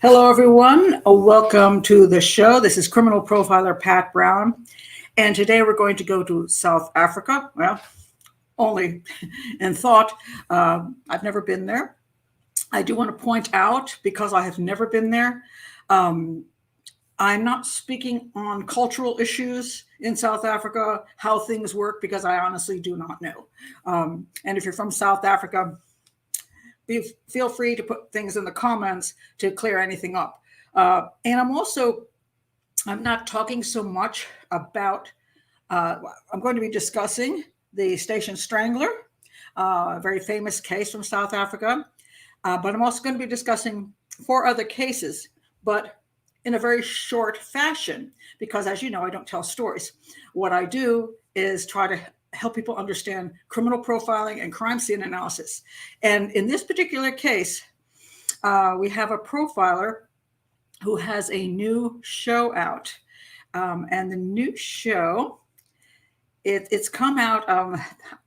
Hello, everyone. Welcome to the show. This is criminal profiler Pat Brown. And today we're going to go to South Africa. Well, only in thought. I've never been there. I do want to point out, because I have never been there, I'm not speaking on cultural issues in South Africa, how things work, because I honestly do not know. And if you're from South Africa, feel free to put things in the comments to clear anything up. And I'm not talking so much about, I'm going to be discussing the Station Strangler, a very famous case from South Africa. But I'm also going to be discussing 4 other cases, but in a very short fashion, because as you know, I don't tell stories. What I do is try to help people understand criminal profiling and crime scene analysis. And in this particular case, we have a profiler who has a new show out. And the new show, it's come out.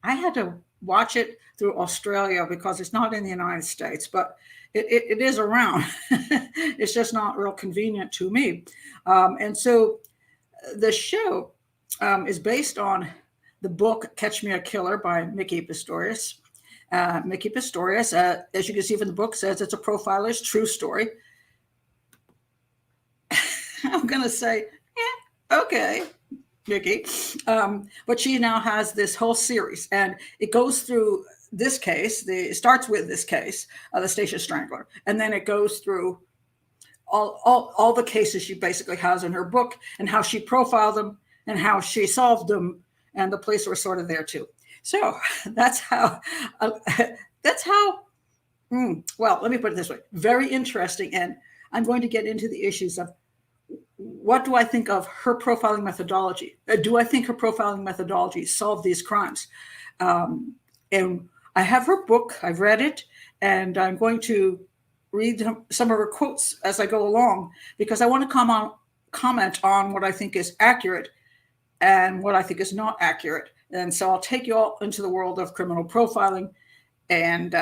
I had to watch it through Australia because it's not in the United States, but it is around. It's just not real convenient to me. And so the show is based on the book Catch Me a Killer by Micki Pistorius. Micki Pistorius, as you can see from the book, says it's a profiler's true story. I'm going to say, yeah, okay, Micki. But she now has this whole series, and it goes through this case. It starts with this case, the Station Strangler, and then it goes through all the cases she basically has in her book, and how she profiled them and how she solved them. And the police were sort of there too. So that's how, well, let me put it this way. Very interesting. And I'm going to get into the issues of what do I think of her profiling methodology? Do I think her profiling methodology solved these crimes? And I have her book. I've read it. And I'm going to read some of her quotes as I go along, because I want to comment on what I think is accurate and what I think is not accurate. And so I'll take you all into the world of criminal profiling. And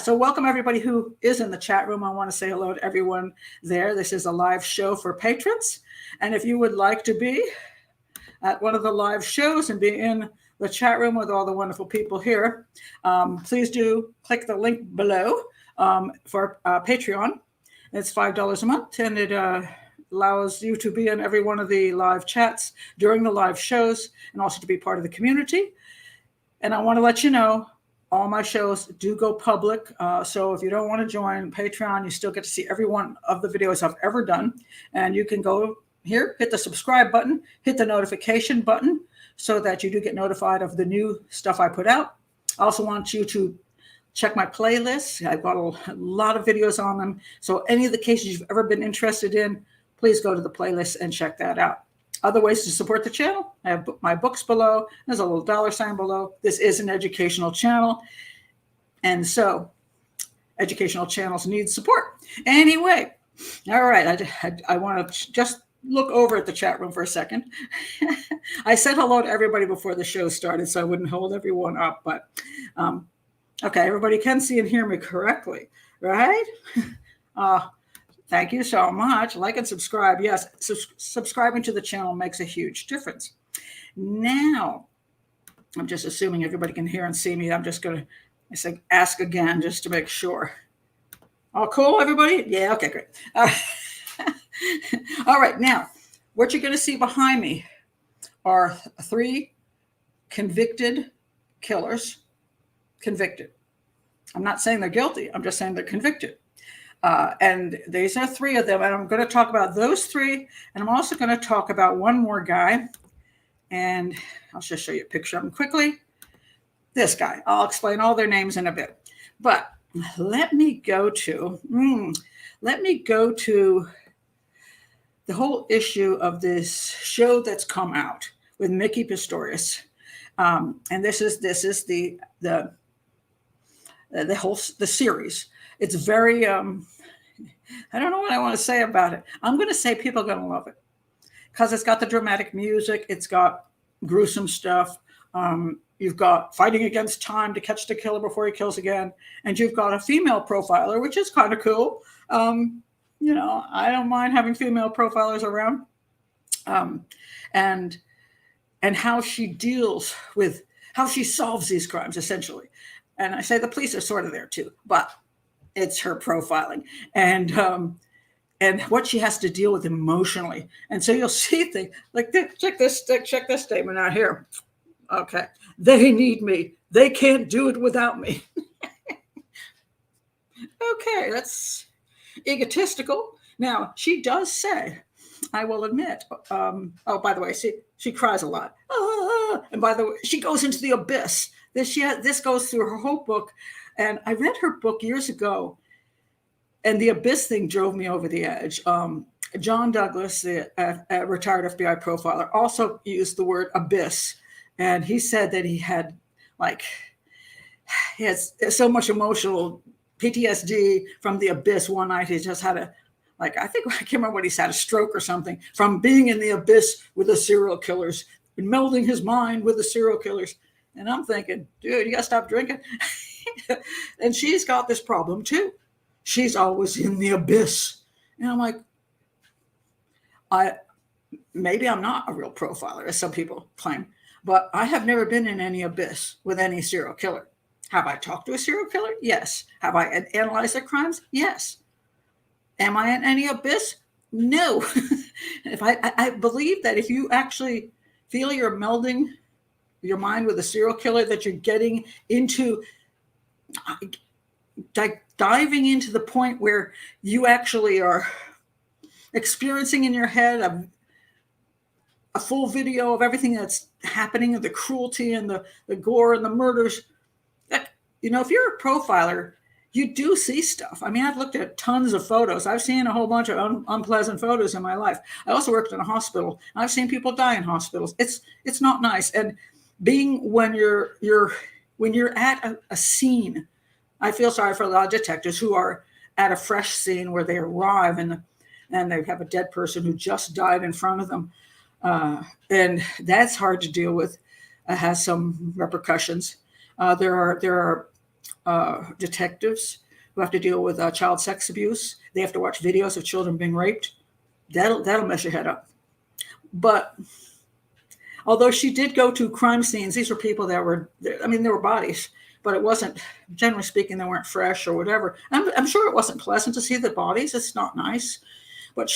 so welcome everybody who is in the chat room. I want to say hello to everyone there. This is a live show for patrons. And if you would like to be at one of the live shows and be in the chat room with all the wonderful people here, please do click the link below for Patreon. It's $5 a month, and it allows you to be in every one of the live chats during the live shows, and also to be part of the community. And I want to let you know, all my shows do go public. So if you don't want to join Patreon, you still get to see every one of the videos I've ever done. And you can go here, hit the subscribe button, hit the notification button, so that you do get notified of the new stuff I put out. I also want you to check my playlists. I've got a lot of videos on them. So any of the cases you've ever been interested in, please go to the playlist and check that out. Other ways to support the channel, I have my books below. There's a little $sign below. This is an educational channel. And so educational channels need support. Anyway, all right, I want to just look over at the chat room for a second. I said hello to everybody before the show started, so I wouldn't hold everyone up. But okay, everybody can see and hear me correctly, right? Thank you so much. Like and subscribe. Yes, subscribing to the channel makes a huge difference. Now, I'm just assuming everybody can hear and see me. I'm just going to ask again just to make sure. All cool, everybody? Yeah, okay, great. All right, now, what you're going to see behind me are 3 convicted killers. Convicted. I'm not saying they're guilty. I'm just saying they're convicted. And these are 3 of them, and I'm going to talk about those 3, and I'm also going to talk about one more guy, and I'll just show you a picture of him quickly. This guy. I'll explain all their names in a bit, but let me go to the whole issue of this show that's come out with Micki Pistorius, and this is the series. It's very, I don't know what I want to say about it. I'm going to say people are going to love it because it's got the dramatic music. It's got gruesome stuff. You've got fighting against time to catch the killer before he kills again. And you've got a female profiler, which is kind of cool. I don't mind having female profilers around. Um, and how she deals with how she solves these crimes, essentially. And I say the police are sort of there too, but it's her profiling and what she has to deal with emotionally. And so you'll see things like this. Check this statement out here. Okay, they need me. They can't do it without me. Okay, that's egotistical. Now she does say, I will admit. Oh, by the way, she cries a lot. And by the way, she goes into the abyss. This goes through her whole book, and I read her book years ago, and the abyss thing drove me over the edge. John Douglas, the retired FBI profiler, also used the word abyss, and he said that he had so much emotional PTSD from the abyss. One night he just had I can't remember what he said, a stroke or something, from being in the abyss with the serial killers and melding his mind with the serial killers. And I'm thinking, dude, you got to stop drinking. And she's got this problem too. She's always in the abyss. And I'm like, maybe I'm not a real profiler, as some people claim, but I have never been in any abyss with any serial killer. Have I talked to a serial killer? Yes. Have I analyzed their crimes? Yes. Am I in any abyss? No. If I believe that if you actually feel you're melding your mind with a serial killer, that you're getting into diving into the point where you actually are experiencing in your head a full video of everything that's happening, and the cruelty and the gore and the murders. That, if you're a profiler, you do see stuff. I mean, I've looked at tons of photos. I've seen a whole bunch of unpleasant photos in my life. I also worked in a hospital. I've seen people die in hospitals. It's not nice. And when you're at a scene, I feel sorry for a lot of detectives who are at a fresh scene where they arrive and they have a dead person who just died in front of them. And that's hard to deal with. It has some repercussions. There are detectives who have to deal with child sex abuse. They have to watch videos of children being raped. That'll mess your head up. But although she did go to crime scenes, these were people that were, there were bodies, but it wasn't, generally speaking, they weren't fresh or whatever. I'm sure it wasn't pleasant to see the bodies. It's not nice. But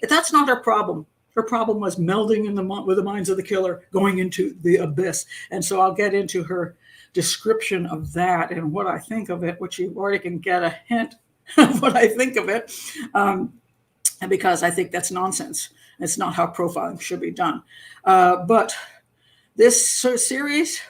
that's not her problem. Her problem was melding with the minds of the killer, going into the abyss. And so I'll get into her description of that and what I think of it, which you already can get a hint of what I think of it. And because I think that's nonsense. It's not how profiling should be done. But this series,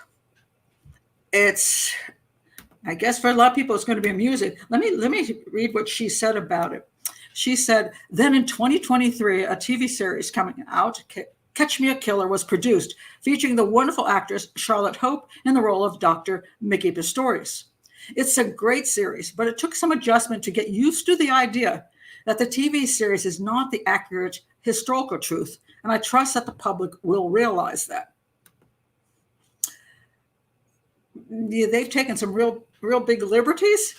I guess for a lot of people, it's going to be amusing. Let me read what she said about it. She said, then in 2023, a TV series coming out, Catch Me a Killer, was produced, featuring the wonderful actress Charlotte Hope in the role of Dr. Micki Pistorius. It's a great series, but it took some adjustment to get used to the idea that the TV series is not the accurate historical truth, and I trust that the public will realize that. Yeah, they've taken some real big liberties.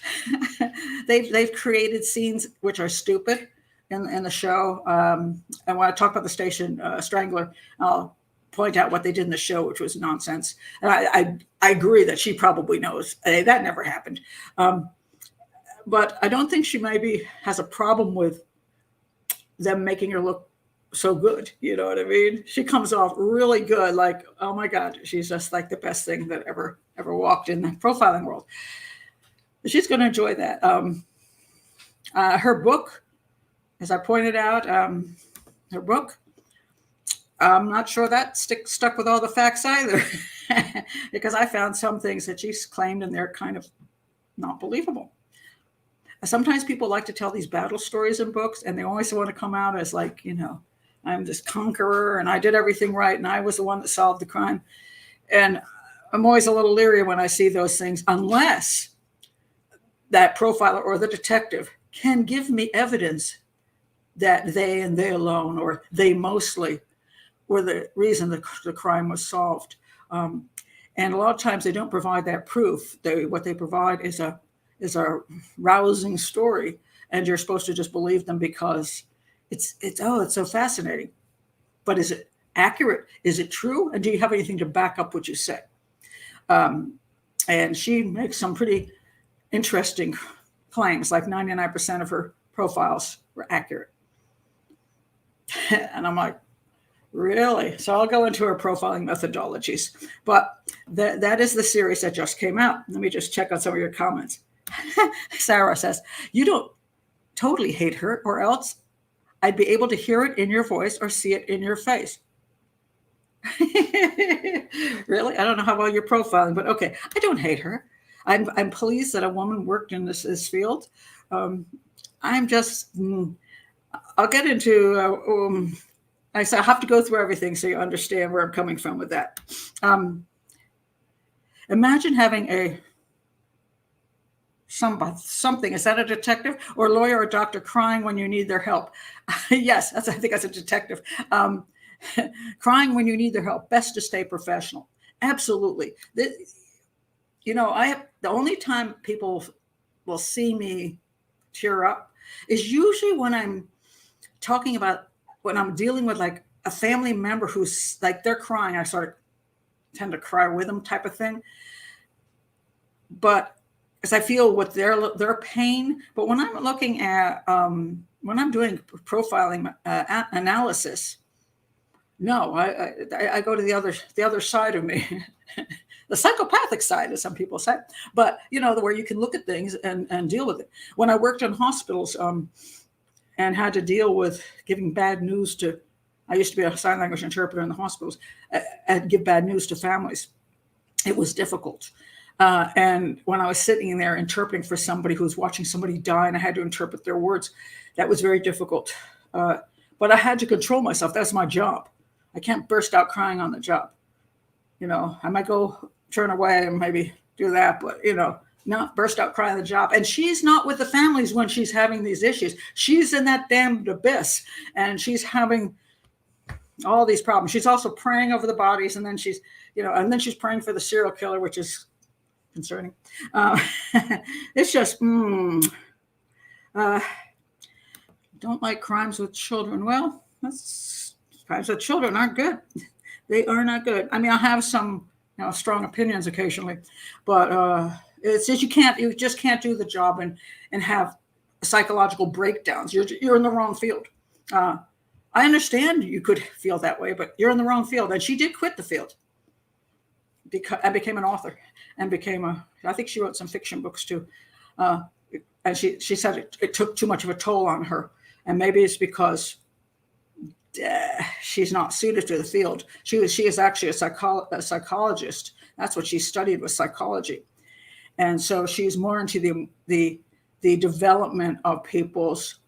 They've created scenes which are stupid in the show. And when I talk about the Station Strangler, I'll point out what they did in the show, which was nonsense. And I agree that she probably knows that never happened. But I don't think she maybe has a problem with them making her look so good. You know what I mean? She comes off really good. Like, oh my God, she's just like the best thing that ever walked in the profiling world. She's going to enjoy that. Her book, as I pointed out, her book, I'm not sure that stuck with all the facts either, because I found some things that she's claimed and they're kind of not believable. Sometimes people like to tell these battle stories in books, and they always want to come out as like, I'm this conqueror and I did everything right and I was the one that solved the crime. And I'm always a little leery when I see those things, unless that profiler or the detective can give me evidence that they and they alone, or they mostly, were the reason the crime was solved. And a lot of times they don't provide that proof. What they provide is a rousing story. and you're supposed to just believe them because it's so fascinating. But is it accurate? Is it true? And do you have anything to back up what you say? And she makes some pretty interesting claims, like 99% of her profiles were accurate. And I'm like, really? So I'll go into her profiling methodologies. But that is the series that just came out. Let me just check on some of your comments. Sarah says, you don't totally hate her, or else I'd be able to hear it in your voice or see it in your face. Really? I don't know how well you're profiling, but okay. I don't hate her. I'm pleased that a woman worked in this field. I'm just, I'll get into, I have to go through everything so you understand where I'm coming from with that. Imagine having something, is that a detective or lawyer or doctor crying when you need their help? Yes, I think that's a detective. Crying when you need their help. Best to stay professional. Absolutely. The only time people will see me tear up is usually when I'm talking about, when I'm dealing with like a family member who's like, they're crying. I sort of tend to cry with them type of thing. But as I feel what their pain. But when I'm looking at, when I'm doing profiling analysis, no, I go to the other side of me, the psychopathic side, as some people say. But where you can look at things and deal with it. When I worked in hospitals and had to deal with giving bad news to, I used to be a sign language interpreter in the hospitals, and give bad news to families. It was difficult. And when I was sitting in there interpreting for somebody who was watching somebody die, and I had to interpret their words, that was very difficult. But I had to control myself. That's my job. I can't burst out crying on the job. I might go turn away and maybe do that, but not burst out crying on the job. And she's not with the families when she's having these issues. She's in that damned abyss, and she's having all these problems. She's also praying over the bodies, and then she's praying for the serial killer, which is concerning. It's just, don't like crimes with children. Well, crimes with children aren't good. They are not good. I mean, I have some strong opinions occasionally, but it's just you just can't do the job and have psychological breakdowns. You're in the wrong field. I understand you could feel that way, but you're in the wrong field. And she did quit the field because I became an author and I think she wrote some fiction books too. And she said it took too much of a toll on her. And maybe it's because she's not suited to the field. She is actually a psychologist. That's what she studied, was psychology. And so she's more into the development of people's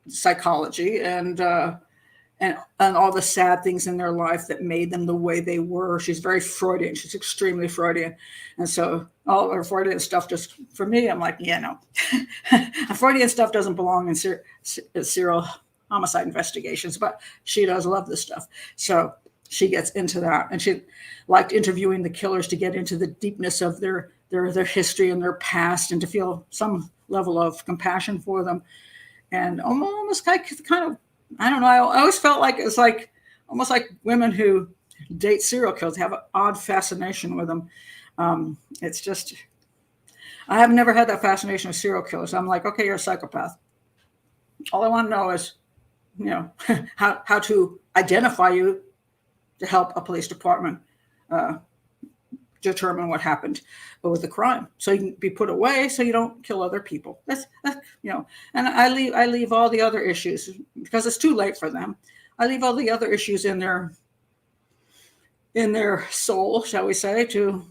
psychology and all the sad things in their life that made them the way they were. She's very Freudian. She's extremely Freudian. And so all of her Freudian stuff, just for me, I'm like, no. Freudian stuff doesn't belong in serial homicide investigations, but she does love this stuff. So she gets into that, and she liked interviewing the killers to get into the deepness of their history and their past, and to feel some level of compassion for them. And almost kind of, I don't know, I always felt like it's like almost like women who date serial killers have an odd fascination with them. It's just, I have never had that fascination with serial killers. I'm like, okay, you're a psychopath. All I want to know is, how to identify you to help a police department determine what happened with the crime, so you can be put away, so you don't kill other people. That's And I leave all the other issues, because it's too late for them. I leave all the other issues in their soul, shall we say, to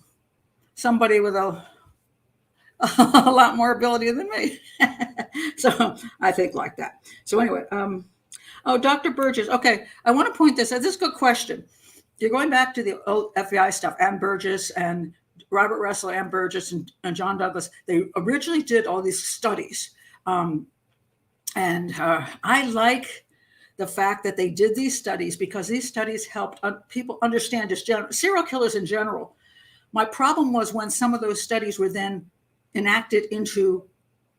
somebody with a lot more ability than me. So I think like that. So anyway, Dr. Burgess. Okay, I want to point this out. This is a good question. You're going back to the old FBI stuff, Ann Burgess and Robert Russell, Ann Burgess, and John Douglas. They originally did all these studies. And I like the fact that they did these studies, because these studies helped people understand just serial killers in general. My problem was when some of those studies were then enacted into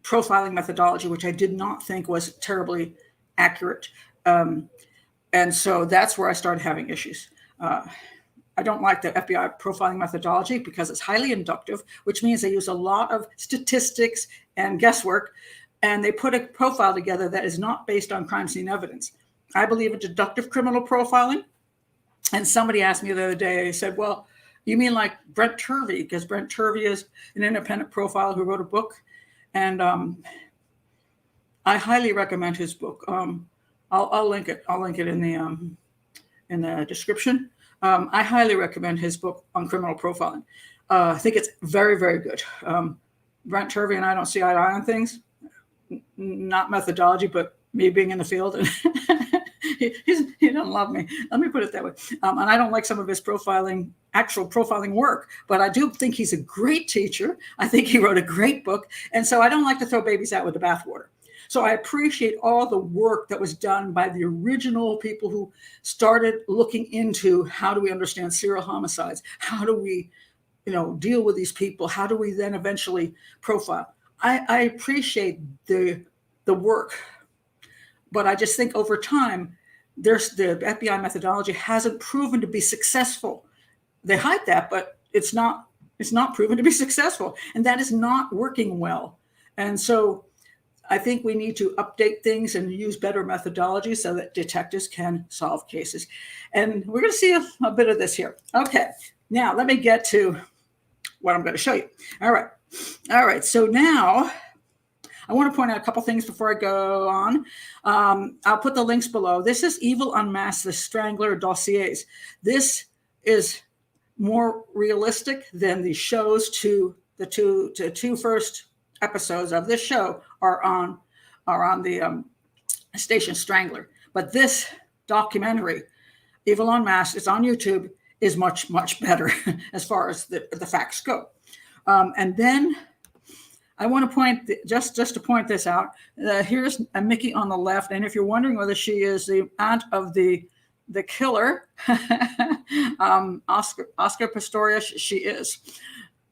profiling methodology, which I did not think was terribly accurate. And so that's where I started having issues. I don't like the FBI profiling methodology because it's highly inductive, which means they use a lot of statistics and guesswork, and they put a profile together that is not based on crime scene evidence. I believe in deductive criminal profiling. And somebody asked me the other day, they said, well, you mean like Brent Turvey? Because Brent Turvey is an independent profiler who wrote a book. And I highly recommend his book. I'll link it. I'll link it in the description. I highly recommend his book on criminal profiling. I think it's very, very good. Brent Turvey and I don't see eye to eye on things, not methodology, but me being in the field. And he doesn't love me. Let me put it that way. And I don't like some of his actual profiling work, but I do think he's a great teacher. I think he wrote a great book. And so I don't like to throw babies out with the bathwater. So I appreciate all the work that was done by the original people who started looking into how do we understand serial homicides? How do we, deal with these people? How do we then eventually profile? I appreciate the work, but I just think over time, the FBI methodology hasn't proven to be successful. They hide that, but it's not proven to be successful, and that is not working well. And so I think we need to update things and use better methodology so that detectives can solve cases. And we're going to see a bit of this here. Okay, now let me get to what I'm going to show you. All right. So now I want to point out a couple things before I go on. I'll put the links below. This is Evil Unmasked, the Strangler dossiers. This is more realistic than the shows. The two first episodes of this show are on the Station Strangler. But this documentary, Evil Unmasked, it's on YouTube, is much, much better as far as the facts go. And then I want to point, just to point this out, here's a Micki on the left. And if you're wondering whether she is the aunt of the killer, Oscar Pistorius, she is.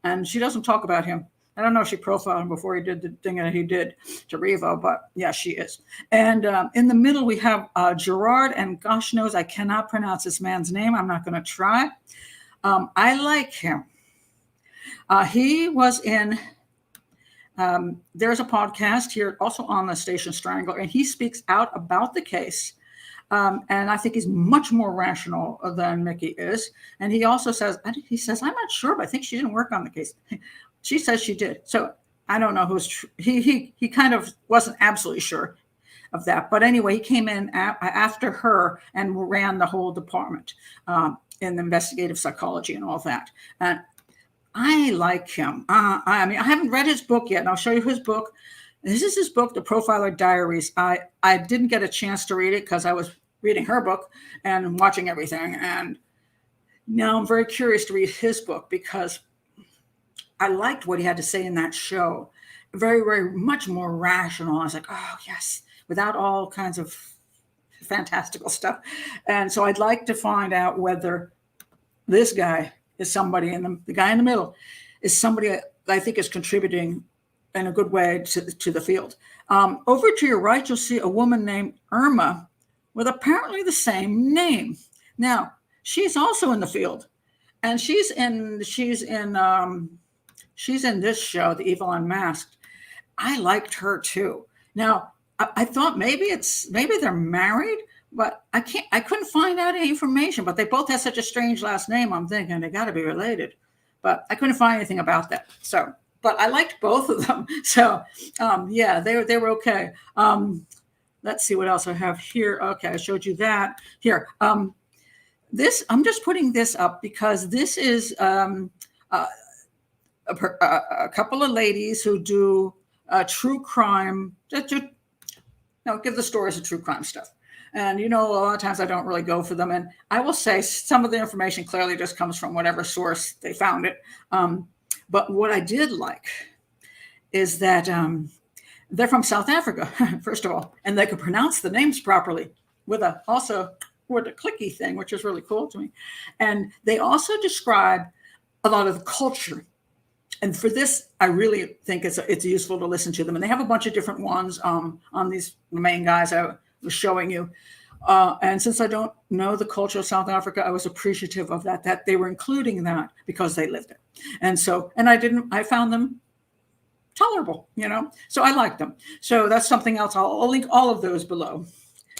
And she doesn't talk about him. I don't know if she profiled him before he did the thing that he did to Revo, but yeah, she is. And in the middle, we have Gerard, and gosh knows I cannot pronounce this man's name. I'm not going to try. I like him. He was in, there's a podcast here also on the Station Strangler, and he speaks out about the case. And I think he's much more rational than Micki is. And he also says, I'm not sure, but I think she didn't work on the case. She says she did. So I don't know who's true. He kind of wasn't absolutely sure of that. But anyway, he came in after her and ran the whole department in investigative psychology and all that. And I like him. I haven't read his book yet, and I'll show you his book. This is his book, The Profiler Diaries. I didn't get a chance to read it because I was reading her book and watching everything. And now I'm very curious to read his book because I liked what he had to say in that show. Very, very much more rational. I was like, oh, yes, without all kinds of fantastical stuff. And so I'd like to find out whether this guy is somebody, and the guy in the middle is somebody that I think is contributing in a good way to the field. Over to your right, you'll see a woman named Irma with apparently the same name. Now, she's also in the field, and she's in this show, The Evil Unmasked. I liked her too. Now, I thought maybe they're married, but I couldn't find out any information. But they both have such a strange last name. I'm thinking they got to be related, but I couldn't find anything about that. So, but I liked both of them. So, yeah, they were okay. Let's see what else I have here. Okay, I showed you that here. This I'm just putting this up because this is a couple of ladies who do true crime. Give the stories of true crime stuff. And, a lot of times I don't really go for them. And I will say some of the information clearly just comes from whatever source they found it. But what I did like is that they're from South Africa, first of all, and they could pronounce the names properly with the clicky thing, which is really cool to me. And they also describe a lot of the culture And for this, I really think it's useful to listen to them. And they have a bunch of different ones on these main guys I was showing you. And since I don't know the culture of South Africa, I was appreciative of that they were including that because they lived it. And so, and I found them tolerable, so I liked them. So that's something else. I'll link all of those below.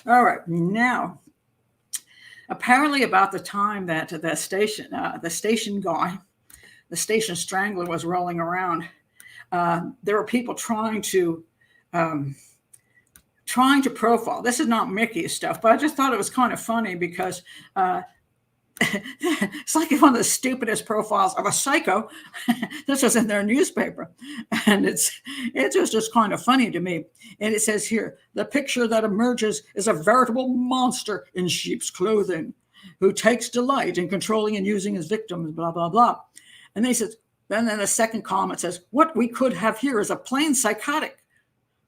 All right. Now, apparently about the time that the station guy, the Station Strangler, was rolling around, there were people trying to profile. This is not Micki's stuff, but I just thought it was kind of funny because it's like one of the stupidest profiles of a psycho. This was in their newspaper, and it was just kind of funny to me. And it says here, the picture that emerges is a veritable monster in sheep's clothing who takes delight in controlling and using his victims, blah, blah, blah. And they said, then the second comment says, what we could have here is a plain psychotic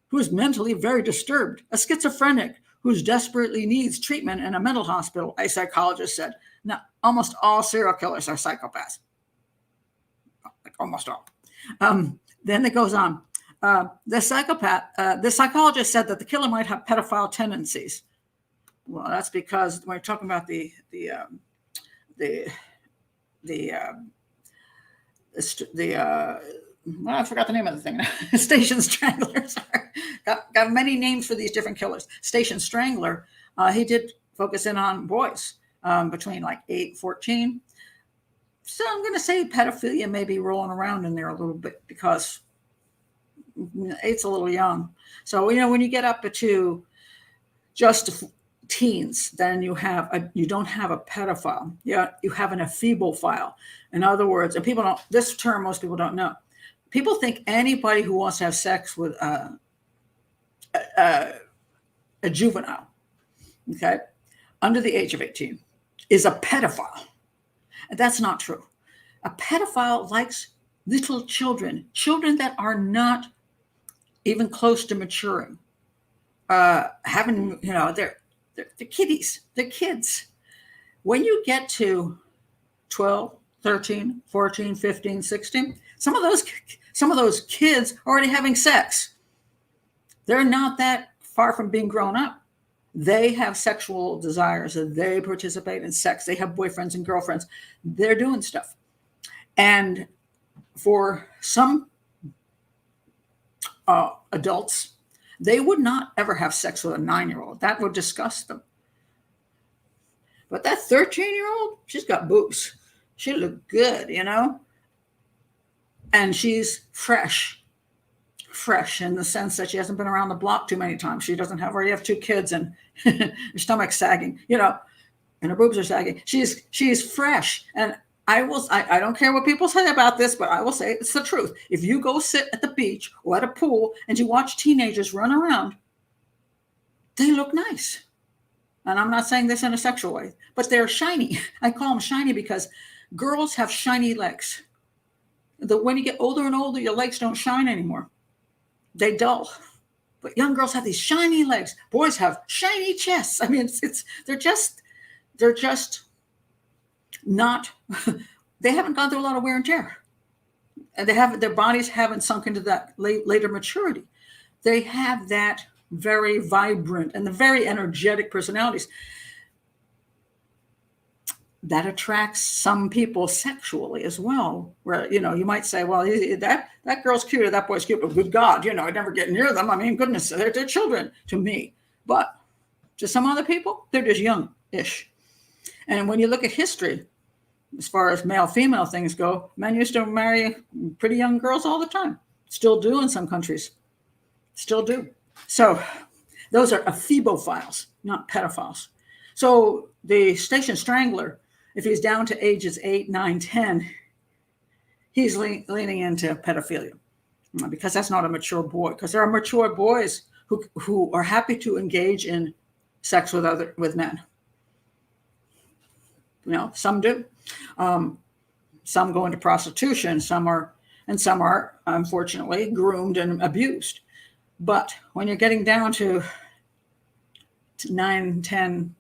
who is mentally very disturbed, a schizophrenic who desperately needs treatment in a mental hospital, a psychologist said. Now, almost all serial killers are psychopaths. Like almost all. Then it goes on. The psychologist said that the killer might have pedophile tendencies. Well, that's because when we're talking about the well, I forgot the name of the thing. Station Strangler. Sorry. Got many names for these different killers. Station Strangler, he did focus in on boys between like 8 and 14. So I'm going to say pedophilia may be rolling around in there a little bit because 8's a little young. So, when you get up to just teens, then you don't have a pedophile. Yeah, you have an ephebophile. In other words, and this term most people don't know. People think anybody who wants to have sex with a juvenile, okay, under the age of 18, is a pedophile. And that's not true. A pedophile likes little children that are not even close to maturing. They're kiddies, they're kids. When you get to 12, 13, 14, 15, 16, some of those kids are already having sex. They're not that far from being grown up. They have sexual desires. They participate in sex. They have boyfriends and girlfriends. They're doing stuff. And for some adults, they would not ever have sex with a 9-year-old. That would disgust them. But that 13-year-old, she's got boobs. She looked good, And she's fresh in the sense that she hasn't been around the block too many times. She doesn't already have 2 kids and her stomach's sagging, and her boobs are sagging. She's fresh. And I don't care what people say about this, but I will say it's the truth. If you go sit at the beach or at a pool and you watch teenagers run around, they look nice. And I'm not saying this in a sexual way, but they're shiny. I call them shiny because girls have shiny legs. When you get older and older, your legs don't shine anymore. They dull. But young girls have these shiny legs. Boys have shiny chests. I mean, they're just not, they haven't gone through a lot of wear and tear. And their bodies haven't sunk into that later maturity. They have that very vibrant and the very energetic personalities that attracts some people sexually as well, where, you might say, well, that girl's cute or that boy's cute, but good God, I'd never get near them. I mean, goodness, they're children to me. But to some other people, they're just young-ish. And when you look at history, as far as male-female things go, men used to marry pretty young girls all the time. Still do in some countries. Still do. So those are ephebophiles, not pedophiles. So the Station Strangler, if he's down to ages 8, 9, 10, he's leaning into pedophilia because that's not a mature boy. Because there are mature boys who are happy to engage in sex with men. Some do. Some go into prostitution. Some are unfortunately groomed and abused. But when you're getting down to 9, 10,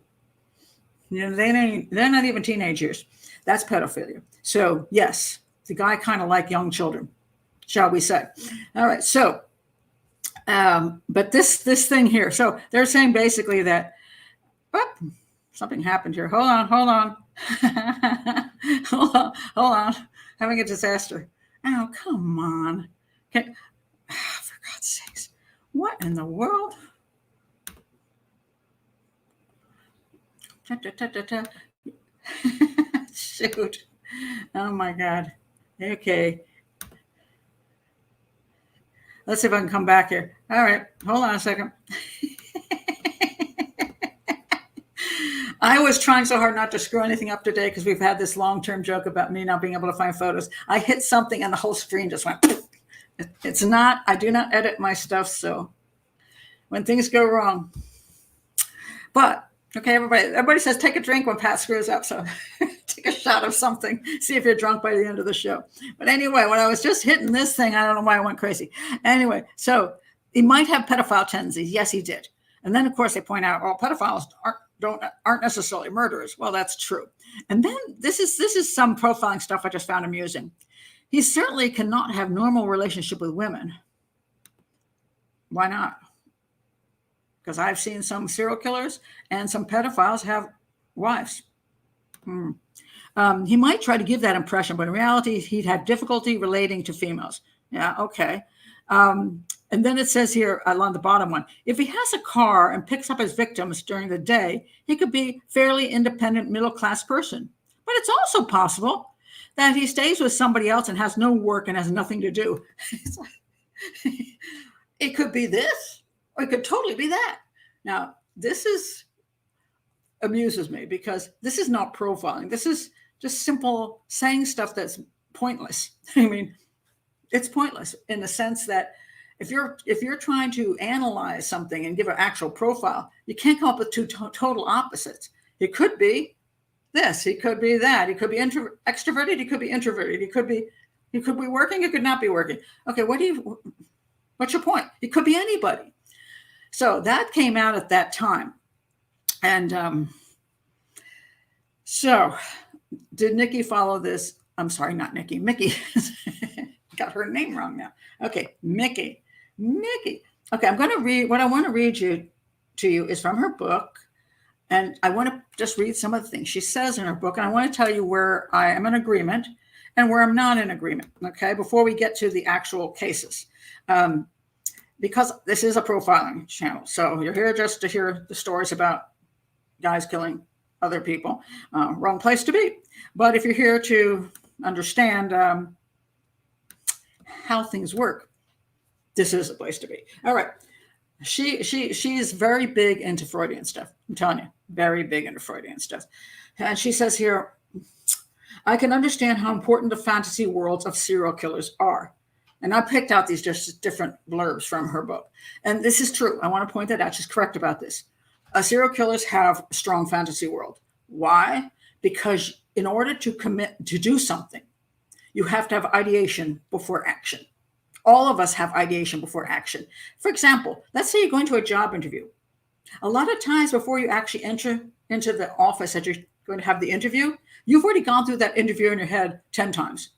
they're not even teenage years. That's pedophilia. So yes, the guy kind of liked young children. shall we say. All right. So, but this thing here. So they're saying basically that, something happened here. Hold on. hold on. Having a disaster. Oh, come on. Okay. For God's sakes. What in the world? Shoot. Oh my God. Okay. Let's see if I can come back here. All right. Hold on a second. I was trying so hard not to screw anything up today because we've had this long-term joke about me not being able to find photos. I hit something and the whole screen just went. It's not, I do not edit my stuff, so when things go wrong. But, okay, everybody says take a drink when Pat screws up, so take a shot of something. See if you're drunk by the end of the show. But anyway, when I was just hitting this thing, I don't know why I went crazy. Anyway, so he might have pedophile tendencies. Yes, he did. And then, of course, they point out, well, pedophiles aren't necessarily murderers. Well, that's true. And then this is some profiling stuff I just found amusing. He certainly cannot have normal relationship with women. Why not? Because I've seen some serial killers and some pedophiles have wives. He might try to give that impression, but in reality, he'd have difficulty relating to females. Yeah, okay. And then it says here along the bottom one, if he has a car and picks up his victims during the day, he could be fairly independent middle-class person. But it's also possible that he stays with somebody else and has no work and has nothing to do. It could be this, or it could totally be that. Now, amuses me because this is not profiling. This is just simple saying stuff that's pointless. I mean, it's pointless in the sense that if you're trying to analyze something and give an actual profile, you can't come up with two total opposites. It could be this, he could be that, he could be extroverted, he could be introverted, he could be working, he could not be working. Okay, what's your point? It could be anybody. So that came out at that time. And so did Nikki follow this? I'm sorry, not Nikki, Micki. Got her name wrong now. Okay, Micki. Okay, I'm going to read, what I want to read to you is from her book. And I want to just read some of the things she says in her book. And I want to tell you where I am in agreement and where I'm not in agreement, okay, before we get to the actual cases. Because this is a profiling channel. So you're here just to hear the stories about guys killing other people. Wrong place to be. But if you're here to understand how things work, this is a place to be. All right. She's very big into Freudian stuff. I'm telling you, very big into Freudian stuff. And she says here, I can understand how important the fantasy worlds of serial killers are. And I picked out these just different blurbs from her book. And this is true. I want to point that out. She's correct about this. Serial killers have a strong fantasy world. Why? Because in order to commit to do something, you have to have ideation before action. All of us have ideation before action. For example, let's say you're going to a job interview. A lot of times before you actually enter into the office that you're going to have the interview, you've already gone through that interview in your head 10 times.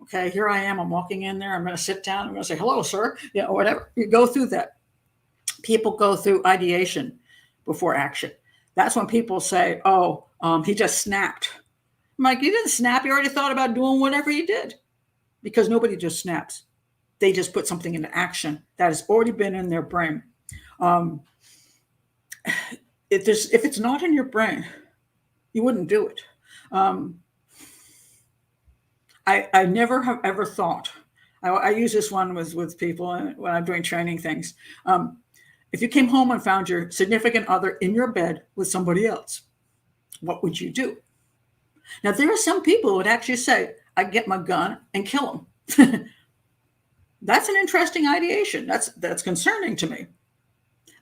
Okay, here I am. I'm walking in there. I'm going to sit down. I'm going to say, hello, sir. You know, whatever. You go through that. People go through ideation before action. That's when people say, oh, he just snapped. I'm like, you didn't snap. You already thought about doing whatever you did. Because nobody just snaps. They just put something into action that has already been in their brain. If it's not in your brain, you wouldn't do it. I never have ever thought, I use this one with people when I'm doing training things. If you came home and found your significant other in your bed with somebody else, what would you do? Now, there are some people who would actually say, I'd get my gun and kill him. That's an interesting ideation. That's concerning to me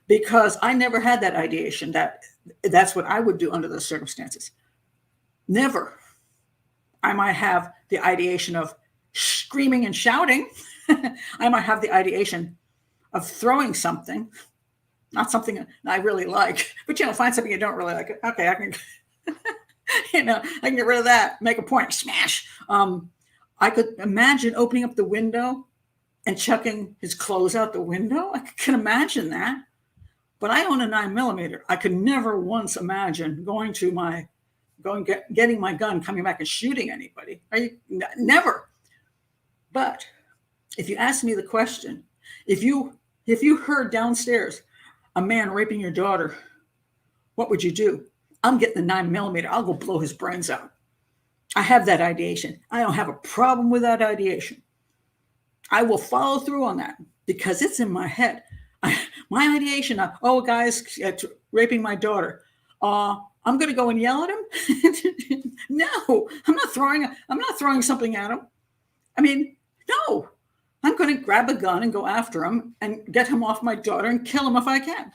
because I never had that ideation that's what I would do under those circumstances. Never. I might have the ideation of screaming and shouting. I might have the ideation of throwing something, not something I really like, but find something you don't really like. Okay, I can, I can get rid of that, make a point, smash. I could imagine opening up the window and chucking his clothes out the window. I can imagine that. But I own a 9mm. I could never once imagine getting my gun, coming back and shooting anybody. Never. But if you ask me the question, if you heard downstairs a man raping your daughter, what would you do? I'm getting the 9mm. I'll go blow his brains out. I have that ideation. I don't have a problem with that ideation. I will follow through on that because it's in my head. My ideation of, oh, guys raping my daughter. I'm going to go and yell at him. No, I'm not throwing something at him. I mean, no, I'm going to grab a gun and go after him and get him off my daughter and kill him if I can.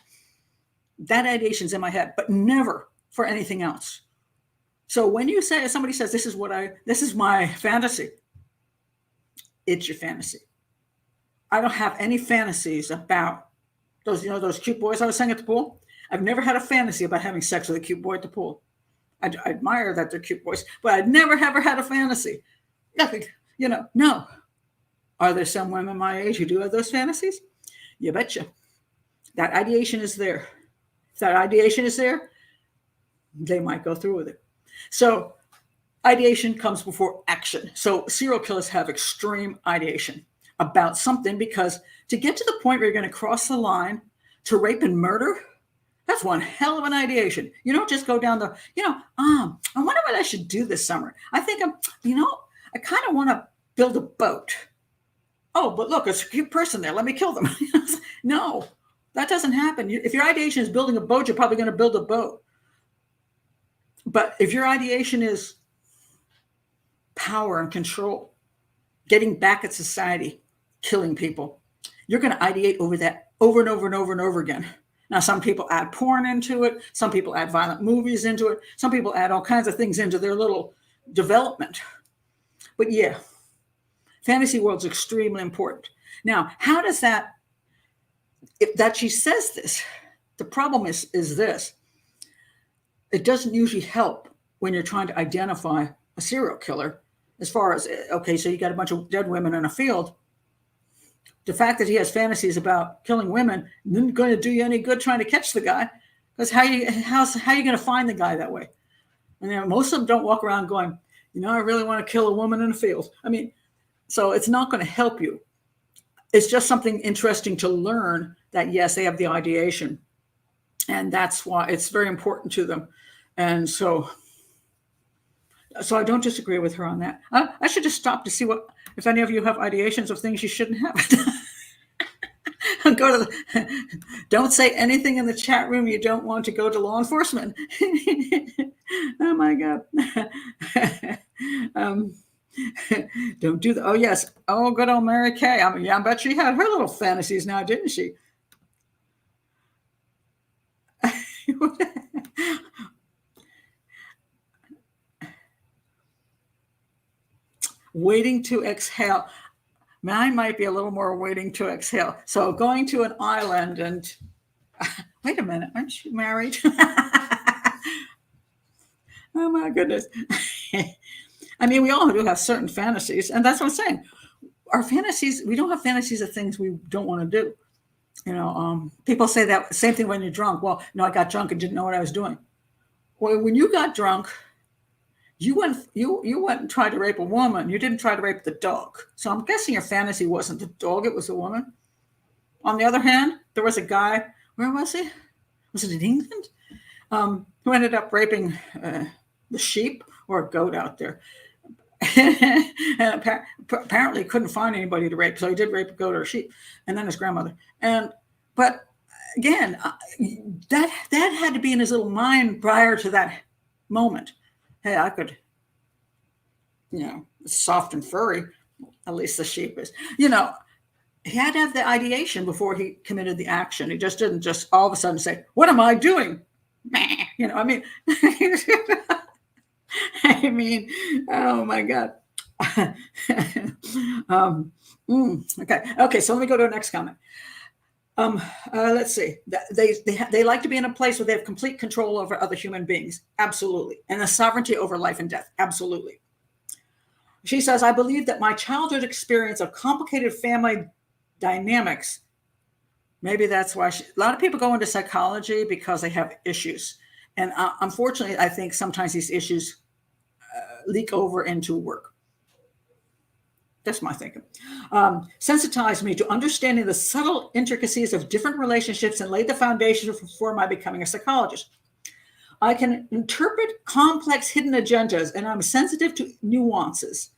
That ideation's in my head, but never for anything else. So when somebody says, this is my fantasy, it's your fantasy. I don't have any fantasies about those cute boys I was saying at the pool. I've never had a fantasy about having sex with a cute boy at the pool. I admire that they're cute boys, but I'd never ever had a fantasy. Nothing, no. Are there some women my age who do have those fantasies? You betcha. That ideation is there. If that ideation is there, they might go through with it. So ideation comes before action. So serial killers have extreme ideation about something, because to get to the point where you're going to cross the line to rape and murder, that's one hell of an ideation. You don't just go down I wonder what I should do this summer. I think I kind of want to build a boat. Oh, but look, it's a cute person there. Let me kill them. No, that doesn't happen. If your ideation is building a boat, you're probably going to build a boat. But if your ideation is power and control, getting back at society, killing people, you're going to ideate over that over and over and over and over again. Now, some people add porn into it. Some people add violent movies into it. Some people add all kinds of things into their little development. But yeah, fantasy world's extremely important. Now, how does that, that she says this, the problem is this. It doesn't usually help when you're trying to identify a serial killer, as far as, okay, so you got a bunch of dead women in a field. The fact that he has fantasies about killing women isn't going to do you any good trying to catch the guy, because how are you going to find the guy that way? And most of them don't walk around going, I really want to kill a woman in a field. I mean, so it's not going to help you. It's just something interesting to learn that, yes, they have the ideation. And that's why it's very important to them. And so I don't disagree with her on that. I should just stop to see if any of you have ideations of things you shouldn't have. Don't say anything in the chat room you don't want to go to law enforcement. Oh my God. Don't do that. Oh yes. Oh, good old Mary Kay. I bet she had her little fantasies now, didn't she? Waiting to exhale. Mine might be a little more waiting to exhale. So going to an island and wait a minute, aren't you married? Oh my goodness. I mean, we all do have certain fantasies, and that's what I'm saying. Our fantasies, we don't have fantasies of things we don't want to do. People say that same thing when you're drunk. Well, I got drunk and didn't know what I was doing. Well, when you got drunk, you went and tried to rape a woman. You didn't try to rape the dog. So I'm guessing your fantasy wasn't the dog, it was a woman. On the other hand, there was a guy, where was he? Was it in England? Who ended up raping the sheep or a goat out there. And apparently couldn't find anybody to rape. So he did rape a goat or a sheep, and then his grandmother. But again, that had to be in his little mind prior to that moment. Hey, I could, soft and furry, at least the sheep is, he had to have the ideation before he committed the action. He just didn't just all of a sudden say, what am I doing? I mean, oh my God. Okay. So let me go to the next comment. Let's see. They like to be in a place where they have complete control over other human beings. Absolutely. And the sovereignty over life and death. Absolutely. She says, I believe that my childhood experience of complicated family dynamics. Maybe that's why a lot of people go into psychology because they have issues. And unfortunately, I think sometimes these issues leak over into work. That's my thinking. Sensitized me to understanding the subtle intricacies of different relationships and laid the foundation for my becoming a psychologist. I can interpret complex hidden agendas, and I'm sensitive to nuances.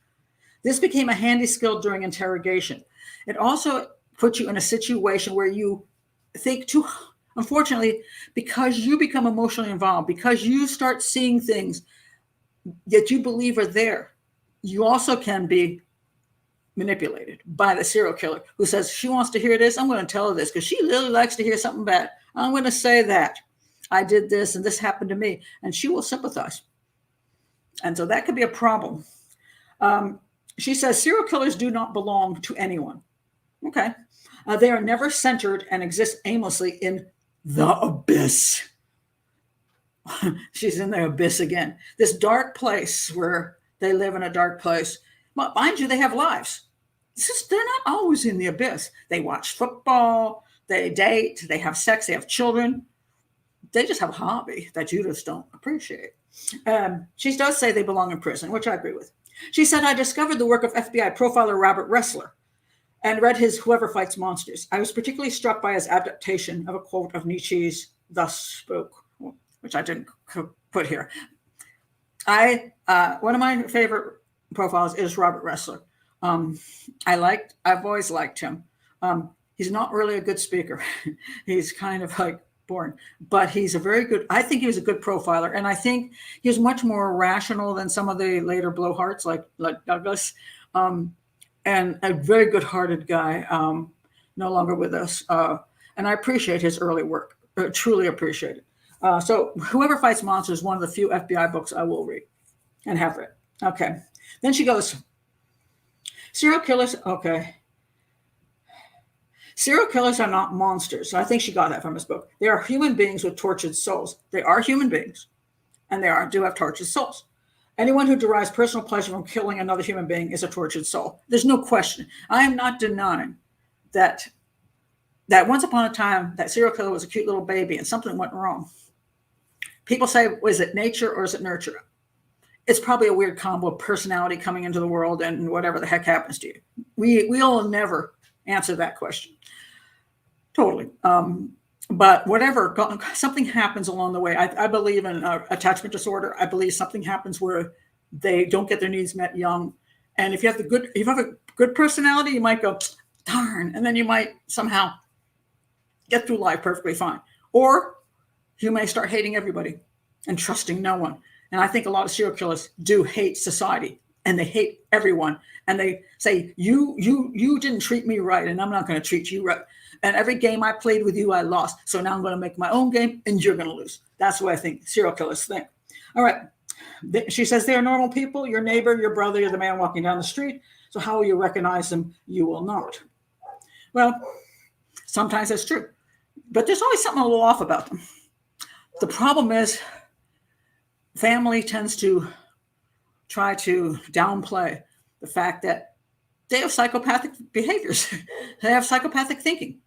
This became a handy skill during interrogation. It also puts you in a situation where you think too, unfortunately, because you become emotionally involved, because you start seeing things that you believe are there, you also can be manipulated by the serial killer who says, she wants to hear this, I'm going to tell her this because she really likes to hear something bad. I'm going to say that I did this and this happened to me, and she will sympathize. And so that could be a problem. She says serial killers do not belong to anyone. Okay. They are never centered and exist aimlessly in the abyss. She's in the abyss again. This dark place where they live in a dark place. But mind you, they have lives. They're not always in the abyss. They watch football, they date, they have sex, they have children. They just have a hobby that you just don't appreciate. She does say they belong in prison, which I agree with. She said, I discovered the work of FBI profiler Robert Ressler and read his Whoever Fights Monsters. I was particularly struck by his adaptation of a quote of Nietzsche's Thus Spoke, which I didn't put here. One of my favorite profiles is Robert Ressler. I've always liked him. He's not really a good speaker. He's kind of like boring, but he's I think he was a good profiler. And I think he's much more rational than some of the later blowhards like Douglas, and a very good hearted guy, no longer with us. And I appreciate his early work, truly appreciate it. So Whoever Fights Monsters is one of the few FBI books I will read and have read. Okay. Then she goes, serial killers. Okay. Serial killers are not monsters. I think she got that from his book. They are human beings with tortured souls. They are human beings, and do have tortured souls. Anyone who derives personal pleasure from killing another human being is a tortured soul. There's no question. I am not denying that once upon a time, that serial killer was a cute little baby and something went wrong. People say, was it nature or is it nurture? It's probably a weird combo of personality coming into the world and whatever the heck happens to you. We'll never answer that question. Totally. But whatever, something happens along the way. I believe in attachment disorder. I believe something happens where they don't get their needs met young. And if you have a good personality, you might go, darn, and then you might somehow get through life perfectly fine. Or you may start hating everybody and trusting no one. And I think a lot of serial killers do hate society, and they hate everyone. And they say, you didn't treat me right, and I'm not going to treat you right. And every game I played with you, I lost. So now I'm going to make my own game, and you're going to lose. That's what I think serial killers think. All right. She says they are normal people, your neighbor, your brother, you're the man walking down the street. So how will you recognize them? You will not. Well, sometimes that's true. But there's always something a little off about them. The problem is family tends to try to downplay the fact that they have psychopathic behaviors. They have psychopathic thinking.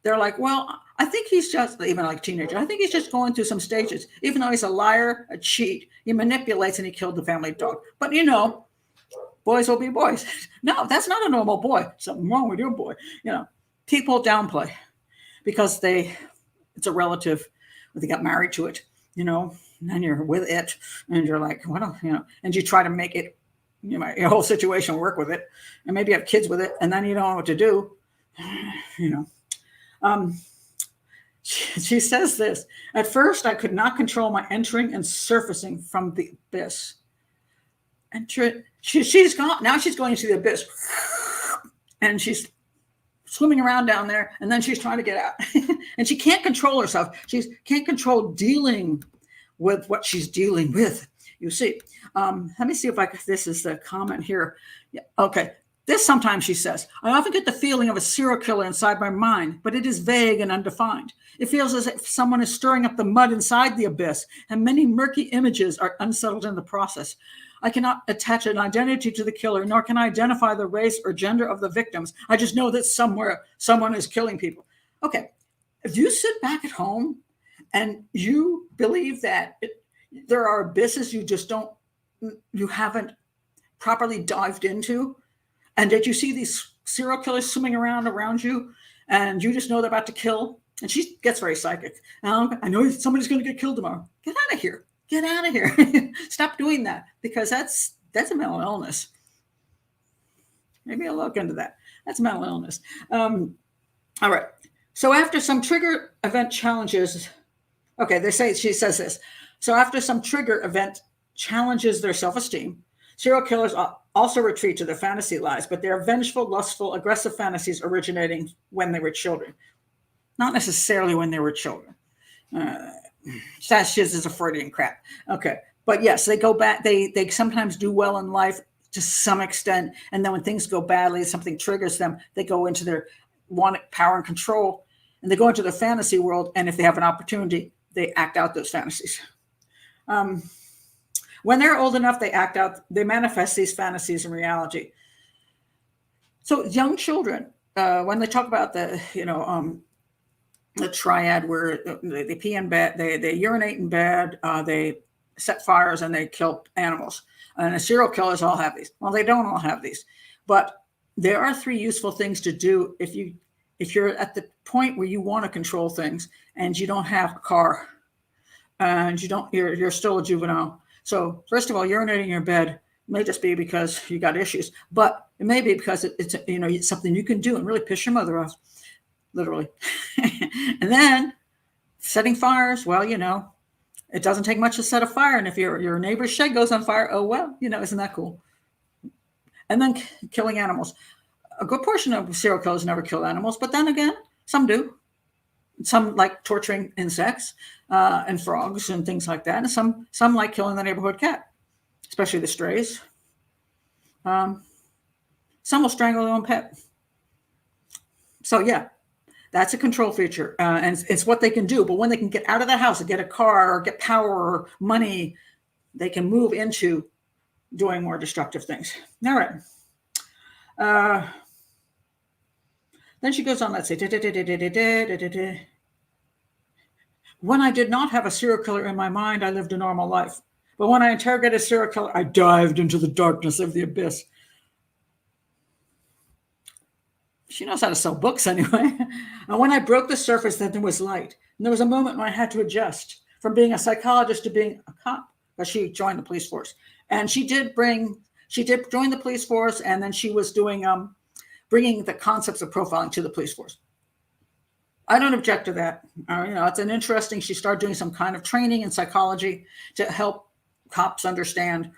They're like, well, I think he's just, even like teenager, I think he's just going through some stages. Even though he's a liar, a cheat, he manipulates and he killed the family dog. But boys will be boys. No, that's not a normal boy. Something wrong with your boy. People downplay because it's a relative, they got married to it, and then you're with it and you're like, and you try to make it, your whole situation work with it, and maybe you have kids with it, and then you don't know what to do, She says this, at first I could not control my entering and surfacing from the abyss. She's gone, now she's going into the abyss, and she's swimming around down there, and then she's trying to get out. And she can't control herself. She can't control dealing with what she's dealing with. You see, let me see if this is the comment here. Yeah, okay. This sometimes she says, I often get the feeling of a serial killer inside my mind, but it is vague and undefined. It feels as if someone is stirring up the mud inside the abyss, and many murky images are unsettled in the process. I cannot attach an identity to the killer, nor can I identify the race or gender of the victims. I just know that somewhere someone is killing people. Okay, if you sit back at home and you believe that there are abysses you haven't properly dived into, and that you see these serial killers swimming around you, and you just know they're about to kill, and she gets very psychic. I know somebody's going to get killed tomorrow. Get out of here. Get out of here. Stop doing that, because that's a mental illness. Maybe I'll look into that. That's mental illness. All right. So after some trigger event challenges, she says this. So after some trigger event challenges their self-esteem, serial killers also retreat to their fantasy lives, but they're vengeful, lustful, aggressive fantasies originating when they were children. Not necessarily when they were children. That shit is a Freudian crap. Okay. But yes, they go back. They sometimes do well in life to some extent. And then when things go badly, something triggers them, they go into their want power and control, and they go into the fantasy world. And if they have an opportunity, they act out those fantasies. When they're old enough, they manifest these fantasies in reality. So young children, when they talk about the triad where they pee in bed, they urinate in bed, they set fires, and they kill animals. And the serial killers all have these. Well, they don't all have these, but there are 3 useful things to do if you're at the point where you want to control things and you don't have a car and you're still a juvenile. So first of all, urinating in your bed may just be because you got issues, but it may be because it's something you can do and really piss your mother off, literally. And then setting fires, well, it doesn't take much to set a fire. And if your neighbor's shed goes on fire, oh, well, isn't that cool? And then killing animals. A good portion of serial killers never kill animals, but then again, some do. Some like torturing insects and frogs and things like that. And some like killing the neighborhood cat, especially the strays. Some will strangle their own pet. So yeah, that's a control feature. And it's what they can do. But when they can get out of the house and get a car or get power or money, they can move into doing more destructive things. All right. Then she goes on, let's say, when I did not have a serial killer in my mind, I lived a normal life. But when I interrogated a serial killer, I dived into the darkness of the abyss. She knows how to sell books anyway. And when I broke the surface, then there was light. And there was a moment when I had to adjust from being a psychologist to being a cop, because she joined the police force. And she did join the police force, and then she was doing bringing the concepts of profiling to the police force. I don't object to that. It's an interesting. She started doing some kind of training in psychology to help cops understand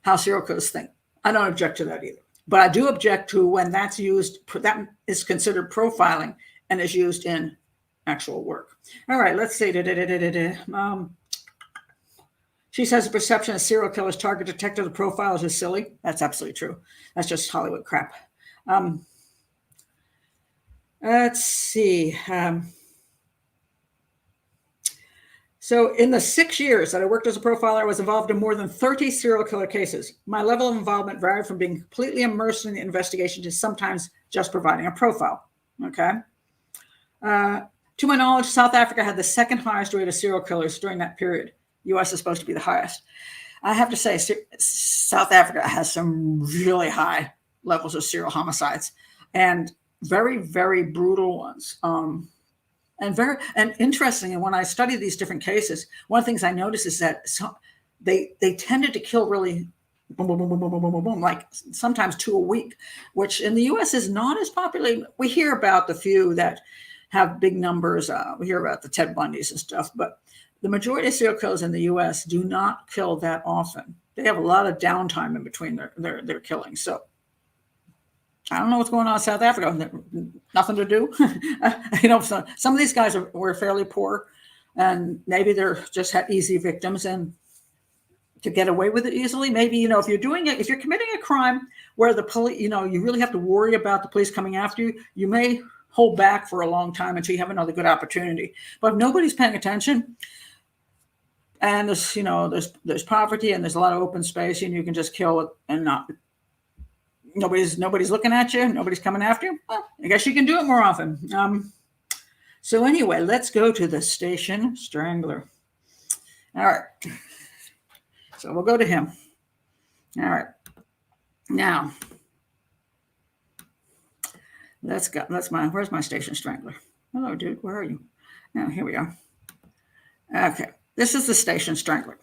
how serial killers think. I don't object to that either. But I do object to when that's used. That is considered profiling and is used in actual work. All right, let's see. She says the perception of serial killers target detective profiles is silly. That's absolutely true. That's just Hollywood crap. Let's see. So in the 6 years that I worked as a profiler, I was involved in more than 30 serial killer cases. My level of involvement varied from being completely immersed in the investigation to sometimes just providing a profile. Okay. To my knowledge, South Africa had the second highest rate of serial killers during that period. U.S. is supposed to be the highest. I have to say, South Africa has some really high levels of serial homicides and very, very brutal ones. And interesting. And when I study these different cases, one of the things I notice is that they tended to kill really boom, boom, boom, boom, boom, boom, boom, boom, like sometimes 2 a week, which in the U.S. is not as popular. We hear about the few that have big numbers. We hear about the Ted Bundys and stuff, but the majority of serial killers in the U.S. do not kill that often. They have a lot of downtime in between their killings. So I don't know what's going on in South Africa. Nothing to do. Some of these guys were fairly poor, and maybe they're just had easy victims and to get away with it easily. Maybe, if you're committing a crime where the police, you really have to worry about the police coming after you, you may hold back for a long time until you have another good opportunity. But if nobody's paying attention, And there's poverty and there's a lot of open space, and you can just kill it and nobody's looking at you, nobody's coming after you. Well, I guess you can do it more often. So anyway, let's go to the Station Strangler. All right. So we'll go to him. All right. Now, where's my Station Strangler? Hello, dude. Where are you? Now, here we are. Okay. This is the Station Strangler.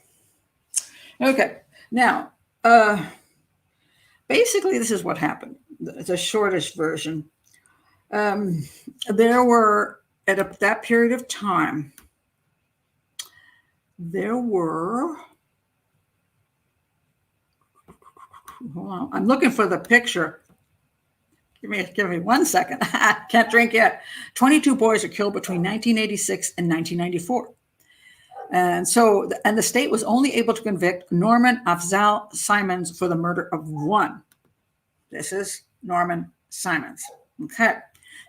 Okay. Now, basically, this is what happened. The shortest version. There were, at that period of time, there were, hold on, I'm looking for the picture. Give me 1 second. I can't drink yet. 22 boys are killed between 1986 and 1994. And the state was only able to convict Norman Afzal Simons for the murder of one. This is Norman Simons. Okay.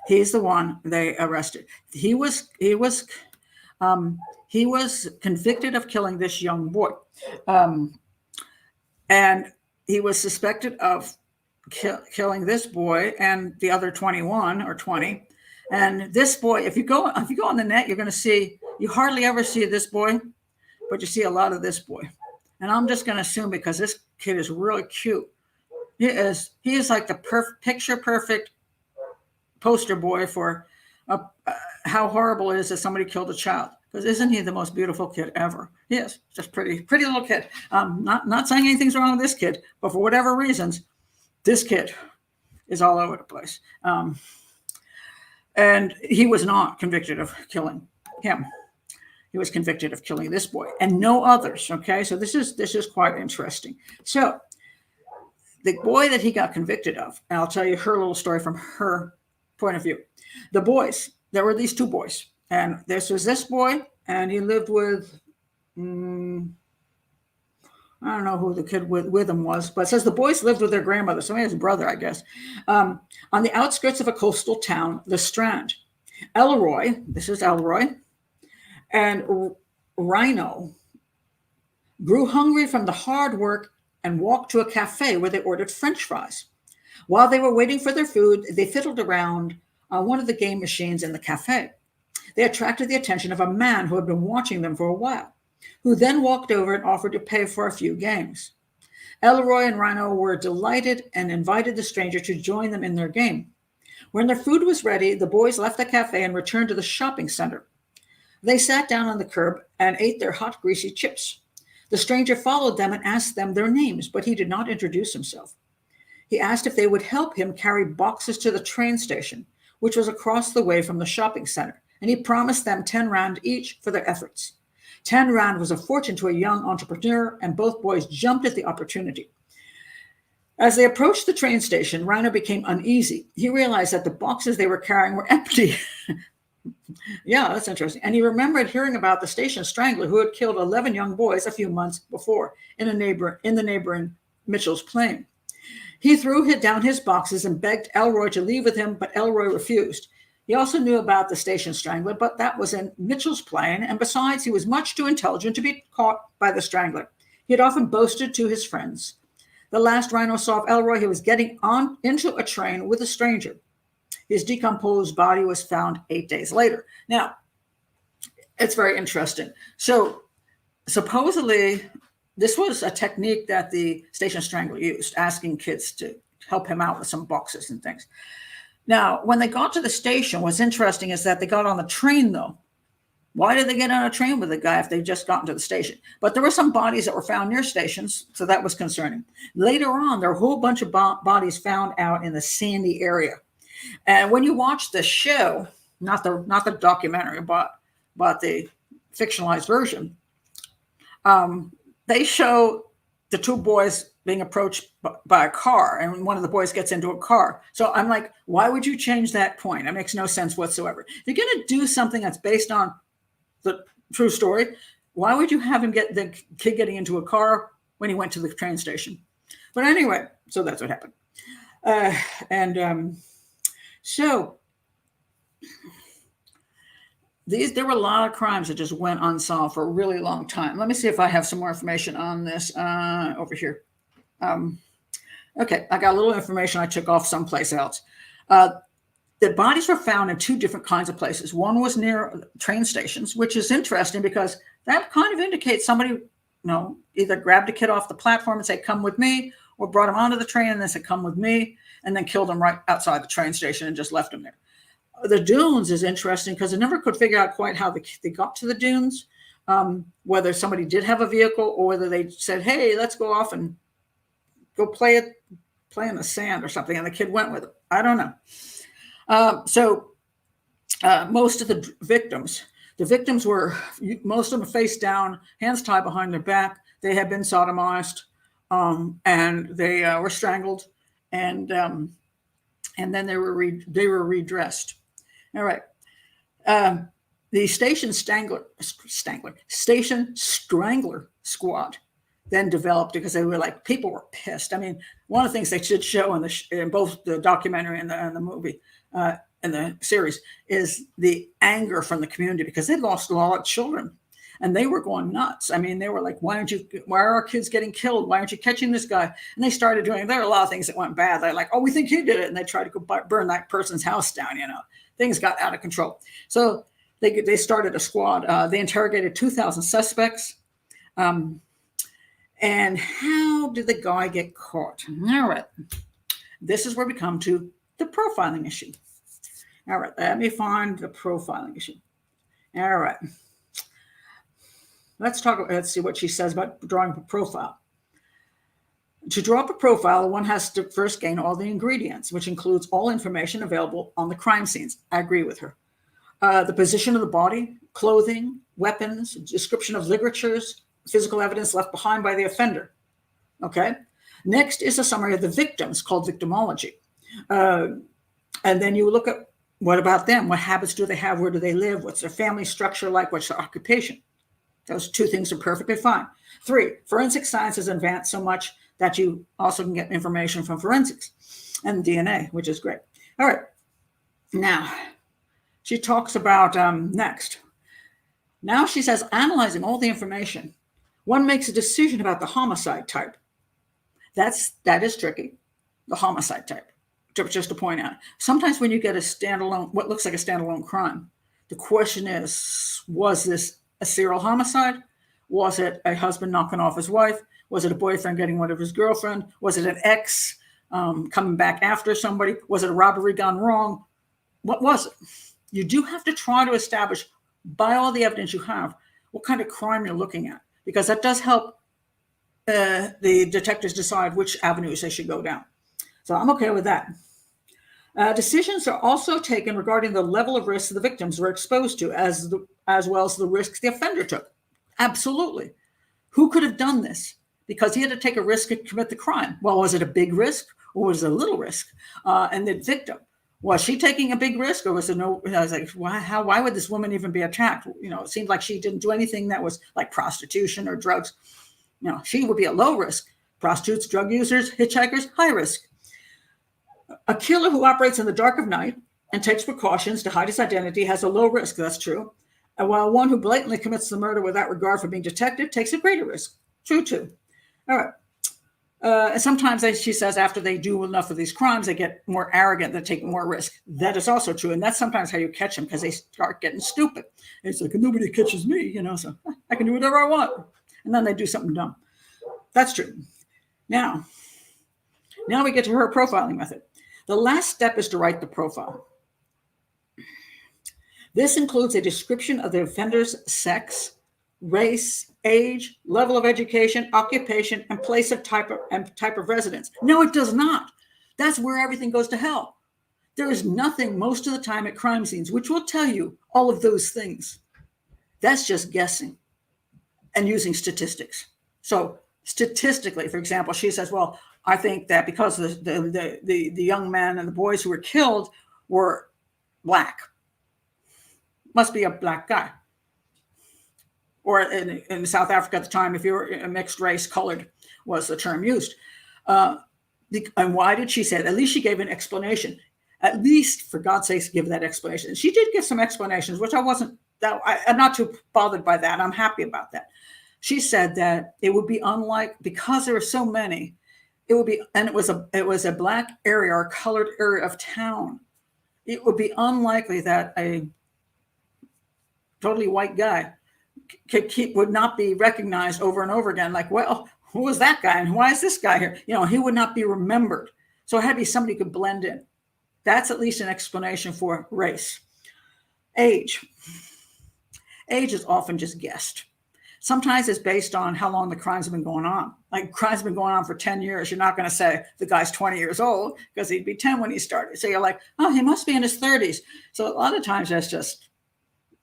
He's the one they arrested. He was convicted of killing this young boy. And he was suspected of killing this boy and the other 21 or 20. And this boy, if you go on the net, you're going to see, you hardly ever see this boy, but you see a lot of this boy. And I'm just going to assume, because this kid is really cute. He is like the picture perfect poster boy for how horrible it is that somebody killed a child. Because isn't he the most beautiful kid ever? He is. Just pretty little kid. Not saying anything's wrong with this kid, but for whatever reasons, this kid is all over the place. And he was not convicted of killing him. He was convicted of killing this boy and no others. Okay, so this is quite interesting. So the boy that he got convicted of, and I'll tell you her little story from her point of view. The boys, there were these two boys, and this was this boy, and he lived with, I don't know who the kid with him was, but it says the boys lived with their grandmother, so his brother, I guess, on the outskirts of a coastal town, the Strand. This is Elroy, and Rhino grew hungry from the hard work and walked to a cafe where they ordered French fries. While they were waiting for their food, they fiddled around on one of the game machines in the cafe. They attracted the attention of a man who had been watching them for a while, who then walked over and offered to pay for a few games. Elroy and Rhino were delighted and invited the stranger to join them in their game. When their food was ready, the boys left the cafe and returned to the shopping center. They sat down on the curb and ate their hot, greasy chips. The stranger followed them and asked them their names, but he did not introduce himself. He asked if they would help him carry boxes to the train station, which was across the way from the shopping center, and he promised them 10 rand each for their efforts. 10 rand was a fortune to a young entrepreneur, and both boys jumped at the opportunity. As they approached the train station, Rhino became uneasy. He realized that the boxes they were carrying were empty. Yeah, that's interesting. And he remembered hearing about the Station Strangler, who had killed 11 young boys a few months before in the neighboring Mitchell's Plain. He threw down his boxes and begged Elroy to leave with him, but Elroy refused. He also knew about the Station Strangler, but that was in Mitchell's Plain, and besides, he was much too intelligent to be caught by the Strangler. He had often boasted to his friends. The last Rhino saw of Elroy, he was getting on into a train with a stranger. His decomposed body was found 8 days later. Now, it's very interesting. So supposedly, this was a technique that the Station Strangler used, asking kids to help him out with some boxes and things. Now, when they got to the station, what's interesting is that they got on the train, though. Why did they get on a train with the guy if they just gotten to the station? But there were some bodies that were found near stations, so that was concerning. Later on, there were a whole bunch of bodies found out in the Sandy area. And when you watch the show, not the documentary, but the fictionalized version, they show the two boys being approached by a car, and one of the boys gets into a car. So I'm like, why would you change that point? It makes no sense whatsoever. If you're going to do something that's based on the true story, why would you have him get the kid getting into a car when he went to the train station? But anyway, so that's what happened. So there were a lot of crimes that just went unsolved for a really long time. Let me see if I have some more information on this over here. Okay, I got a little information I took off someplace else. The bodies were found in two different kinds of places. One was near train stations, which is interesting because that kind of indicates somebody, either grabbed a kid off the platform and said, come with me, or brought him onto the train and then said, come with me, and then killed him right outside the train station and just left him there. The dunes is interesting because I never could figure out quite how they got to the dunes, whether somebody did have a vehicle or whether they said, hey, let's go off and go play in the sand or something, and the kid went with it. I don't know. So most of the victims were, most of them face down, hands tied behind their back. They had been sodomized, and they were strangled, and then they were redressed. All right. The Station Strangler squad then developed because they were like, people were pissed. I mean, one of the things they should show in both the documentary and the movie, in the series, is the anger from the community because they lost a lot of children and they were going nuts. I mean, they were like, why are our kids getting killed? Why aren't you catching this guy? And they started doing, there are a lot of things that went bad. They're like, oh, we think he did it. And they tried to go burn that person's house down, things got out of control. So they started a squad. They interrogated 2,000 suspects. And how did the guy get caught? All right. This is where we come to the profiling issue. All right. Let me find the profiling issue. All right. Let's see what she says about drawing a profile. To draw up a profile, one has to first gain all the ingredients, which includes all information available on the crime scenes. I agree with her. The position of the body, clothing, weapons, description of ligatures, physical evidence left behind by the offender. Okay. Next is a summary of the victims called victimology. And then you look at what about them? What habits do they have? Where do they live? What's their family structure like? What's their occupation? Those two things are perfectly fine. 3, forensic science has advanced so much that you also can get information from forensics and DNA, which is great. All right. Now, she talks about next. Now she says, analyzing all the information, one makes a decision about the homicide type. That is tricky, the homicide type, just to point out. Sometimes when you get what looks like a standalone crime, the question is, was this a serial homicide? Was it a husband knocking off his wife? Was it a boyfriend getting rid of his girlfriend? Was it an ex coming back after somebody? Was it a robbery gone wrong? What was it? You do have to try to establish, by all the evidence you have, what kind of crime you're looking at, because that does help the detectives decide which avenues they should go down. So I'm okay with that. Decisions are also taken regarding the level of risk the victims were exposed to, as well as the risks the offender took. Absolutely. Who could have done this? Because he had to take a risk to commit the crime. Well, was it a big risk or was it a little risk? And the victim, was she taking a big risk, or was it no? I was like, why would this woman even be attacked? It seemed like she didn't do anything that was like prostitution or drugs. She would be at low risk. Prostitutes, drug users, hitchhikers, high risk. A killer who operates in the dark of night and takes precautions to hide his identity has a low risk. That's true. And while one who blatantly commits the murder without regard for being detected takes a greater risk. True, too. All right. And sometimes, she says, after they do enough of these crimes, they get more arrogant, they take more risk. That is also true. And that's sometimes how you catch them, because they start getting stupid. It's like, nobody catches me, so I can do whatever I want. And then they do something dumb. That's true. Now we get to her profiling method. The last step is to write the profile. This includes a description of the offender's sex, race, age, level of education, occupation, and place of type of residence. No, it does not. That's where everything goes to hell. There is nothing most of the time at crime scenes which will tell you all of those things. That's just guessing and using statistics. So statistically, for example, she says, well, I think that because the young men and the boys who were killed were black, must be a black guy. Or in South Africa at the time, if you were a mixed race, colored was the term used. And why did she say that? At least she gave an explanation. At least, for God's sakes, give that explanation. And she did give some explanations, which I wasn't I'm not too bothered by that. I'm happy about that. She said that it would be unlike, because there are so many, it would be, and it was a black area or colored area of town. It would be unlikely that a totally white guy would not be recognized over and over again. Like, well, who was that guy? And why is this guy here? He would not be remembered. So it had to be somebody who could blend in. That's at least an explanation for race. Age. Age is often just guessed. Sometimes it's based on how long the crimes have been going on. Like, crimes have been going on for 10 years. You're not going to say the guy's 20 years old because he'd be 10 when he started. So you're like, oh, he must be in his 30s. So a lot of times that's just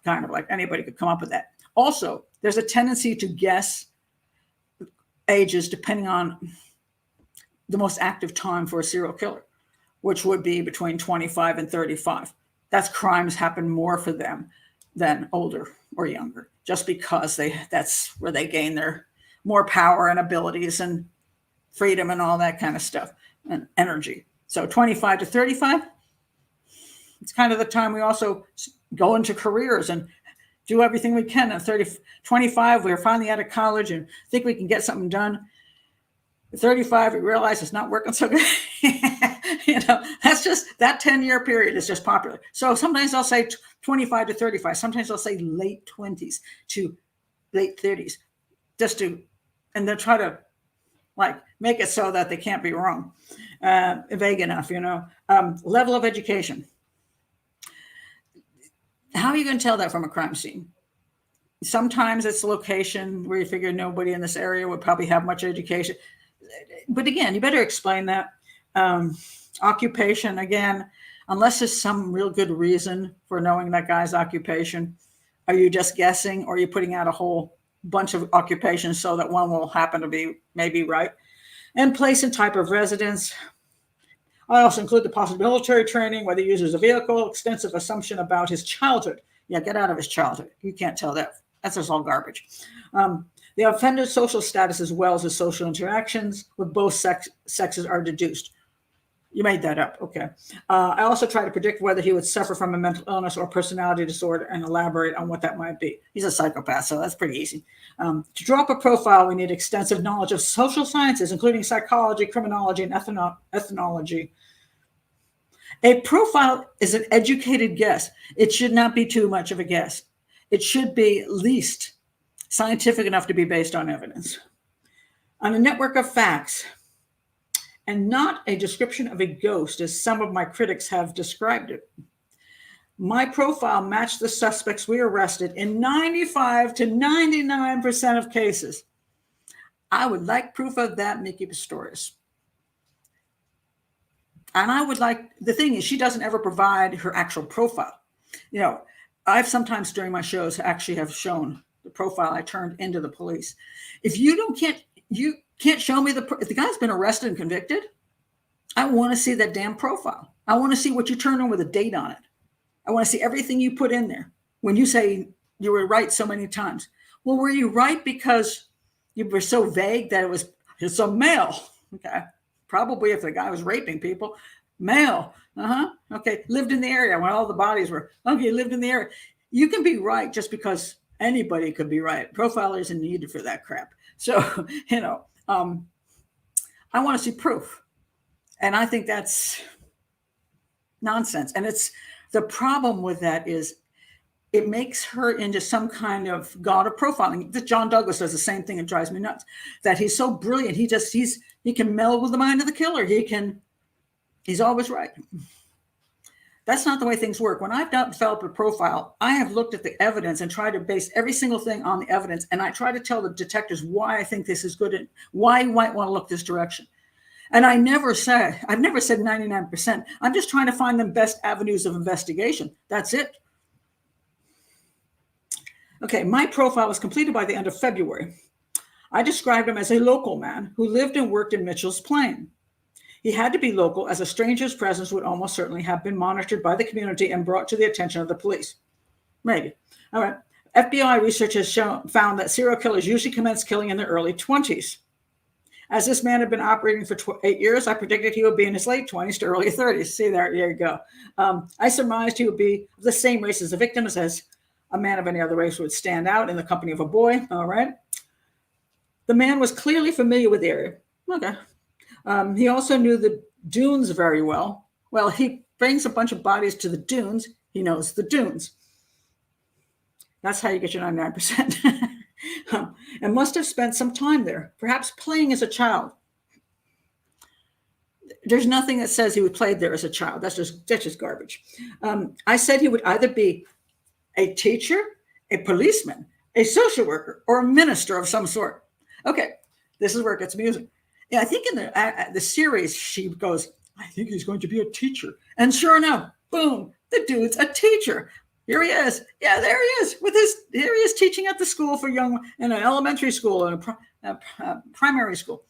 kind of like anybody could come up with that. Also, there's a tendency to guess ages depending on the most active time for a serial killer, which would be between 25 and 35. That's crimes happen more for them than older or younger, just because that's where they gain their more power and abilities and freedom and all that kind of stuff and energy. So 25 to 35, it's kind of the time we also go into careers and do everything we can. At 25, we're finally out of college and think we can get something done. At 35, we realize it's not working so good. That's just, that 10-year period is just popular. So sometimes I'll say 25 to 35. Sometimes I'll say late 20s to late 30s, and they'll try to make it so that they can't be wrong, vague enough, level of education. How are you going to tell that from a crime scene? Sometimes it's location where you figure nobody in this area would probably have much education. But again, you better explain that. Occupation, again, unless there's some real good reason for knowing that guy's occupation, are you just guessing, or are you putting out a whole bunch of occupations so that one will happen to be maybe right? And place and type of residence. I also include the possible military training, whether he uses a vehicle, extensive assumption about his childhood. Yeah, get out of his childhood. You can't tell that. That's just all garbage. The offender's social status as well as his social interactions with both sexes are deduced. You made that up. Okay. I also try to predict whether he would suffer from a mental illness or personality disorder and elaborate on what that might be. He's a psychopath, so that's pretty easy. To draw up a profile, we need extensive knowledge of social sciences, including psychology, criminology, and ethnology. A profile is an educated guess. It should not be too much of a guess. It should be at least scientific enough to be based on evidence. On a network of facts, and not a description of a ghost, as some of my critics have described it. My profile matched the suspects we arrested in 95 to 99% of cases. I would like proof of that, Micki Pistorius. And I would like, the thing is, she doesn't ever provide her actual profile. I've sometimes during my shows actually have shown the profile I turned into the police. If you can't show me if the guy's been arrested and convicted, I want to see that damn profile. I want to see what you turned in with a date on it. I want to see everything you put in there. When you say you were right so many times, well, were you right because you were so vague that it's a male? Okay. Probably if the guy was raping people, male. Okay. Lived in the area when all the bodies were. Okay. Lived in the area. You can be right just because anybody could be right. Profile isn't needed for that crap. So, I want to see proof. And I think that's nonsense. And the problem with that is it makes her into some kind of god of profiling. John Douglas does the same thing. It drives me nuts that he's so brilliant. He can meld with the mind of the killer. He's always right. That's not the way things work. When I've developed a profile, I have looked at the evidence and tried to base every single thing on the evidence. And I try to tell the detectives why I think this is good and why you might want to look this direction. And I've never said 99%. I'm just trying to find the best avenues of investigation. That's it. Okay, my profile was completed by the end of February. I described him as a local man who lived and worked in Mitchell's Plain. He had to be local, as a stranger's presence would almost certainly have been monitored by the community and brought to the attention of the police. Maybe. All right. FBI research has found that serial killers usually commence killing in their early 20s. As this man had been operating for 8 years, I predicted he would be in his late 20s to early 30s. See, there you go. I surmised he would be the same race as the victims, as a man of any other race would stand out in the company of a boy. All right. The man was clearly familiar with the area. Okay. He also knew the dunes very well. Well, he brings a bunch of bodies to the dunes. He knows the dunes. That's how you get your 99%. And must have spent some time there, perhaps playing as a child. There's nothing that says he played there as a child. That's just garbage. I said he would either be a teacher, a policeman, a social worker, or a minister of some sort. Okay, this is where it gets amusing. Yeah, I think in the series, she goes, I think he's going to be a teacher. And sure enough, boom, the dude's a teacher. Here he is. Yeah, there he is. Here he is teaching at the school for young, in an elementary school and a primary school.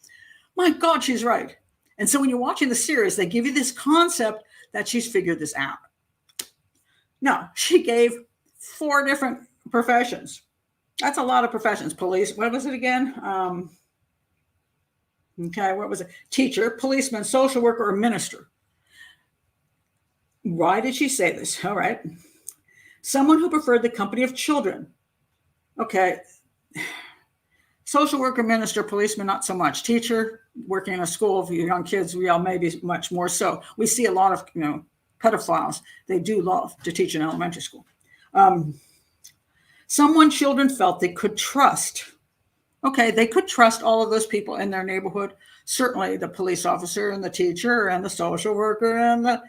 My God, she's right. And so when you're watching the series, they give you this concept that she's figured this out. No, she gave 4 different professions. That's a lot of professions. Police, what was it again? What was it? Teacher, policeman, social worker, or minister. Why did she say this? All right. Someone who preferred the company of children. Okay. Social worker, minister, policeman, not so much. Teacher, working in a school for young kids, we all maybe much more so. We see a lot of, pedophiles. They do love to teach in elementary school. Someone children felt they could trust. Okay, they could trust all of those people in their neighborhood. Certainly the police officer and the teacher and the social worker and the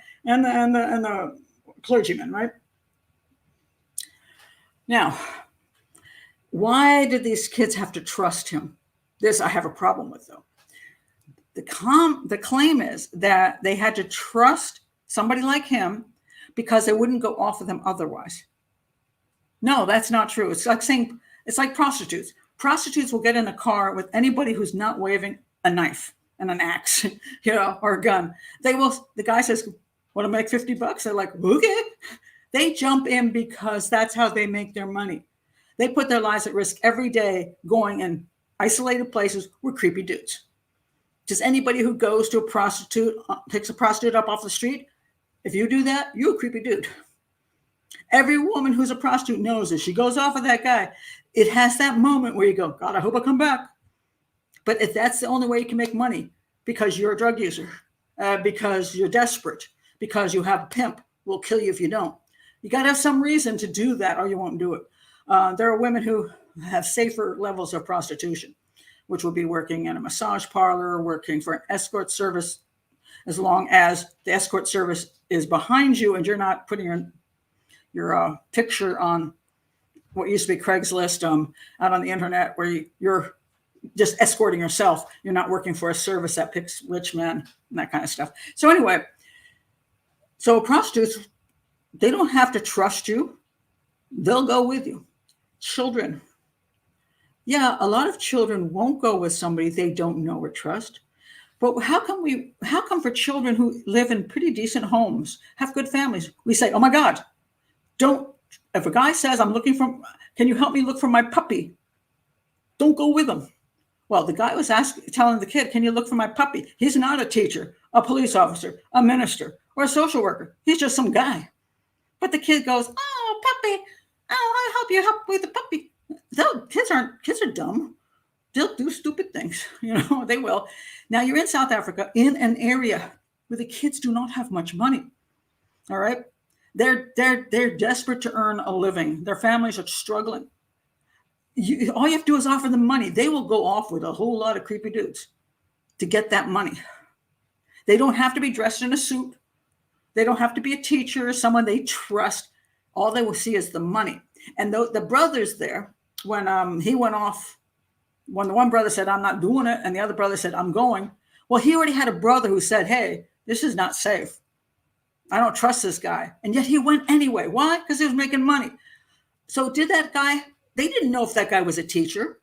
clergyman, right? Now, why did these kids have to trust him? This I have a problem with, though. The claim is that they had to trust somebody like him because they wouldn't go off with them otherwise. No, that's not true. It's like prostitutes. Prostitutes will get in a car with anybody who's not waving a knife and an axe, or a gun. The guy says, want to make $50? They're like, okay. They jump in because that's how they make their money. They put their lives at risk every day going in isolated places with creepy dudes. Just anybody who goes to a prostitute, picks a prostitute up off the street, if you do that, you're a creepy dude. Every woman who's a prostitute knows that she goes off with that guy. It has that moment where you go, God, I hope I come back. But if that's the only way you can make money, because you're a drug user, because you're desperate, because you have a pimp, will kill you if you don't. You got to have some reason to do that or you won't do it. There are women who have safer levels of prostitution, which will be working in a massage parlor, working for an escort service, as long as the escort service is behind you and you're not putting your picture on what used to be Craigslist out on the internet where you're just escorting yourself. You're not working for a service that picks rich men and that kind of stuff. So anyway, so prostitutes, they don't have to trust you. They'll go with you. Children. Yeah, a lot of children won't go with somebody they don't know or trust. But how come for children who live in pretty decent homes, have good families, we say, oh my God, if a guy says, can you help me look for my puppy? Don't go with him. Well, the guy was telling the kid, can you look for my puppy? He's not a teacher, a police officer, a minister, or a social worker. He's just some guy. But the kid goes, oh, puppy. Oh, I'll help with the puppy. Kids are dumb. They'll do stupid things. They will. Now you're in South Africa in an area where the kids do not have much money. All right. They're desperate to earn a living. Their families are struggling. All you have to do is offer them money. They will go off with a whole lot of creepy dudes to get that money. They don't have to be dressed in a suit. They don't have to be a teacher or someone they trust. All they will see is the money. And the brothers there, when he went off, when the one brother said, I'm not doing it, and the other brother said, I'm going. Well, he already had a brother who said, hey, this is not safe. I don't trust this guy. And yet he went anyway. Why? Because he was making money. So did that guy, they didn't know if that guy was a teacher.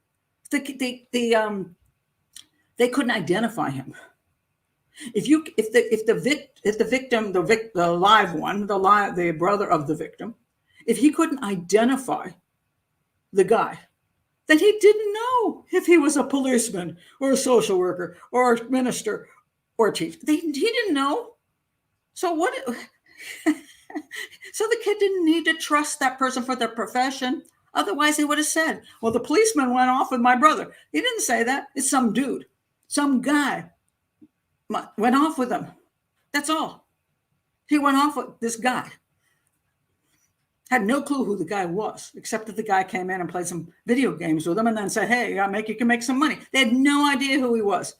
They couldn't identify him. If the victim, the live one, the brother of the victim, if he couldn't identify the guy, then he didn't know if he was a policeman or a social worker or a minister or a teacher. He didn't know. So what? So the kid didn't need to trust that person for their profession. Otherwise, he would have said, well, the policeman went off with my brother. He didn't say that. It's some dude, some guy went off with him. That's all. He went off with this guy. Had no clue who the guy was, except that the guy came in and played some video games with him and then said, hey, you can make some money. They had no idea who he was.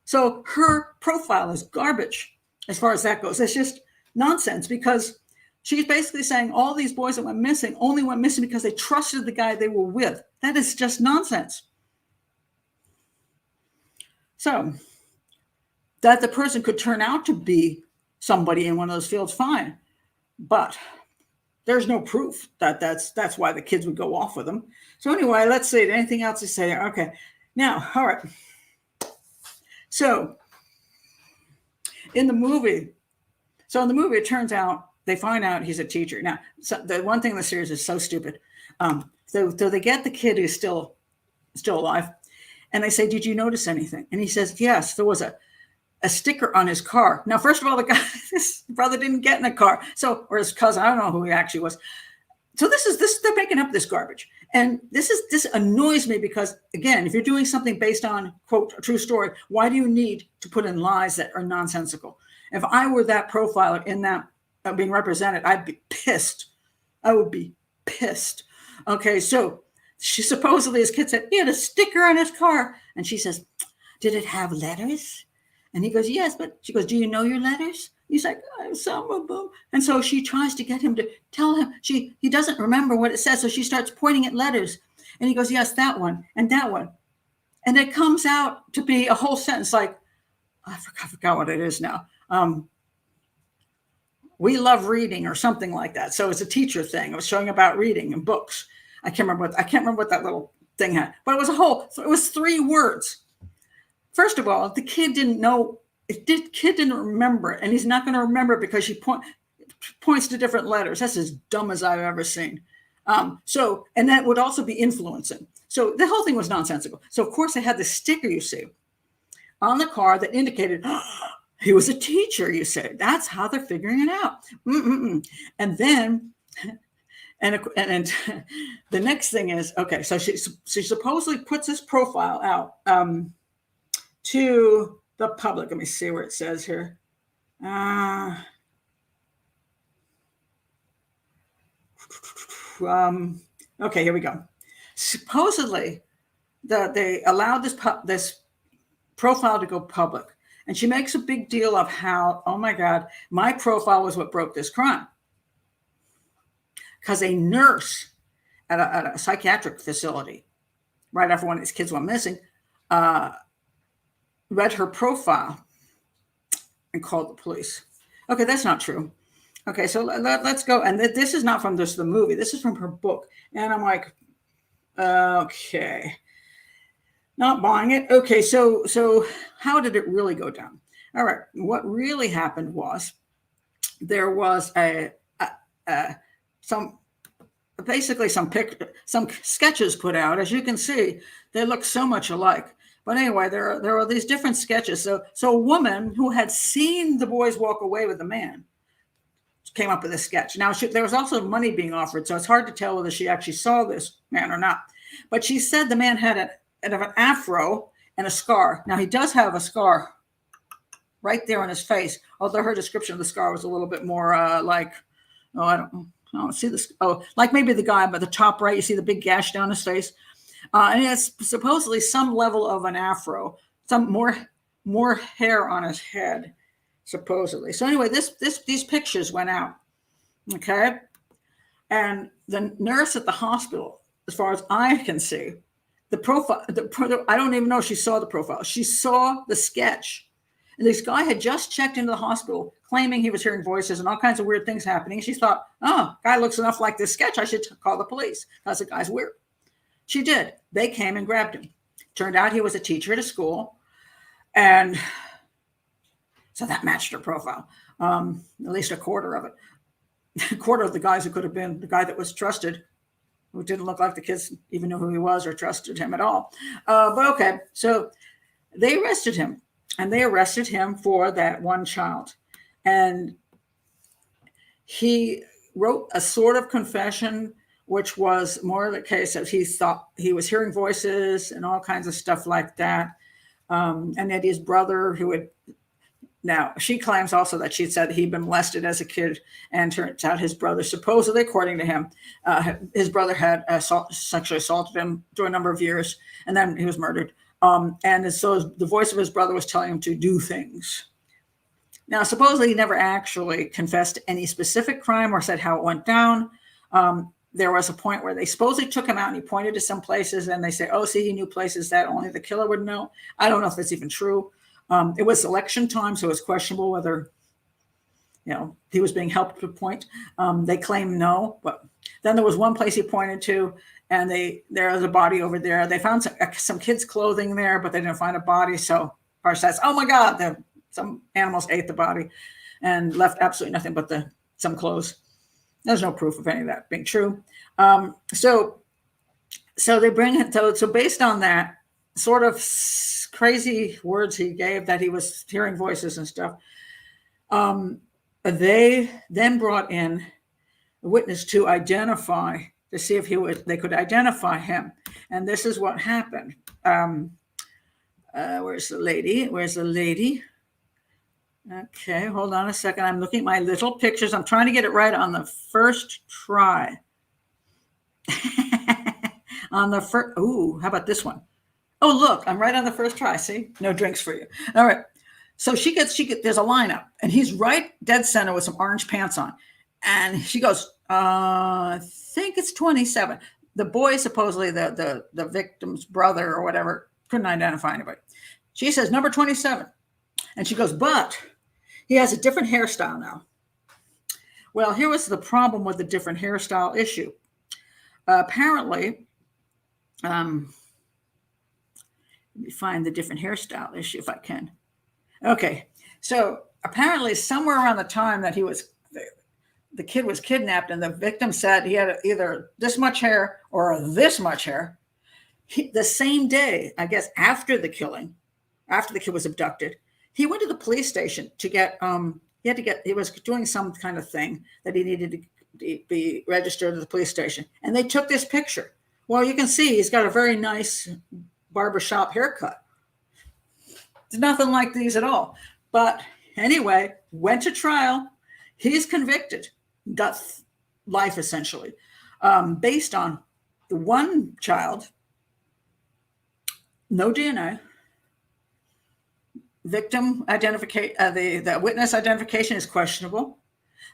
So her profile is garbage as far as that goes. It's just nonsense, because she's basically saying all these boys that went missing only went missing because they trusted the guy they were with. That is just nonsense. So that the person could turn out to be somebody in one of those fields, fine. But there's no proof that that's why the kids would go off with them. So anyway, let's see. Anything else to say? Okay. Now, all right. So in the movie, it turns out they find out he's a teacher. Now, so the one thing in the series is so stupid. So they get the kid who's still alive, and they say, did you notice anything? And he says, yes, there was a sticker on his car. Now, first of all, his brother didn't get in a car. So, or his cousin, I don't know who he actually was. So they're making up this garbage. And this annoys me because, again, if you're doing something based on, quote, a true story, why do you need to put in lies that are nonsensical? If I were that profiler in that being represented, I'd be pissed. I would be pissed. Okay, so she supposedly, his kid said, he had a sticker on his car. And she says, did it have letters? And he goes, yes, but she goes, do you know your letters? He's like, some of them. And so she tries to get him to tell him. He doesn't remember what it says. So she starts pointing at letters. And he goes, yes, that one and that one. And it comes out to be a whole sentence like, I forgot what it is now. We love reading or something like that. So it's a teacher thing. It was showing about reading and books. I can't remember what that little thing had. But it was 3 words. First of all, the kid didn't know. Kid didn't remember it, and he's not going to remember it because she points to different letters. That's as dumb as I've ever seen. And that would also be influencing. So the whole thing was nonsensical. So of course they had the sticker, you see, on the car that indicated he was a teacher. You say that's how they're figuring it out. And then, and the next thing is, okay, so she supposedly puts this profile out to the public. Let me see where it says here. Okay, here we go. Supposedly, they allowed this profile to go public, and she makes a big deal of how, oh my God, my profile was what broke this crime, because a nurse at a psychiatric facility, right after one of these kids went missing, read her profile and called the police. Okay, that's not true. Okay, so let's go. And this is not from the movie. This is from her book. And I'm like, okay, not buying it. Okay, so how did it really go down? All right, what really happened was there was some sketches put out. As you can see, they look so much alike. But anyway, there are these different sketches. So a woman who had seen the boys walk away with the man came up with a sketch. Now, there was also money being offered, so it's hard to tell whether she actually saw this man or not. But she said the man had an afro and a scar. Now, he does have a scar right there on his face, although her description of the scar was a little bit more I don't see this. Oh, like maybe the guy by the top right, you see the big gash down his face. And it's supposedly some level of an afro, some more hair on his head, supposedly. So anyway, these pictures went out, okay? And the nurse at the hospital, as far as I can see, the profile, I don't even know if she saw the profile. She saw the sketch. And this guy had just checked into the hospital claiming he was hearing voices and all kinds of weird things happening. She thought, oh, guy looks enough like this sketch. I should call the police because the guy's weird. She did. They came and grabbed him. Turned out he was a teacher at a school. And so that matched her profile, at least a quarter of it. A quarter of the guys who could have been the guy that was trusted, who didn't look like the kids even knew who he was or trusted him at all. But okay, so they arrested him. And they arrested him for that one child. And He wrote a sort of confession, which was more the case of he thought he was hearing voices and all kinds of stuff like that. And that his brother, who had, now she claims also that she said he'd been molested as a kid, and turns out his brother, supposedly, according to him, his brother had sexually assaulted him during a number of years, and then he was murdered. And so the voice of his brother was telling him to do things. Now, supposedly he never actually confessed to any specific crime or said how it went down. There was a point where they supposedly took him out and he pointed to some places, and they say, oh, see, he knew places that only the killer would know. I don't know if that's even true. It was election time, so it was questionable whether, he was being helped to point. They claim no, but then there was one place he pointed to, and there was a body over there. They found some kids' clothing there, but they didn't find a body. So Parr says, oh my God, some animals ate the body and left absolutely nothing but some clothes. There's no proof of any of that being true. So they bring it. So based on that sort of crazy words he gave, that he was hearing voices and stuff, they then brought in a witness to see if they could identify him. And this is what happened. Where's the lady? Okay, hold on a second. I'm looking at my little pictures. I'm trying to get it right on the first try. Ooh, how about this one? Oh, look, I'm right on the first try. See, no drinks for you. All right. So she gets, there's a lineup, and he's right dead center with some orange pants on. And she goes, I think it's 27. The boy, supposedly the victim's brother or whatever, couldn't identify anybody. She says, number 27. And she goes, but he has a different hairstyle now. Well, here was the problem with the different hairstyle issue. Apparently, let me find the different hairstyle issue if I can. Okay, so apparently somewhere around the time that the kid was kidnapped, and the victim said he had either this much hair or this much hair, the same day, I guess, after the killing, after the kid was abducted, he went to the police station to get, he was doing some kind of thing that he needed to be registered at the police station. And they took this picture. Well, you can see he's got a very nice barbershop haircut. It's nothing like these at all. But anyway, went to trial. He's convicted, got life essentially, based on the one child, no DNA, victim identification, the witness identification is questionable.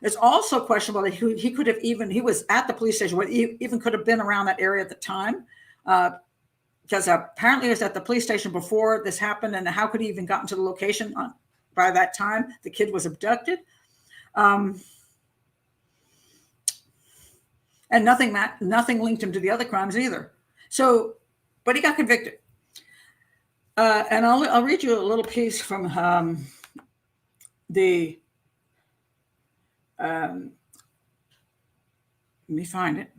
It's also questionable that he could have he was at the police station, he even could have been around that area at the time, because apparently he was at the police station before this happened, and how could he even gotten to the location by that time the kid was abducted? And nothing linked him to the other crimes either. So, but he got convicted. And I'll read you a little piece from let me find it,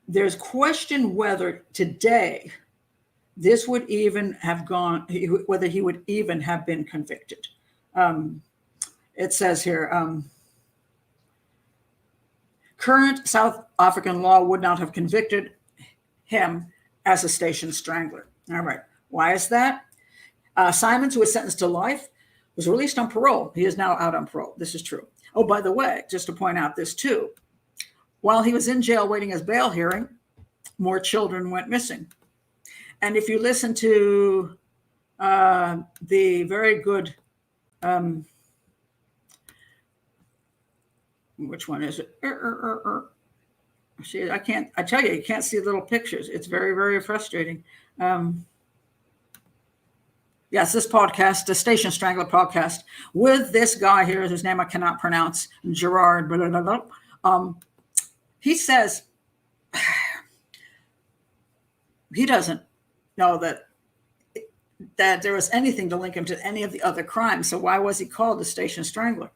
there's question whether today this would even have whether he would even have been convicted. It says here, current South African law would not have convicted him as a station strangler. All right. Why is that? Simons, who was sentenced to life, was released on parole. He is now out on parole. This is true. Oh, by the way, just to point out this too, while he was in jail waiting his bail hearing, more children went missing. And if you listen to the very good, which one is it? See, I tell you, you can't see little pictures. It's very, very frustrating. Yes, this podcast, the Station Strangler podcast, with this guy here, whose name I cannot pronounce, Gerard, blah, blah, blah, blah. He says he doesn't know that there was anything to link him to any of the other crimes. So why was he called the Station Strangler,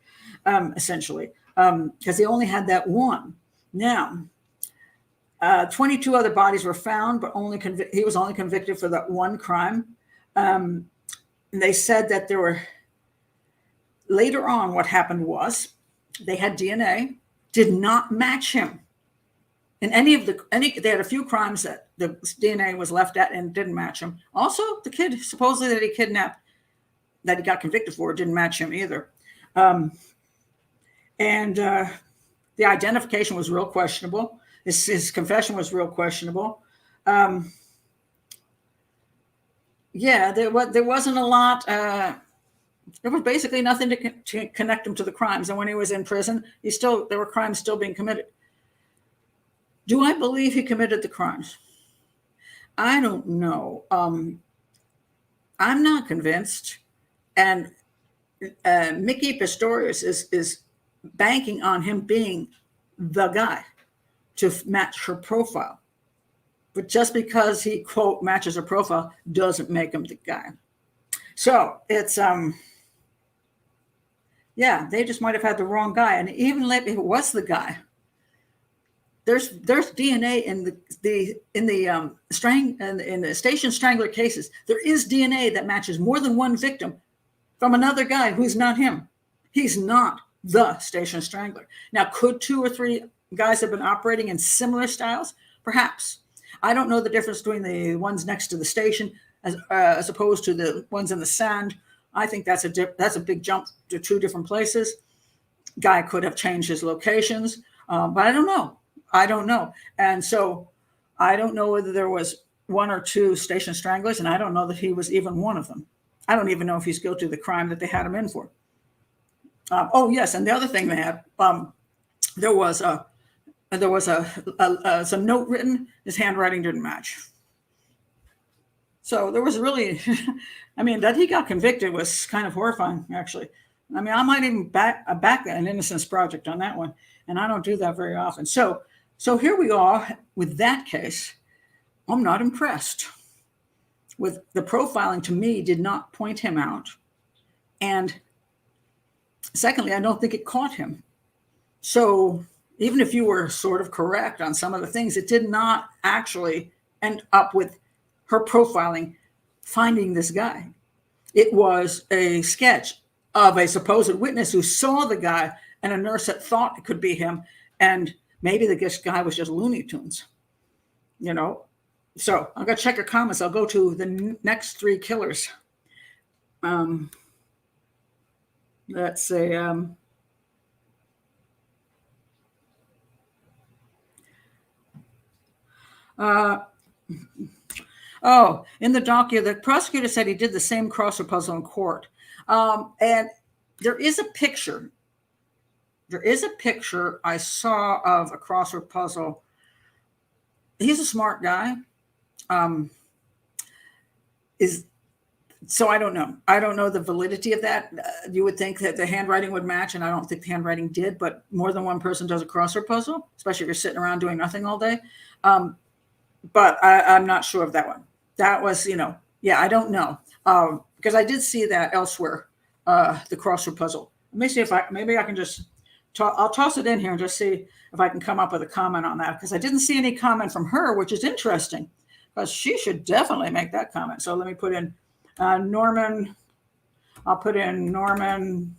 essentially? Because he only had that one. Now, 22 other bodies were found, but he was only convicted for that one crime. And they said that there were, later on, what happened was they had DNA, did not match him. In they had a few crimes that the DNA was left at and didn't match him. Also, the kid supposedly that he kidnapped, that he got convicted for, didn't match him either. The identification was real questionable. His confession was real questionable. There wasn't a lot. There was basically nothing to connect him to the crimes. And when he was in prison, there were crimes still being committed. Do I believe he committed the crimes? I don't know. I'm not convinced. And Micki Pistorius is banking on him being the guy to match her profile. But just because he, quote, matches her profile doesn't make him the guy. So it's, they just might have had the wrong guy. And even if it was the guy, there's DNA in the Station Strangler cases. There is DNA that matches more than one victim from another guy who's not him. He's not the Station Strangler. Now, could 2 or 3 guys have been operating in similar styles? Perhaps. I don't know the difference between the ones next to the station as opposed to the ones in the sand. I think that's a big jump to 2 different places. Guy could have changed his locations, but I don't know. And so I don't know whether there was 1 or 2 Station Stranglers, and I don't know that he was even one of them. I don't even know if he's guilty of the crime that they had him in for. Yes, and the other thing they had, there was some note written. His handwriting didn't match. So there was really, that he got convicted was kind of horrifying, actually. I might even back an Innocence Project on that one, and I don't do that very often. So here we are with that case. I'm not impressed with the profiling. To me, did not point him out. And secondly, I don't think it caught him. So even if you were sort of correct on some of the things, it did not actually end up with her profiling finding this guy. It was a sketch of a supposed witness who saw the guy and a nurse that thought it could be him. And maybe this guy was just Looney Tunes, So I'm going to check your comments. I'll go to the next 3 killers. Let's say, in the docu, the prosecutor said he did the same crossword puzzle in court. And there is a picture. I saw of a crossword puzzle. He's a smart guy. So I don't know. I don't know the validity of that. You would think that the handwriting would match, and I don't think the handwriting did, but more than one person does a crossword puzzle, especially if you're sitting around doing nothing all day. But I'm not sure of that one. That was, I don't know. Because I did see that elsewhere, the crossword puzzle. Let me see if maybe I can just, I'll toss it in here and just see if I can come up with a comment on that, because I didn't see any comment from her, which is interesting, because she should definitely make that comment. So let me put in Norman. I'll put in Norman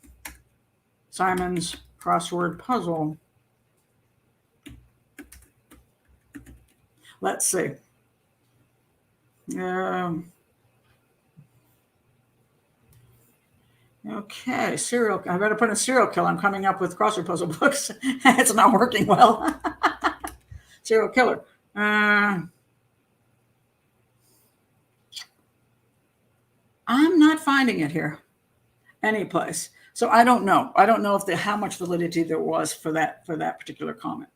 Simons crossword puzzle. Let's see. Okay, I better put in serial killer. I'm coming up with crossword puzzle books. It's not working well. Serial killer. I'm not finding it here anyplace. So I don't know. I don't know how much validity there was for that particular comment.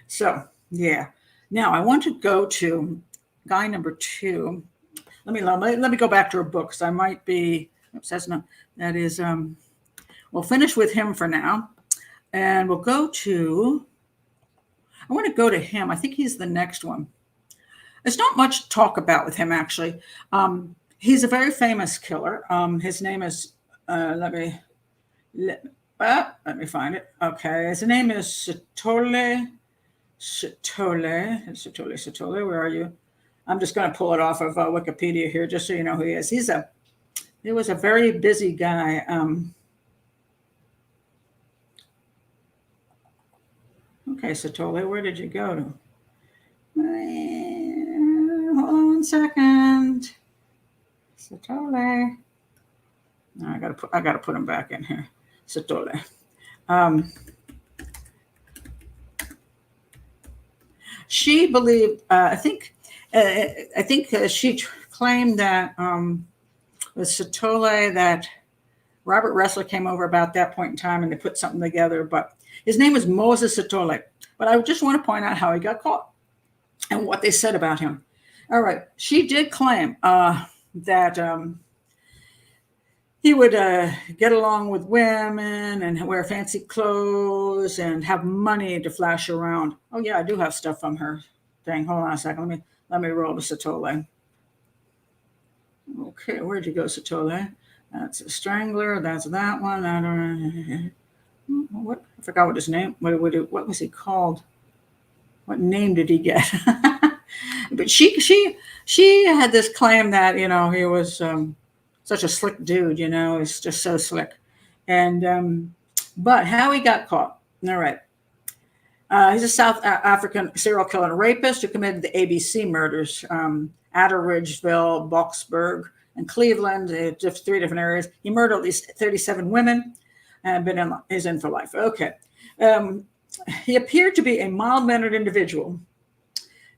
So yeah. Now I want to go to guy number 2. Let me go back to her book, because I might be. Oops, that's not. That is. We'll finish with him for now, and we'll go to. I want to go to him. I think he's the next one. There's not much to talk about with him, actually. He's a very famous killer. His name is. Let me find it. Okay, his name is Satole Sitole, where are you? I'm just going to pull it off of Wikipedia here, just so you know who he is. He was a very busy guy. Okay, Sitole, where did you go to? Hold on 1 second. Sitole. I gotta put him back in here. Sitole. She believed. I think she claimed that with Sitole that Robert Ressler came over about that point in time and they put something together. But his name was Moses Sitole. But I just want to point out how he got caught and what they said about him. All right. She did claim that he would get along with women and wear fancy clothes and have money to flash around. Oh, yeah, I do have stuff from her thing. Hold on a second. Let me roll to Sitole. Okay, where'd you go, Sitole? That's a Strangler. That's that one. I don't know. What? I forgot what his name. What was he called? What name did he get? But she had this claim that he was such a slick dude. He's just so slick. And but how he got caught? All right. He's a South African serial killer and rapist who committed the ABC murders, Atteridgeville, Boxburg, and Cleveland, just 3 different areas. He murdered at least 37 women and is in for life. Okay. He appeared to be a mild-mannered individual,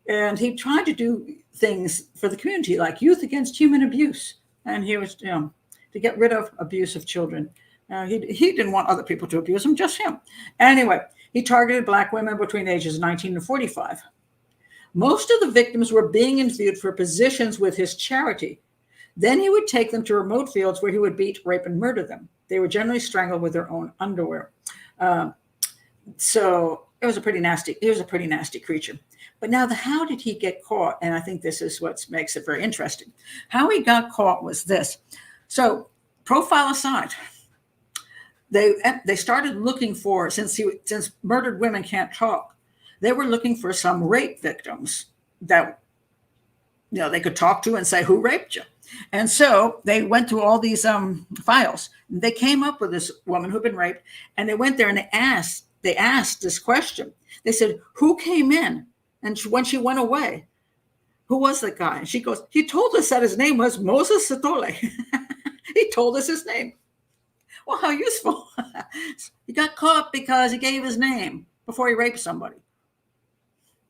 and he tried to do things for the community, like Youth Against Human Abuse. And he was, to get rid of abuse of children. He didn't want other people to abuse him, just him. Anyway, he targeted Black women between the ages of 19 and 45. Most of the victims were being interviewed for positions with his charity. Then he would take them to remote fields where he would beat, rape, and murder them. They were generally strangled with their own underwear. So it was a pretty nasty. He was a pretty nasty creature. But now, how did he get caught? And I think this is what makes it very interesting. How he got caught was this. So, profile aside, they started looking for, since murdered women can't talk, they were looking for some rape victims that they could talk to and say, who raped you? And so they went through all these files. They came up with this woman who'd been raped, and they went there and they asked this question. They said, who came in? And when she went away, who was the guy? And she goes, he told us that his name was Moses Sitole. He told us his name. Well, how useful. He got caught because he gave his name before he raped somebody.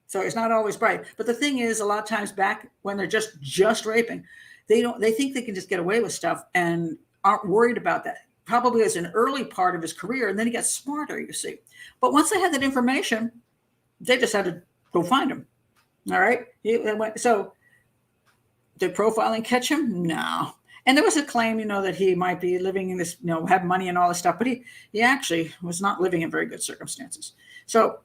So he's not always bright. But the thing is, a lot of times back when they're just raping, they think they can just get away with stuff and aren't worried about that. Probably as an early part of his career, and then he got smarter, you see. But once they had that information, they just had to go find him. All right. So did profiling catch him? No. And there was a claim, that he might be living in this, have money and all this stuff, but he actually was not living in very good circumstances. So,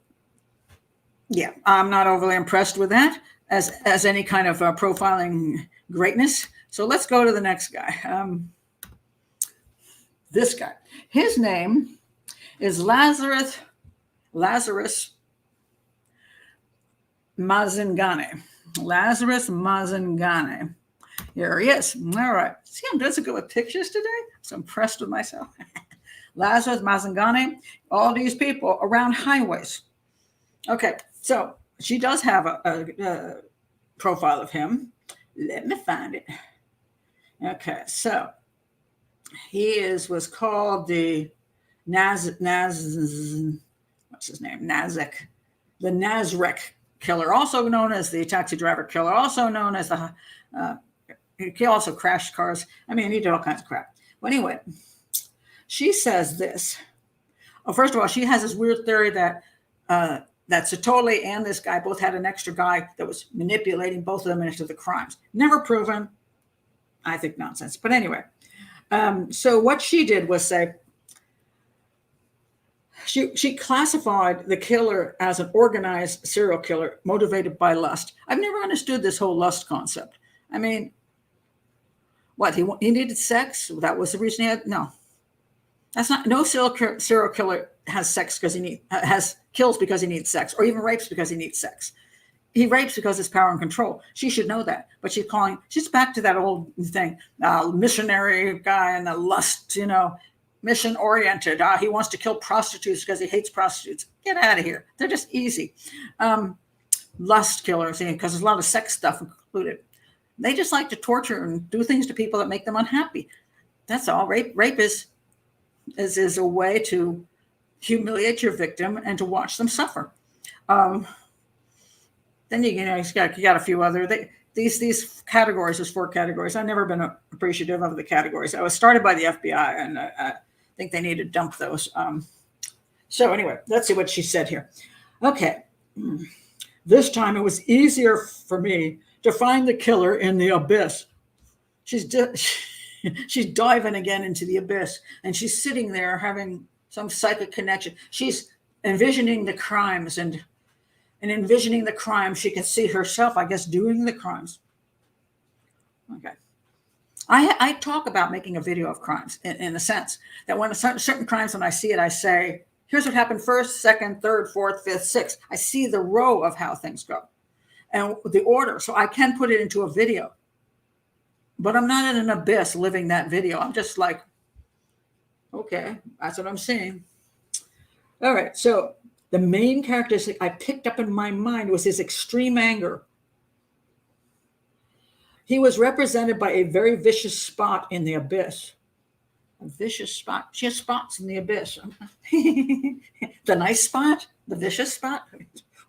yeah, I'm not overly impressed with that as any kind of profiling greatness. So let's go to the next guy. This guy. His name is Lazarus Mazingane. Lazarus Mazingane. Here he is. All right. See, I'm doing so good with pictures today. So impressed with myself. Lazarus Mazingane. All these people around highways. Okay. So she does have a profile of him. Let me find it. Okay. So he was called the what's his name? The Nazareth killer, also known as the taxi driver killer, also known as the he also crashed cars. I mean, he did all kinds of crap. But anyway, she says this. Oh, first of all, she has this weird theory that Sitole and this guy both had an extra guy that was manipulating both of them into the crimes. Never proven. I think nonsense. But anyway, so what she did was say, she classified the killer as an organized serial killer motivated by lust. I've never understood this whole lust concept. I mean, what, he needed sex? That was the reason he had? No. That's not, no serial killer has sex because kills because he needs sex, or even rapes because he needs sex. He rapes because it's power and control. She should know that, but she's back to that old thing, missionary guy and the lust, mission oriented. He wants to kill prostitutes because he hates prostitutes. Get out of here. They're just easy. Lust killers, because there's a lot of sex stuff included. They just like to torture and do things to people that make them unhappy. That's all. Rape is a way to humiliate your victim and to watch them suffer. Then you got a few other these categories. There's 4 categories. I've never been appreciative of the categories. I was started by the FBI, and I think they need to dump those. So anyway, let's see what she said here. Okay, this time it was easier for me to find the killer in the abyss. She's diving again into the abyss, and she's sitting there having some psychic connection. She's envisioning the crimes, and envisioning the crime, she can see herself, I guess, doing the crimes. Okay. I talk about making a video of crimes in the sense that when certain crimes, when I see it, I say, here's what happened first, second, third, fourth, fifth, sixth. I see the row of how things go and the order. So I can put it into a video, but I'm not in an abyss living that video. I'm just like, okay, that's what I'm seeing. All right. So the main characteristic I picked up in my mind was his extreme anger. He was represented by a very vicious spot in the abyss. A vicious spot. She has spots in the abyss. The nice spot? The vicious spot?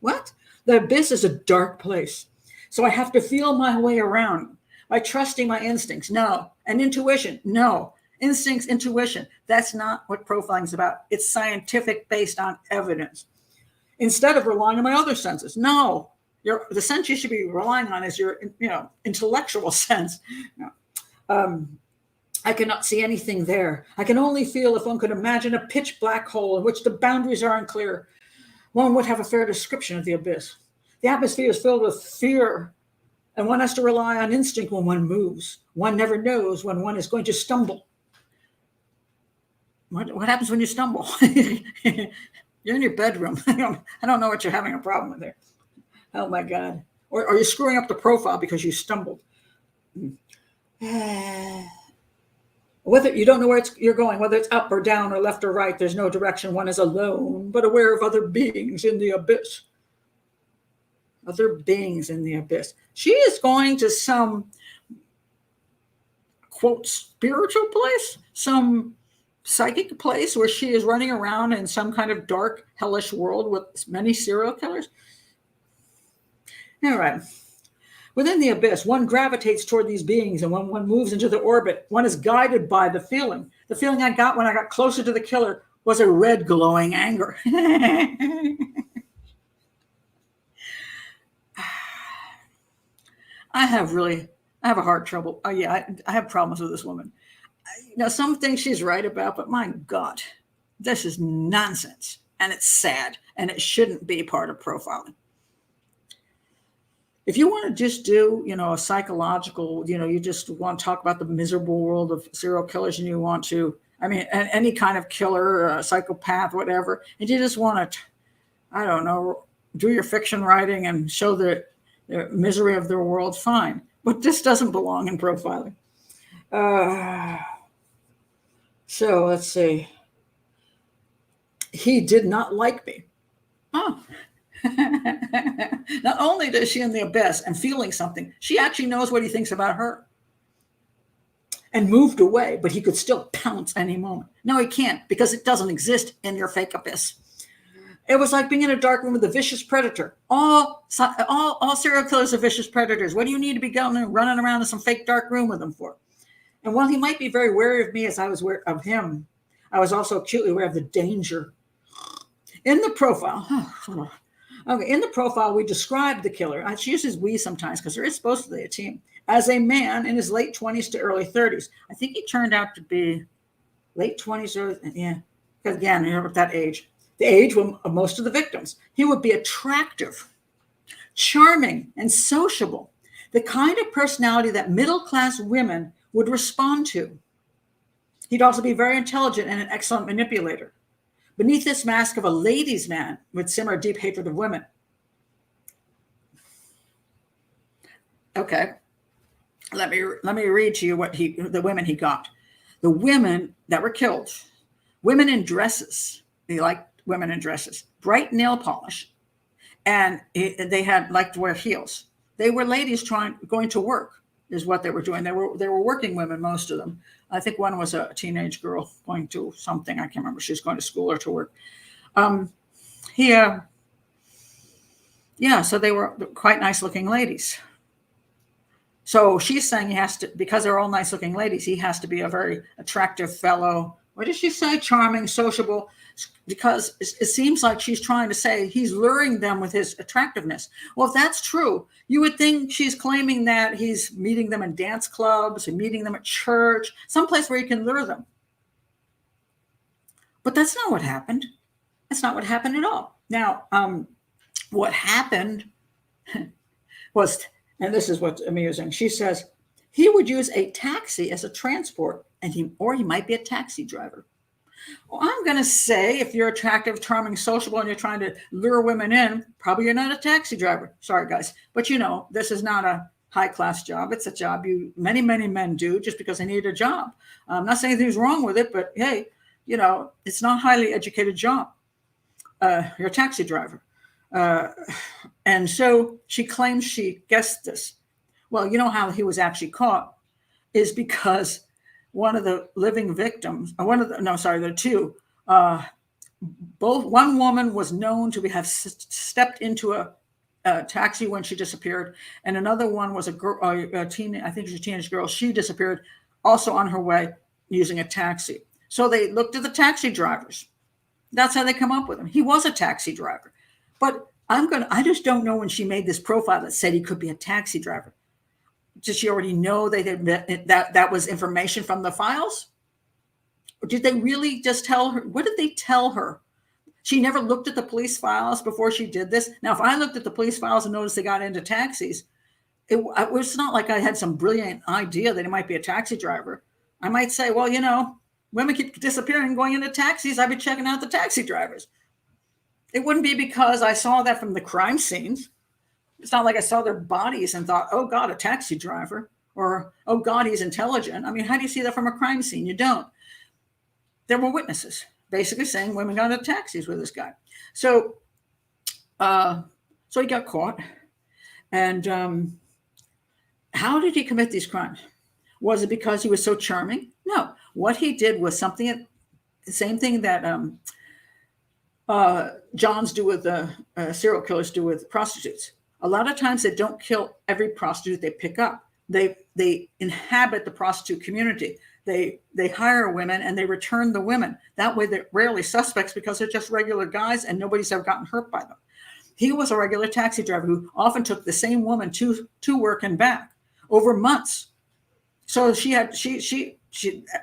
What? The abyss is a dark place. So I have to feel my way around by trusting my instincts. No. And intuition. No. Instincts, intuition. That's not what profiling is about. It's scientific based on evidence. Instead of relying on my other senses. No. The sense you should be relying on is your, intellectual sense. I cannot see anything there. I can only feel if one could imagine a pitch black hole in which the boundaries are unclear. One would have a fair description of the abyss. The atmosphere is filled with fear, and one has to rely on instinct when one moves. One never knows when one is going to stumble. What happens when you stumble? You're in your bedroom. I don't know what you're having a problem with there. Oh my God. Or are you screwing up the profile because you stumbled? Whether you don't know where you're going, whether it's up or down or left or right, there's no direction. One is alone, but aware of other beings in the abyss. Other beings in the abyss. She is going to some, quote, spiritual place, some psychic place where she is running around in some kind of dark, hellish world with many serial killers. All right. Within the abyss, one gravitates toward these beings, and when one moves into the orbit, one is guided by the feeling. The feeling I got when I got closer to the killer was a red glowing anger. I have a heart trouble. I have problems with this woman. Some things she's right about, but my God, this is nonsense, and it's sad, and it shouldn't be part of profiling. If you want to just do, a psychological, you just want to talk about the miserable world of serial killers, and you want to, any kind of killer, psychopath, whatever, and you just want to, I don't know, do your fiction writing and show the misery of their world, fine. But this doesn't belong in profiling. So let's see. He did not like me. Oh. Not only is she in the abyss and feeling something, she actually knows what he thinks about her. And moved away, but he could still pounce any moment. No, he can't, because it doesn't exist in your fake abyss. It was like being in a dark room with a vicious predator. All serial killers are vicious predators. What do you need to be going and running around in some fake dark room with them for? And while he might be very wary of me as I was aware of him, I was also acutely aware of the danger. In the profile, in the profile, we described the killer. She uses we sometimes because there is supposed to be a team. As a man in his late 20s to early 30s. I think he turned out to be late 20s, because again, you're at that age. The age of most of the victims. He would be attractive, charming, and sociable. The kind of personality that middle-class women would respond to. He'd also be very intelligent and an excellent manipulator. Beneath this mask of a ladies' man would simmer a deep hatred of women. Okay, let me read to you what the women he got. The women that were killed, women in dresses. He liked women in dresses, bright nail polish, and they had liked to wear heels. They were ladies going to work, is what they were doing. They were working women, most of them. I think one was a teenage girl going to something. I can't remember. She was going to school or to work. So they were quite nice looking ladies. So she's saying he has to, because they're all nice looking ladies, he has to be a very attractive fellow. What did she say? Charming, sociable, because it seems like she's trying to say he's luring them with his attractiveness. Well, if that's true, you would think she's claiming that he's meeting them in dance clubs and meeting them at church, someplace where he can lure them. But that's not what happened. That's not what happened at all. Now, what happened was, and this is what's amusing, she says he would use a taxi as a transport, and he might be a taxi driver. Well, I'm going to say if you're attractive, charming, sociable, and you're trying to lure women in, probably you're not a taxi driver. Sorry, guys. But this is not a high-class job. It's a job many, many men do just because they need a job. I'm not saying anything's wrong with it, but hey, it's not a highly educated job. You're a taxi driver. And so she claims she guessed this. Well, you know how he was actually caught is because one of the living victims, the two, one woman was known to have stepped into a taxi when she disappeared, and another one was a girl, I think she was a teenage girl. She disappeared also on her way using a taxi. So they looked at the taxi drivers. That's how they come up with him. He was a taxi driver. But I just don't know when she made this profile that said he could be a taxi driver. Did she already know that was information from the files? Or did they really just tell her? What did they tell her? She never looked at the police files before she did this. Now, if I looked at the police files and noticed they got into taxis, it was not like I had some brilliant idea that he might be a taxi driver. I might say, well, women keep disappearing and going into taxis. I'd be checking out the taxi drivers. It wouldn't be because I saw that from the crime scenes. It's not like I saw their bodies and thought, oh, God, a taxi driver, or, oh, God, he's intelligent. I mean, how do you see that from a crime scene? You don't. There were witnesses basically saying women got into taxis with this guy. So he got caught. And how did he commit these crimes? Was it because he was so charming? No. What he did was the same thing that Johns do with serial killers do with prostitutes. A lot of times they don't kill every prostitute they pick up. They inhabit the prostitute community. They hire women and they return the women. That way they're rarely suspects because they're just regular guys and nobody's ever gotten hurt by them. He was a regular taxi driver who often took the same woman to work and back over months. So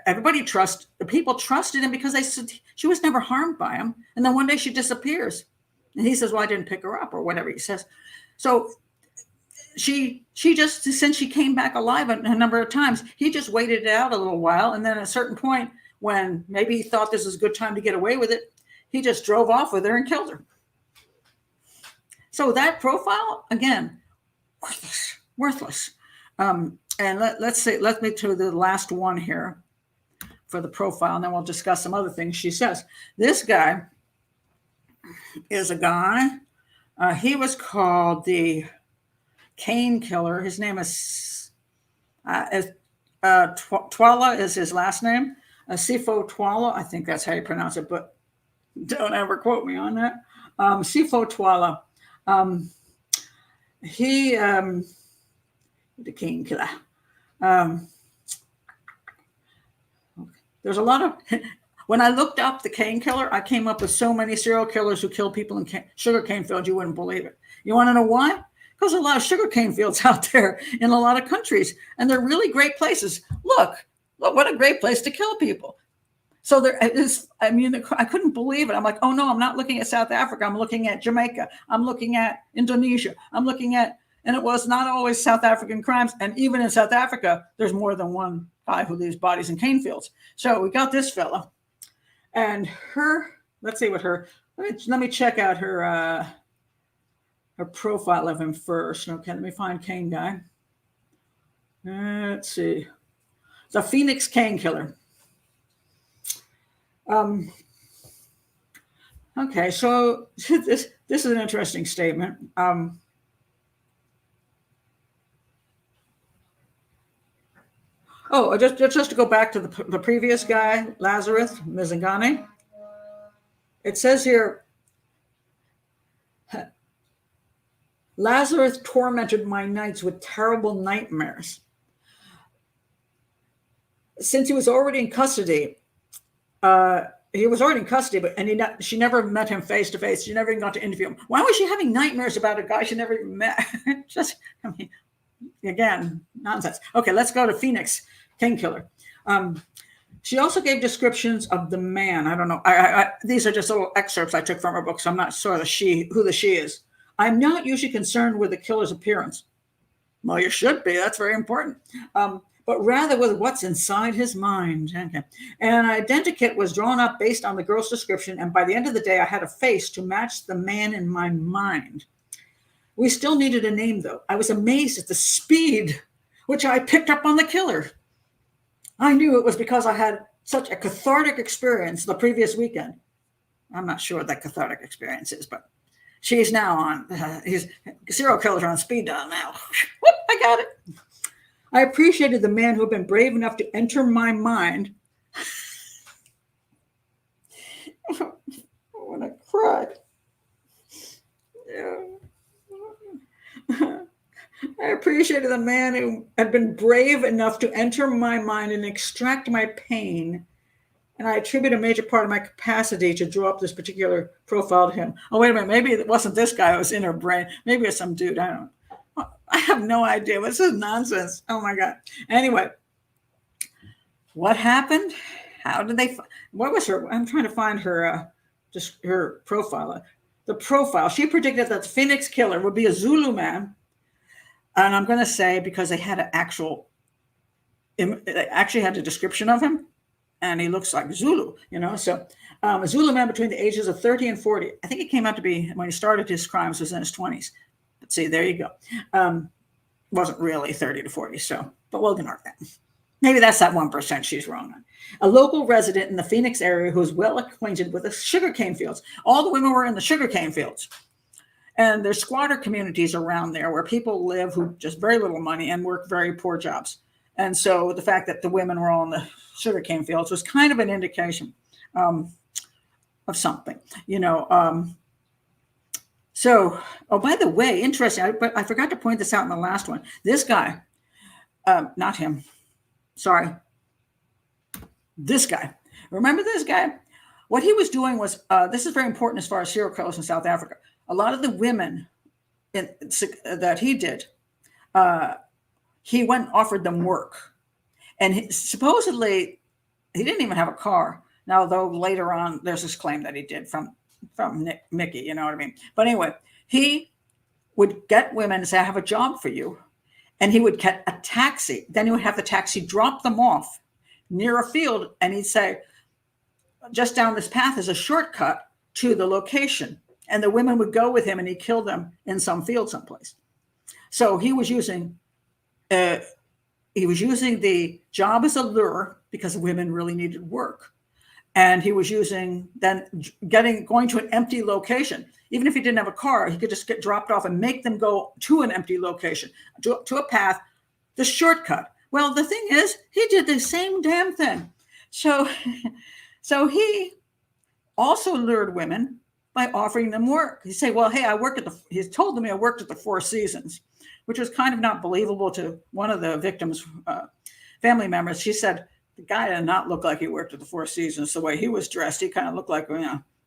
everybody the people trusted him because they said she was never harmed by him. And then one day she disappears. And he says, well, I didn't pick her up or whatever he says. So she just, since she came back alive a number of times, he just waited it out a little while. And then at a certain point, when maybe he thought this was a good time to get away with it, he just drove off with her and killed her. So that profile, again, worthless. And let's me to the last one here for the profile, and then we'll discuss some other things she says. This guy is a guy. He was called the Cane Killer. His name is Twala is his last name. Sifo Twala. I think that's how you pronounce it, but don't ever quote me on that. Sifo Twala. The Cane Killer. There's a lot of, when I looked up the Cane Killer, I came up with so many serial killers who kill people in sugarcane fields, you wouldn't believe it. You want to know why? Because there's a lot of sugarcane fields out there in a lot of countries, and they're really great places. Look, what a great place to kill people. So there is, I couldn't believe it. I'm like, oh no, I'm not looking at South Africa. I'm looking at Jamaica. I'm looking at Indonesia. And it was not always South African crimes. And even in South Africa, there's more than one guy who leaves bodies in cane fields. So we got this fella, and her let's see what let me check out her profile of him first. Okay, let me find Cane guy. Let's see. The Phoenix Cane Killer. Okay, so this is an interesting statement. Just to go back to the previous guy, Lazarus Mizangani. It says here, Lazarus tormented my nights with terrible nightmares. Since he was already in custody, she never met him face to face. She never even got to interview him. Why was she having nightmares about a guy she never even met? Again, nonsense. Okay, let's go to Phoenix Cane Killer. She also gave descriptions of the man. I don't know. These are just little excerpts I took from her book, so I'm not sure who the she is. I'm not usually concerned with the killer's appearance. Well, you should be. That's very important. But rather with what's inside his mind. Okay. And an identikit was drawn up based on the girl's description, and by the end of the day, I had a face to match the man in my mind. We still needed a name, though. I was amazed at the speed which I picked up on the killer. I knew it was because I had such a cathartic experience the previous weekend. I'm not sure what that cathartic experience is, but she's now on, serial killers are on speed dial now. Whoop, I got it. I appreciated the man who had been brave enough to enter my mind. I want to cry. Yeah. I appreciated the man who had been brave enough to enter my mind and extract my pain. And I attribute a major part of my capacity to draw up this particular profile to him. Oh, wait a minute. Maybe it wasn't this guy who was in her brain. Maybe it's some dude. I don't know. I have no idea. This is nonsense. Oh, my God. Anyway, what happened? How did they? What was her? I'm trying to find her, just her profile. The profile. She predicted that the Phoenix Killer would be a Zulu man. And I'm going to say, because they had they actually had a description of him, and he looks like Zulu, So a Zulu man between the ages of 30 and 40. I think it came out to be, when he started his crimes, was in his 20s. But see, there you go. Wasn't really 30 to 40, but we'll ignore that. Maybe that's that 1% she's wrong on. A local resident in the Phoenix area who is well acquainted with the sugarcane fields. All the women were in the sugarcane fields. And there's squatter communities around there where people live who just very little money and work very poor jobs. And so the fact that the women were all in the sugarcane fields was kind of an indication of something, So, by the way, interesting, but I forgot to point this out in the last one. This guy, not him, sorry, this guy. Remember this guy? What he was doing was, this is very important as far as serial killers in South Africa. A lot of the women that he did, he went and offered them work. And supposedly, he didn't even have a car. Now, though later on, there's this claim that he did from Micki, you know what I mean? But anyway, he would get women and say, I have a job for you. And he would get a taxi. Then he would have the taxi drop them off near a field. And he'd say, just down this path is a shortcut to the location. And the women would go with him and he'd kill them in some field someplace. So he was using the job as a lure because women really needed work. And he was using going to an empty location. Even if he didn't have a car, he could just get dropped off and make them go to an empty location, to a path, the shortcut. Well, the thing is, he did the same damn thing. So he also lured women by offering them work. He'd say, well, hey, he told them I worked at the Four Seasons, which was kind of not believable to one of the victims' family members. She said, the guy did not look like he worked at the Four Seasons. The way he was dressed, he kind of looked like,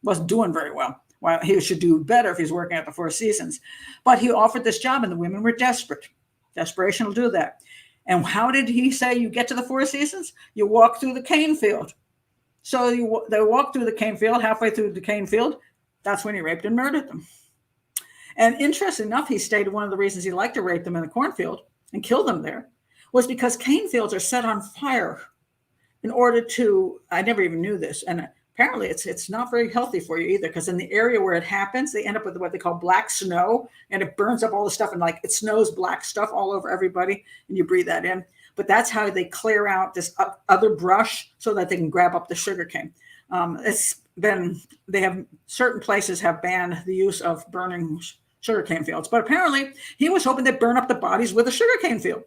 wasn't doing very well. Well, he should do better if he's working at the Four Seasons. But he offered this job and the women were desperate. Desperation will do that. And how did he say you get to the Four Seasons? You walk through the cane field. So they walked through the cane field, halfway through the cane field. That's when he raped and murdered them. And interesting enough, he stated one of the reasons he liked to rape them in the cornfield and kill them there was because cane fields are set on fire in order to, I never even knew this, and apparently it's not very healthy for you either, because in the area where it happens, they end up with what they call black snow, and it burns up all the stuff, and like it snows black stuff all over everybody, and you breathe that in. But that's how they clear out this other brush so that they can grab up the sugarcane. They have certain places have banned the use of burning sugarcane fields, but apparently he was hoping to burn up the bodies with a sugarcane field.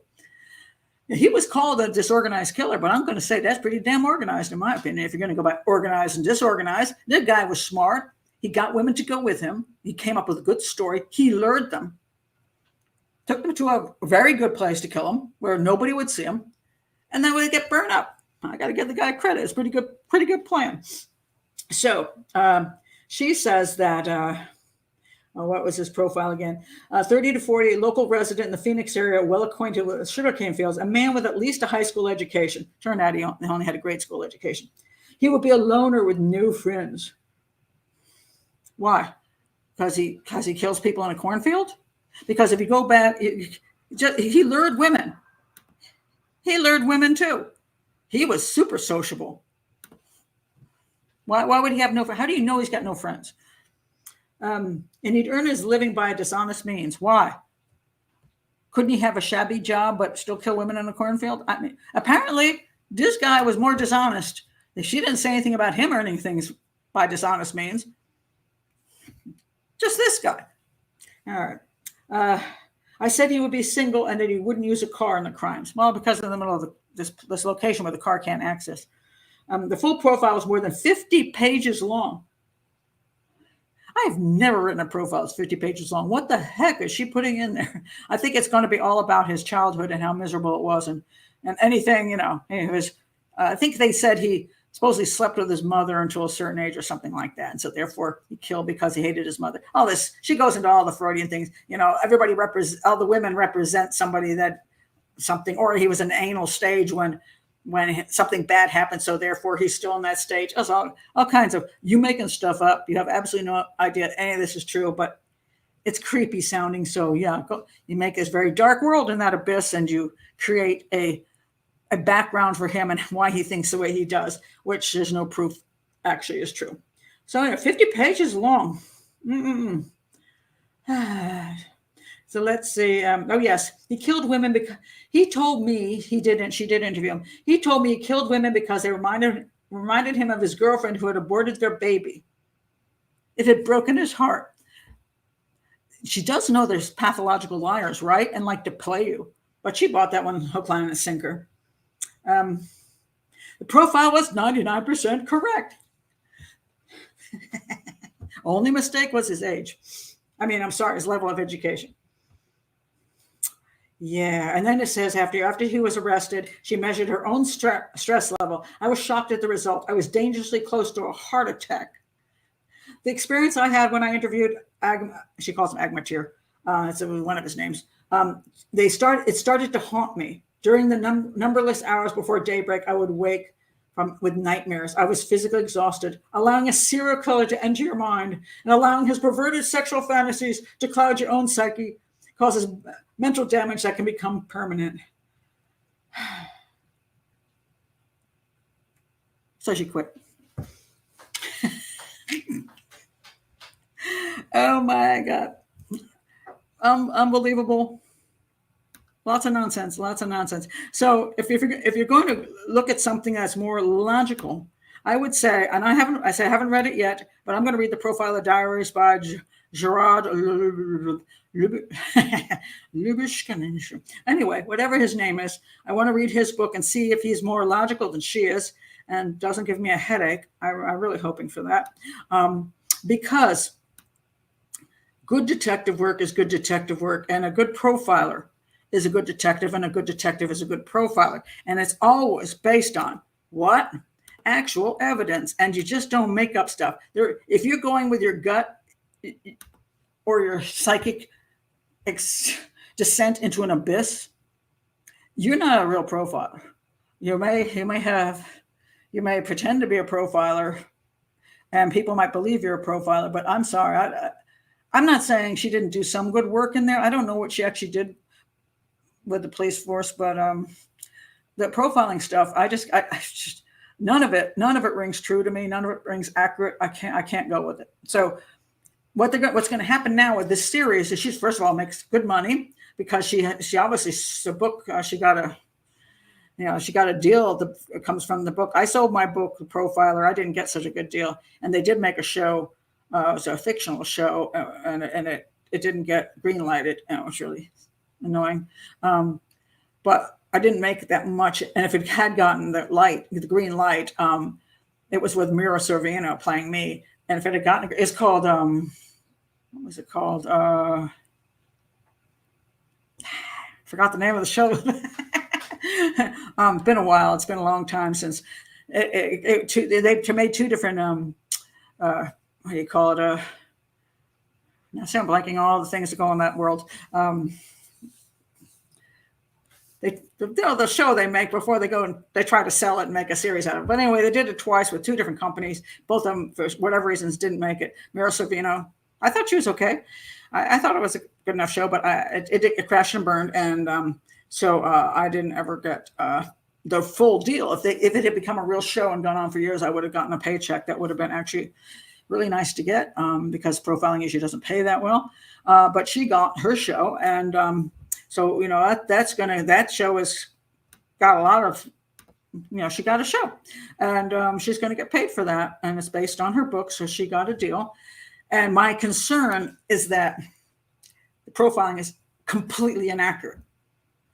He was called a disorganized killer, but I'm going to say that's pretty damn organized, in my opinion. If you're going to go by organized and disorganized, the guy was smart. He got women to go with him. He came up with a good story. He lured them, took them to a very good place to kill them, where nobody would see them, and then they get burned up. I got to give the guy credit. It's pretty good plan. So she says that. What was his profile again? 30 to 40, local resident in the Phoenix area, well acquainted with sugarcane fields, a man with at least a high school education. Turned out he only had a grade school education. He would be a loner with no friends. Why? Because he kills people in a cornfield? Because if you go back, he lured women. He lured women too. He was super sociable. Why would he have no friends? How do you know he's got no friends? And he'd earn his living by dishonest means. Why? Couldn't he have a shabby job but still kill women in a cornfield? I mean, apparently this guy was more dishonest. She didn't say anything about him earning things by dishonest means. Just this guy. All right. I said he would be single and that he wouldn't use a car in the crimes. Well, because in the middle of this location where the car can't access. The full profile is more than 50 pages long. I've never written a profile that's 50 pages long. What the heck is she putting in there? I think it's going to be all about his childhood and how miserable it was, and anything, it was, I think they said he supposedly slept with his mother until a certain age or something like that. And so therefore he killed because he hated his mother. All this, she goes into all the Freudian things. Everybody all the women represent somebody or he was in an anal stage when something bad happened, so therefore he's still in that stage. That's all kinds of, you making stuff up. You have absolutely no idea any of this is true, but it's creepy sounding. So yeah, you make this very dark world in that abyss, and you create a background for him and why he thinks the way he does, which there's no proof actually is true. So 50 pages long. So let's see. Yes, he killed women because he told me he didn't. She did interview him. He told me he killed women because they reminded him of his girlfriend who had aborted their baby. It had broken his heart. She does know there's pathological liars, right? And like to play you. But she bought that one hook, line, and sinker. The profile was 99% correct. Only mistake was his age. His level of education. Yeah, and then it says after he was arrested, she measured her own stress level. I was shocked at the result. I was dangerously close to a heart attack. The experience I had when I interviewed she calls him Agmatir. It's one of his names. It started to haunt me. During the numberless hours before daybreak, I would wake with nightmares. I was physically exhausted. Allowing a serial killer to enter your mind and allowing his perverted sexual fantasies to cloud your own psyche causes mental damage that can become permanent. So she quit. Oh my God. Unbelievable. Lots of nonsense. So if you're going to look at something that's more logical, I would say, and I haven't read it yet, but I'm going to read the profile of diaries by Gerard Lubishkin. Anyway, whatever his name is, I want to read his book and see if he's more logical than she is and doesn't give me a headache. I'm really hoping for that. Because good detective work is good detective work, and a good profiler is a good detective, and a good detective is a good profiler. And it's always based on what? Actual evidence. And you just don't make up stuff. If you're going with your gut or your psychic descent into an abyss, you're not a real profiler. You may pretend to be a profiler, and people might believe you're a profiler, but I'm sorry. I'm not saying she didn't do some good work in there. I don't know what she actually did with the police force, but the profiling stuff, None of it rings true to me. None of it rings accurate. I can't go with it. So what's going to happen now with this series is she, first of all, makes good money because she obviously, the book, she got a deal that comes from the book. I sold my book, The Profiler. I didn't get such a good deal. And they did make a show. It was a fictional show, and it didn't get green lighted. It was really annoying. But I didn't make that much. And if it had gotten the green light, it was with Mira Sorvino playing me. And if it had gotten, it's called, what was it called? Forgot the name of the show. Been a while. It's been a long time since they made two different, what do you call it? Now I'm blanking on all the things that go in that world. The show they make before they go and they try to sell it and make a series out of it. But anyway, they did it twice with two different companies. Both of them, for whatever reasons, didn't make it. Mira Sorvino, I thought she was okay. I thought it was a good enough show, but it crashed and burned. And so I didn't ever get the full deal. If it had become a real show and gone on for years, I would have gotten a paycheck. That would have been actually really nice to get because profiling usually doesn't pay that well. But she got her show, and so that show has got a lot of, she got a show, and she's going to get paid for that, and it's based on her book, so she got a deal. And my concern is that the profiling is completely inaccurate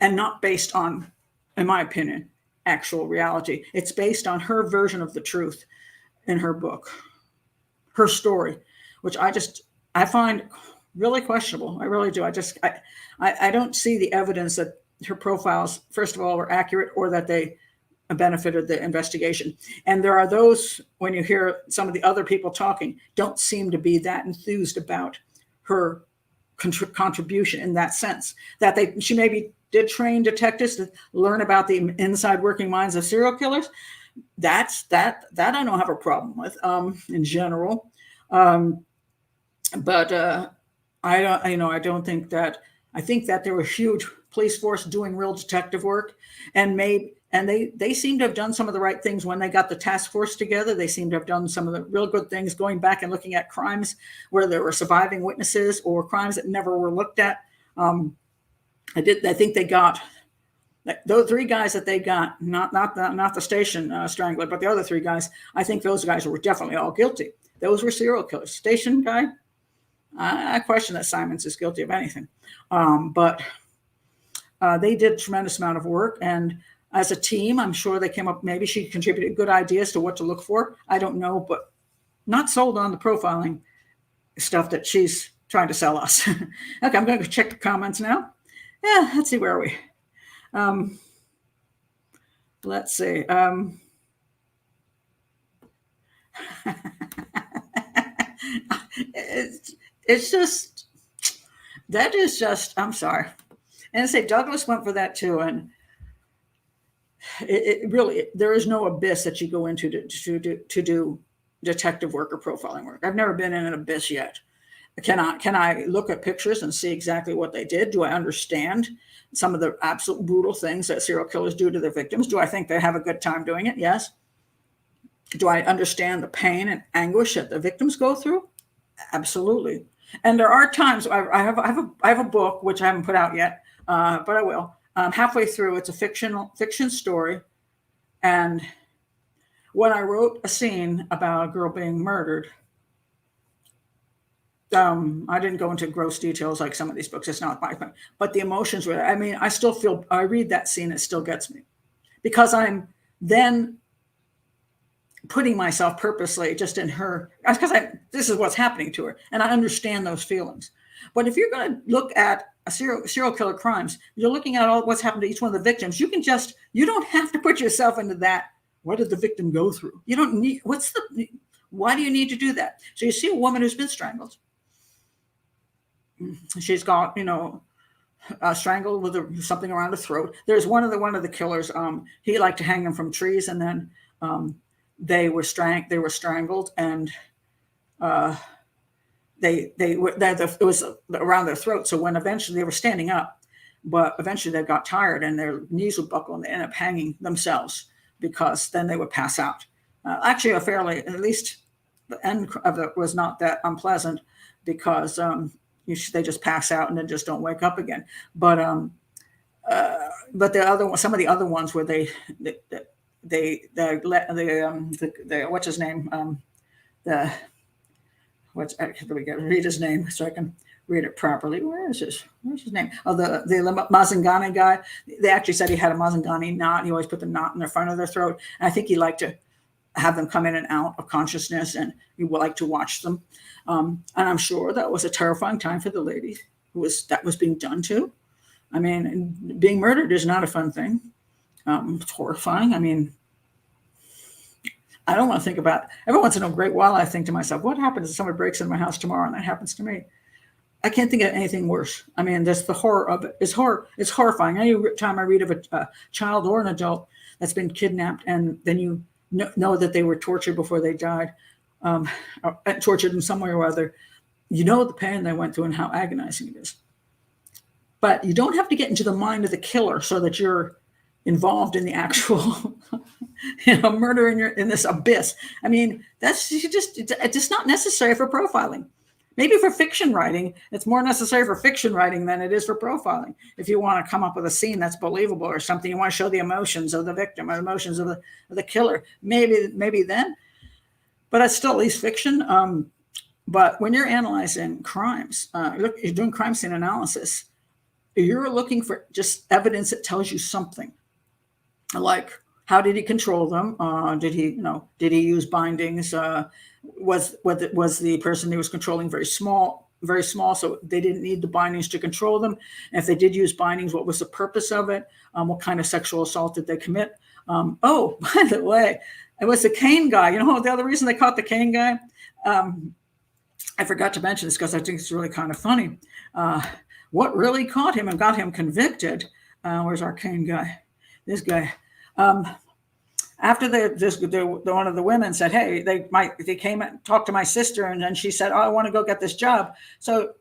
and not based on, in my opinion, actual reality. It's based on her version of the truth in her book, her story, which I find really questionable. I really do. I don't see the evidence that her profiles, first of all, were accurate or that they benefited the investigation. And there are those, when you hear some of the other people talking, don't seem to be that enthused about her contribution in that sense, that she maybe did train detectives to learn about the inside working minds of serial killers. That I don't have a problem with in general. But I don't think that. I think that there was a huge police force doing real detective work, and they seem to have done some of the right things when they got the task force together. They seem to have done some of the real good things, going back and looking at crimes where there were surviving witnesses or crimes that never were looked at. I think they got those three guys that they got, not the Station Strangler, but the other three guys. I think those guys were definitely all guilty. Those were serial killers. Station guy, I question that Simons is guilty of anything. But they did a tremendous amount of work. And as a team, I'm sure they came up, maybe she contributed good ideas to what to look for. I don't know, but not sold on the profiling stuff that she's trying to sell us. Okay, I'm going to check the comments now. Yeah, let's see, where are we? Let's see. It's just, that is just, I'm sorry. And I say Douglas went for that too. And it really, there is no abyss that you go into to do detective work or profiling work. I've never been in an abyss yet. Can I look at pictures and see exactly what they did? Do I understand some of the absolute brutal things that serial killers do to their victims? Do I think they have a good time doing it? Yes. Do I understand the pain and anguish that the victims go through? Absolutely. And there are times I have a book which I haven't put out yet, but I will. Halfway through, it's a fiction story, and when I wrote a scene about a girl being murdered, I didn't go into gross details like some of these books. It's not my thing, but the emotions were there. I mean, I read that scene, it still gets me, because I'm then putting myself purposely just in her, because this is what's happening to her, and I understand those feelings. But if you're going to look at a serial killer crimes, you're looking at all what's happened to each one of the victims. You don't have to put yourself into that. What did the victim go through? You don't need, why do you need to do that? So you see a woman who's been strangled. She's got, strangled with something around her throat. There's one of the killers. He liked to hang them from trees, and then they were strangled, and it was around their throat. So when eventually they were standing up, but eventually they got tired and their knees would buckle and they ended up hanging themselves because then they would pass out. Actually, at least the end of it was not that unpleasant, because they just pass out and then just don't wake up again. But some of the other ones where they what's his name, read his name so I can read it properly. Where's his name? Oh, the Mazangani guy. They actually said he had a Mazangani knot. He always put the knot in the front of their throat. And I think he liked to have them come in and out of consciousness, and he would like to watch them. And I'm sure that was a terrifying time for the lady that was being done to. I mean, being murdered is not a fun thing. It's horrifying. I mean, I don't want to think about it. Every once in a great while, I think to myself, what happens if someone breaks into my house tomorrow and that happens to me? I can't think of anything worse. I mean, that's the horror of it. It's horrifying. Any time I read of a child or an adult that's been kidnapped, and then you know that they were tortured before they died, tortured in some way or other, you know the pain they went through and how agonizing it is. But you don't have to get into the mind of the killer so that you're involved in the actual murder in this abyss. I mean, it's just not necessary for profiling. Maybe for fiction writing, it's more necessary for fiction writing than it is for profiling. If you want to come up with a scene that's believable or something, you want to show the emotions of the victim or emotions of the killer, maybe then. But it's still at least fiction. But when you're analyzing crimes, you're doing crime scene analysis, you're looking for just evidence that tells you something. Like, how did he control them? Did he use bindings? Was the person he was controlling very small, so they didn't need the bindings to control them? And if they did use bindings, what was the purpose of it? What kind of sexual assault did they commit? Oh, by the way, it was the cane guy. You know the other reason they caught the cane guy? I forgot to mention this because I think it's really kind of funny. What really caught him and got him convicted? Where's our cane guy? This guy. After one of the women said, "Hey, they came and talked to my sister," and then she said, "Oh, I want to go get this job." So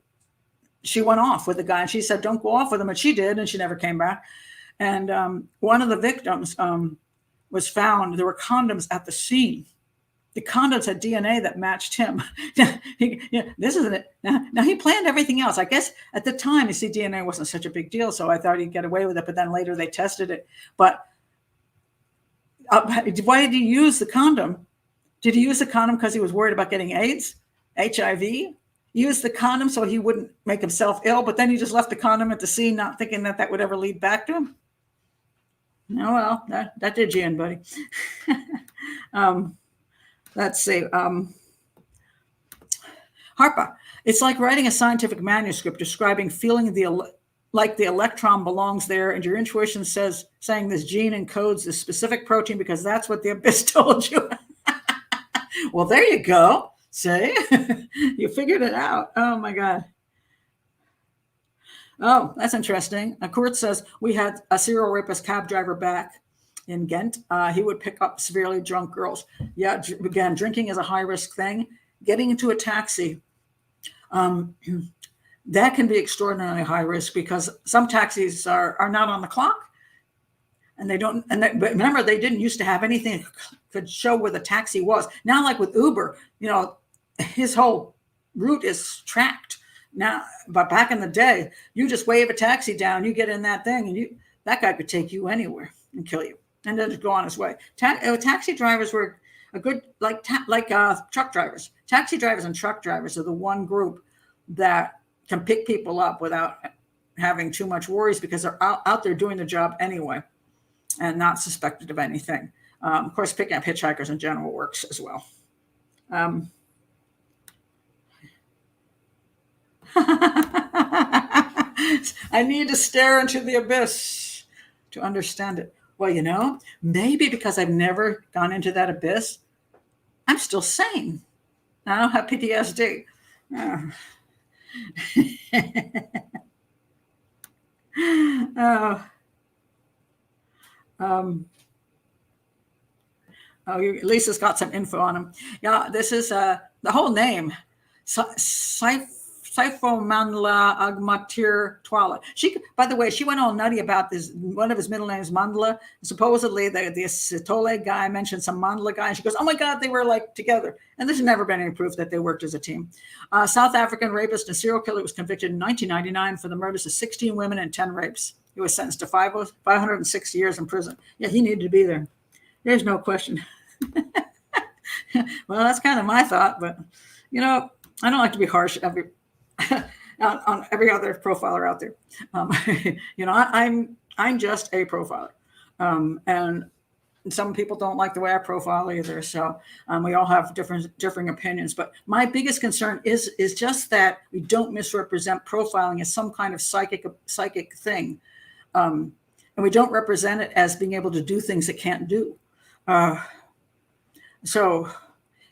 she went off with the guy, and she said, "Don't go off with him," and she did, and she never came back. And one of the victims was found. There were condoms at the scene. The condoms had DNA that matched him. This isn't it. Now he planned everything else. I guess at the time, you see, DNA wasn't such a big deal, so I thought he'd get away with it. But then later they tested it. But why did he use the condom? Did he use the condom because he was worried about getting AIDS, HIV? He used the condom so he wouldn't make himself ill, but then he just left the condom at the scene, not thinking that would ever lead back to him. Oh, well, that did you in, buddy. Let's see. Harpa, it's like writing a scientific manuscript describing feeling like the electron belongs there, and your intuition saying this gene encodes this specific protein because that's what the abyss told you. Well, there you go. See? You figured it out. Oh, my God. Oh, that's interesting. Kurt says, we had a serial rapist cab driver back in Ghent. He would pick up severely drunk girls. Yeah, again, drinking is a high-risk thing. Getting into a taxi, that can be extraordinarily high risk because some taxis are not on the clock, and but remember, they didn't used to have anything that could show where the taxi was. Now, like with Uber, his whole route is tracked now. But back in the day, you just wave a taxi down, you get in that thing, and that guy could take you anywhere and kill you, and then just go on his way. Taxi drivers were a good truck drivers. Taxi drivers and truck drivers are the one group that can pick people up without having too much worries because they're out there doing the job anyway and not suspected of anything. Of course, picking up hitchhikers in general works as well. I need to stare into the abyss to understand it. Well, maybe because I've never gone into that abyss, I'm still sane. I don't have PTSD. Lisa's got some info on him. Yeah, this is the whole name. Manla Agmatir Twala. By the way, she went all nutty about this. One of his middle names, Mandla. Supposedly, the Sitole guy mentioned some Mandla guy, and she goes, "Oh my God, they were like together." And there's never been any proof that they worked as a team. South African rapist and serial killer was convicted in 1999 for the murders of 16 women and 10 rapes. He was sentenced to 506 years in prison. Yeah, he needed to be there. There's no question. Well, that's kind of my thought, but I don't like to be harsh on every other profiler out there. I'm just a profiler, and some people don't like the way I profile either. So we all have differing opinions. But my biggest concern is just that we don't misrepresent profiling as some kind of psychic thing, and we don't represent it as being able to do things it can't do. So,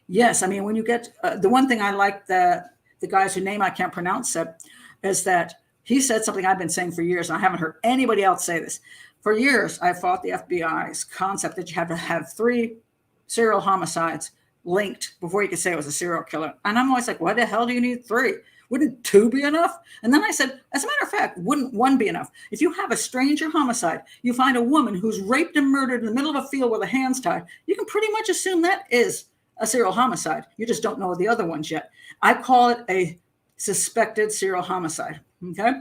yes, I mean, when you get the one thing I like that the guy's whose name I can't pronounce said is that he said something I've been saying for years, and I haven't heard anybody else say this. For years, I fought the FBI's concept that you have to have 3 serial homicides linked before you could say it was a serial killer. And I'm always like, why the hell do you need 3? Wouldn't 2 be enough? And then I said, as a matter of fact, wouldn't 1 be enough? If you have a stranger homicide, you find a woman who's raped and murdered in the middle of a field with her hands tied, you can pretty much assume that is a serial homicide. You just don't know the other ones yet. I call it a suspected serial homicide. Okay.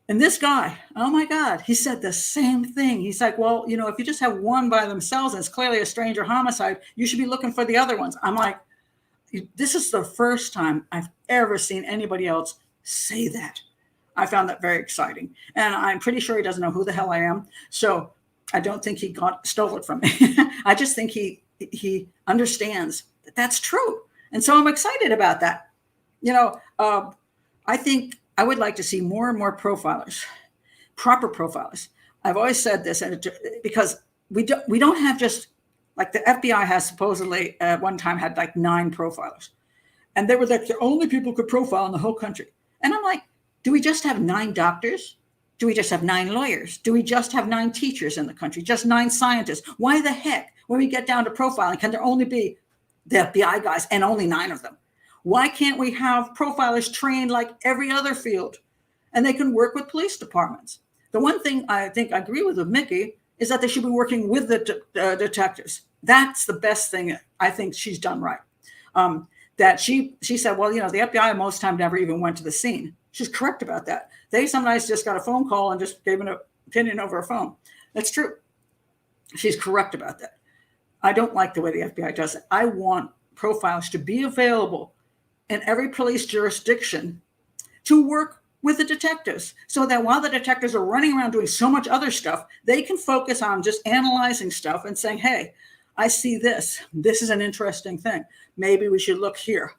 And this guy, oh my God, he said the same thing. He's like, well, if you just have 1 by themselves and it's clearly a stranger homicide, you should be looking for the other ones. I'm like, this is the first time I've ever seen anybody else say that. I found that very exciting. And I'm pretty sure he doesn't know who the hell I am. So I don't think he stole it from me. I just think he understands that that's true. And so I'm excited about that. I think I would like to see more and more profilers, proper profilers. I've always said this, and because we don't have just like the FBI has supposedly at one time had like 9 profilers, and they were like the only people who could profile in the whole country. And I'm like, do we just have 9 doctors? Do we just have 9 lawyers? Do we just have 9 teachers in the country? Just 9 scientists? Why the heck, when we get down to profiling, can there only be the FBI guys and only 9 of them? Why can't we have profilers trained like every other field, and they can work with police departments? The one thing I think I agree with Micki is that they should be working with the detectives. That's the best thing I think she's done right. That she said, well, the FBI most time never even went to the scene. She's correct about that. They sometimes just got a phone call and just gave an opinion over a phone. That's true. She's correct about that. I don't like the way the FBI does it. I want profiles to be available in every police jurisdiction to work with the detectives, so that while the detectives are running around doing so much other stuff, they can focus on just analyzing stuff and saying, hey, I see this. This is an interesting thing. Maybe we should look here.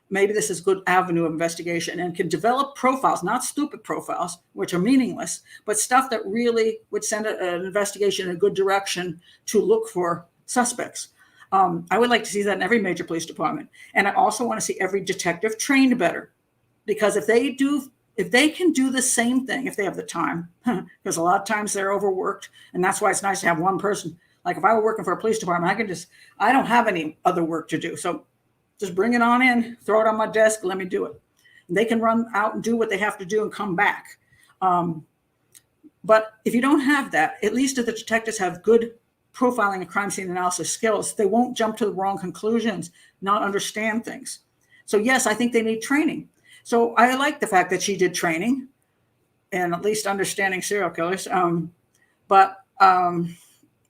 Maybe this is a good avenue of investigation, and can develop profiles, not stupid profiles, which are meaningless, but stuff that really would send an investigation in a good direction to look for suspects. I would like to see that in every major police department. And I also want to see every detective trained better, because if they can do the same thing, if they have the time, because a lot of times they're overworked, and that's why it's nice to have one person. Like if I were working for a police department, I don't have any other work to do. So just bring it on in, throw it on my desk, let me do it. And they can run out and do what they have to do and come back. But if you don't have that, at least if the detectives have good profiling and crime scene analysis skills, they won't jump to the wrong conclusions, not understand things. So yes, I think they need training. So I like the fact that she did training and at least understanding serial killers.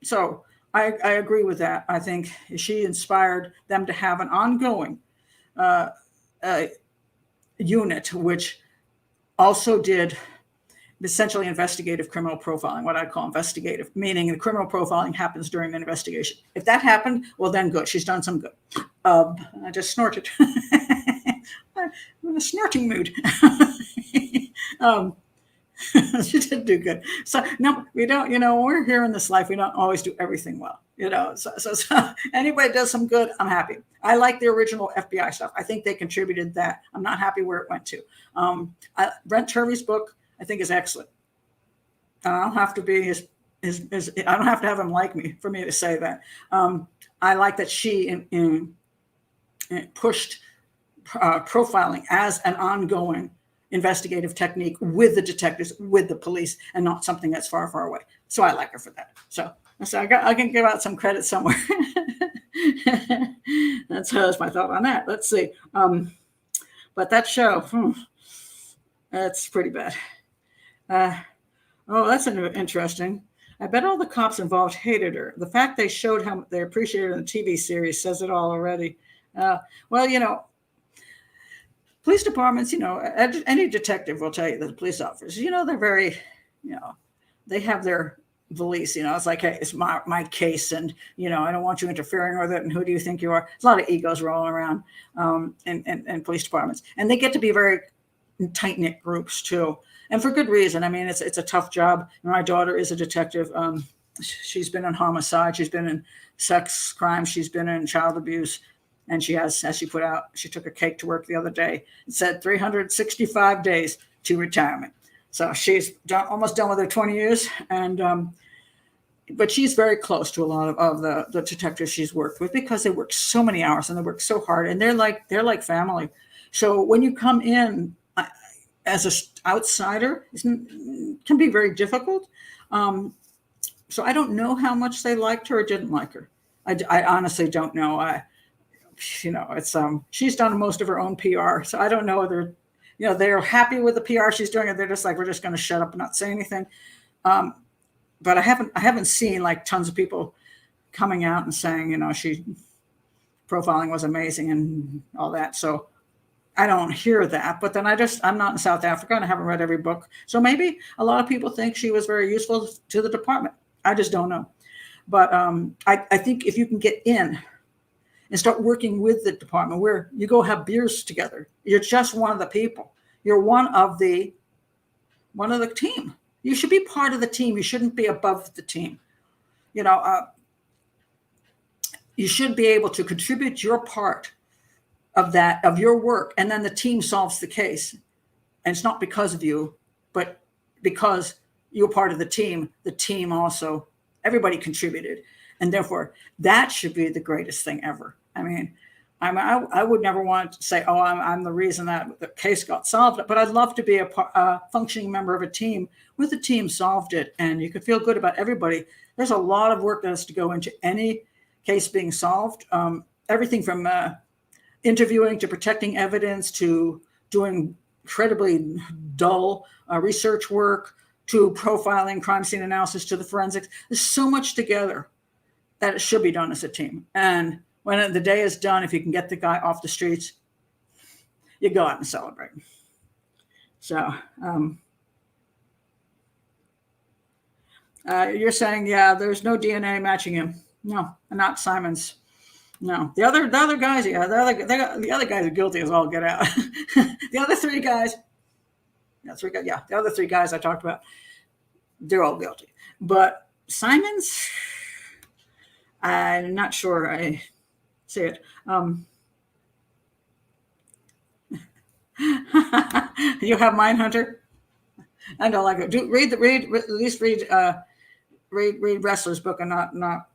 So I agree with that. I think she inspired them to have an ongoing unit, which also did essentially investigative criminal profiling, what I call investigative, meaning the criminal profiling happens during the investigation. If that happened, well, then good. She's done some good. I just snorted. I'm in a snorting mood. She did do good. So no, we don't, when we're here in this life, we don't always do everything well, so anybody does some good, I'm happy. I like the original FBI stuff. I think they contributed that. I'm not happy where it went to. Brent Turvey's book, I think, is excellent. I don't have to be I don't have to have him like me for me to say that. I like that she pushed profiling as an ongoing investigative technique with the detectives, with the police, and not something that's far, far away. So I like her for that. So I can give out some credit somewhere. That's my thought on that. Let's see. But that show, that's pretty bad. That's interesting. I bet all the cops involved hated her. The fact they showed how they appreciated her in the TV series says it all already. Well, police departments, any detective will tell you that the police officers, they're very, they have their valise, it's like, hey, it's my case, and, I don't want you interfering with it, and who do you think you are? There's a lot of egos rolling around in police departments. And they get to be very tight-knit groups, too. And for good reason. I mean, it's a tough job. My daughter is a detective. She's been in homicide. She's been in sex crimes. She's been in child abuse. And she has, as she put out, she took a cake to work the other day. It said 365 days to retirement. So she's almost done with her 20 years. And but she's very close to a lot of the detectives she's worked with, because they work so many hours and they work so hard, and they're like family. So when you come in as an outsider, it can be very difficult. So I don't know how much they liked her or didn't like her. I honestly don't know. It's she's done most of her own PR, so I don't know whether they're happy with the PR she's doing, or they're just like, we're just going to shut up and not say anything. But I haven't seen like tons of people coming out and saying she profiling was amazing and all that. So I don't hear that. But then I'm not in South Africa and I haven't read every book, so maybe a lot of people think she was very useful to the department. I just don't know. But I think if you can get in and start working with the department, where you go have beers together, you're just one of the people. You're one of the team. You should be part of the team. You shouldn't be above the team. You should be able to contribute your part of your work, and then the team solves the case. And it's not because of you, but because you're part of the team. The team also, everybody contributed. And therefore, that should be the greatest thing ever. I mean, I would never want to say, oh, I'm the reason that the case got solved. But I'd love to be a functioning member of a team where the team solved it. And you could feel good about everybody. There's a lot of work that has to go into any case being solved. Everything from interviewing to protecting evidence to doing incredibly dull research work to profiling, crime scene analysis, to the forensics. There's so much together that it should be done as a team. And when the day is done, if you can get the guy off the streets, you go out and celebrate. So you're saying, yeah, there's no DNA matching him. No, not Simons. No, the other guys, yeah, the other guys are guilty as all get out. The other three guys, the other three guys I talked about, they're all guilty. But Simons, I'm not sure I see it. You have Mindhunter? I don't like it. At least read Wrestler's book and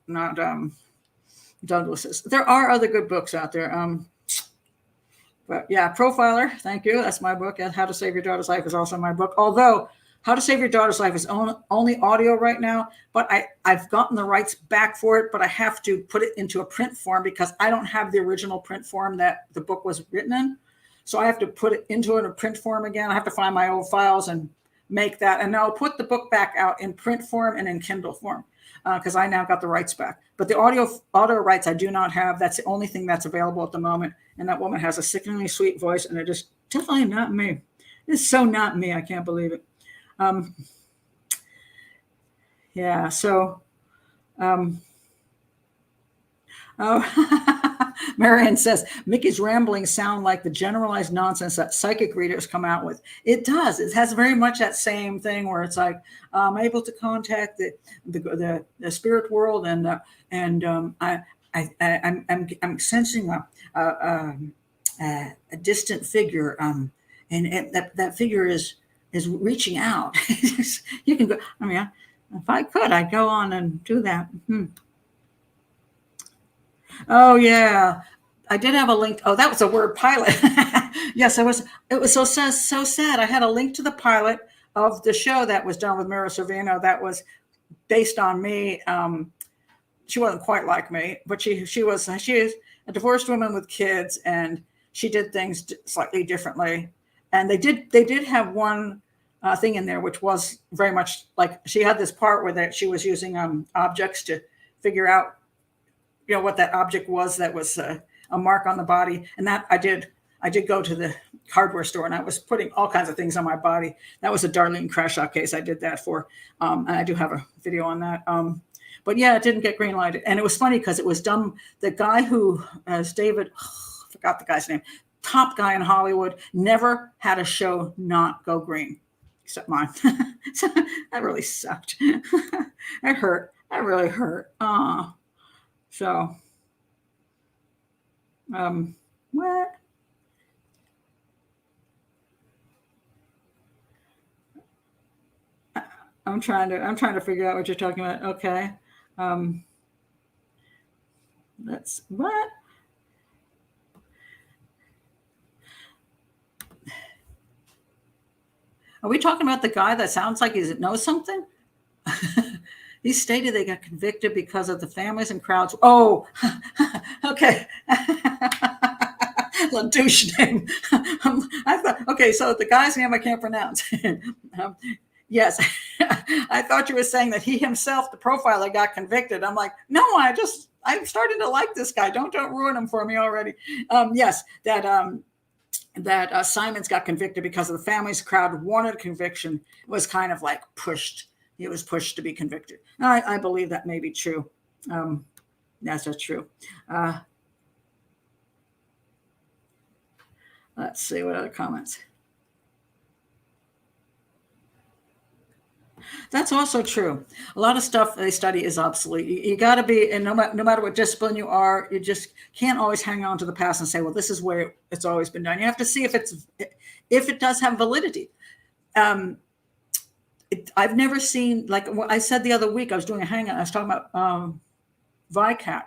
not Douglas's. There are other good books out there. But yeah, Profiler, thank you. That's my book. And How to Save Your Daughter's Life is also my book. Although How to Save Your Daughter's Life is only audio right now, but I've gotten the rights back for it, but I have to put it into a print form because I don't have the original print form that the book was written in. So I have to put it into a print form again. I have to find my old files and make that. And I'll put the book back out in print form and in Kindle form because I now got the rights back. But the audio rights I do not have. That's the only thing that's available at the moment. And that woman has a sickeningly sweet voice, and it is definitely not me. It's so not me. I can't believe it. Yeah, so, Marianne says, Micki's ramblings sound like the generalized nonsense that psychic readers come out with. It does. It has very much that same thing where it's like, I'm able to contact the spirit world, and I'm sensing a distant figure, and that figure is reaching out. You can go. I mean, if I could, I'd go on and do that. Oh yeah, I did have a link. Oh, that was a word pilot. Yes, it was. It was so sad. I had a link to the pilot of the show that was done with Mira Sorvino. That was based on me. She wasn't quite like me, but she is a divorced woman with kids, and she did things slightly differently. And they did have one thing in there which was very much like, she had this part where she was using objects to figure out, what that object was that was a mark on the body. And that I did go to the hardware store, and I was putting all kinds of things on my body. That was a Darlene Crashaw case I did that for. And I do have a video on that. But yeah, it didn't get green lighted. And it was funny because it was done, the guy who, as David, I forgot the guy's name, top guy in Hollywood, never had a show not go green, except mine. So that really sucked. It hurt. That really hurt. So, what? I'm trying to figure out what you're talking about. Okay. That's what? Are we talking about the guy that sounds like he knows something? He stated they got convicted because of the families and crowds. Oh, okay. La douche name. I thought, okay, so the guy's name I can't pronounce. Yes, I thought you were saying that he himself, the profiler, got convicted. I'm like, no, I'm starting to like this guy. Don't ruin him for me already. Yes, that Simons got convicted because of the family's crowd wanted conviction. It was kind of like pushed. He was pushed to be convicted. I believe that may be true. That's true. Let's see what other comments. That's also true. A lot of stuff they study is obsolete. You got to be, and no matter what discipline you are, you just can't always hang on to the past and say, well, this is where it's always been done. You have to see if it does have validity. I've never seen, like I said the other week, I was doing a hangout. I was talking about VICAP.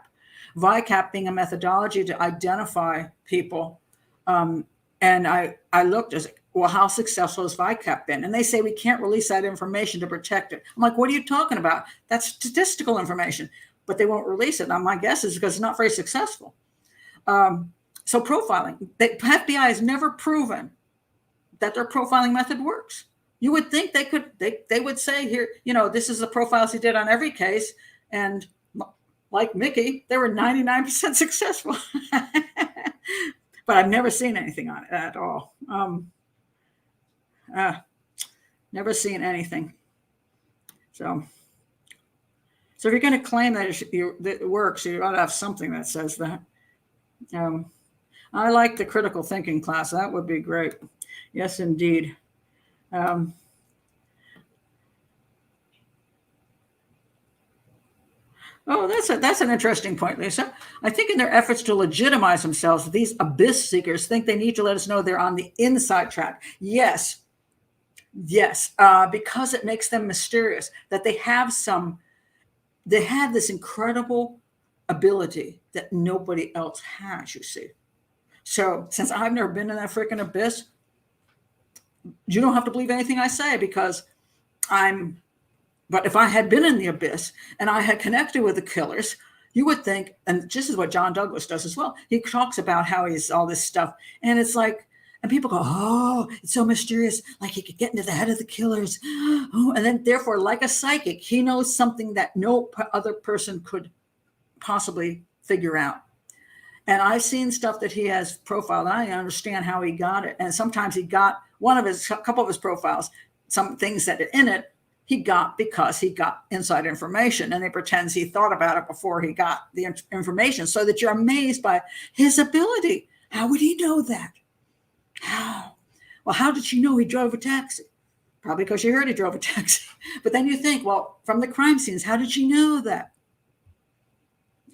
VICAP being a methodology to identify people. And I looked as, well, how successful has VICAP been? And they say we can't release that information to protect it. I'm like, what are you talking about? That's statistical information, but they won't release it. Now, my guess is because it's not very successful. So profiling, the FBI has never proven that their profiling method works. You would think they would say here, this is the profiles he did on every case. And like Micki, they were 99% successful. But I've never seen anything on it at all. Never seen anything. So if you're going to claim that it works, you ought to have something that says that. I like the critical thinking class. That would be great. Yes, indeed. Oh, that's an interesting point, Lisa. I think in their efforts to legitimize themselves, these abyss seekers think they need to let us know they're on the inside track. Yes, because it makes them mysterious, that they have this incredible ability that nobody else has, you see. So since I've never been in that freaking abyss, you don't have to believe anything I say because but if I had been in the abyss and I had connected with the killers, you would think, and this is what John Douglas does as well. He talks about how he's all this stuff. And it's like, and people go, oh, it's so mysterious. Like he could get into the head of the killers. Oh, and then therefore, like a psychic, he knows something that no other person could possibly figure out. And I've seen stuff that he has profiled. I understand how he got it. And sometimes he got a couple of his profiles, some things that are in it, he got because he got inside information, and he pretends he thought about it before he got the information, so that you're amazed by his ability. How would he know that? How? Well, how did she know he drove a taxi? Probably because she heard he drove a taxi. But then you think, well, from the crime scenes, how did she know that?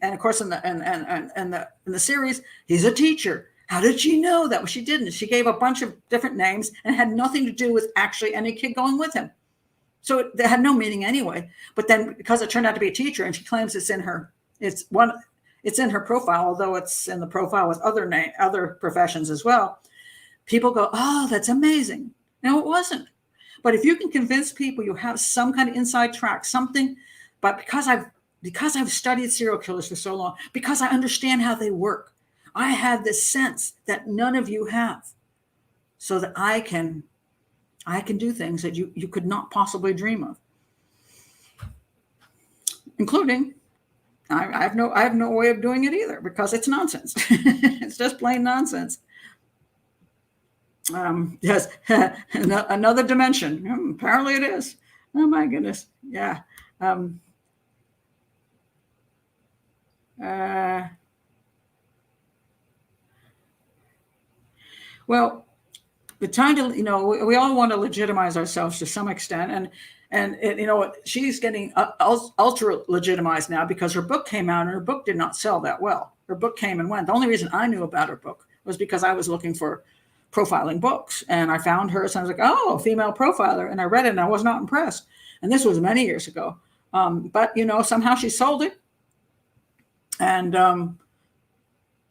And of course, in the series, he's a teacher. How did she know that? Well, she didn't. She gave a bunch of different names and had nothing to do with actually any kid going with him. So it had no meaning anyway. But then because it turned out to be a teacher, and she claims it's it's in her profile, although it's in the profile with other professions as well. People go, oh, that's amazing. No, it wasn't. But if you can convince people you have some kind of inside track, something, but because I've studied serial killers for so long, because I understand how they work, I have this sense that none of you have, so that I can do things that you could not possibly dream of, including I have no way of doing it either, because it's nonsense. It's just plain nonsense. Yes, another dimension. Apparently it is. Oh my goodness. Yeah. Well, the time to, we all want to legitimize ourselves to some extent, and she's getting ultra legitimized now because her book came out, and her book did not sell that well. Her book came and went. The only reason I knew about her book was because I was looking for profiling books, and I found hers, and I was like, oh, female profiler, and I read it, and I was not impressed. And this was many years ago, but somehow she sold it, and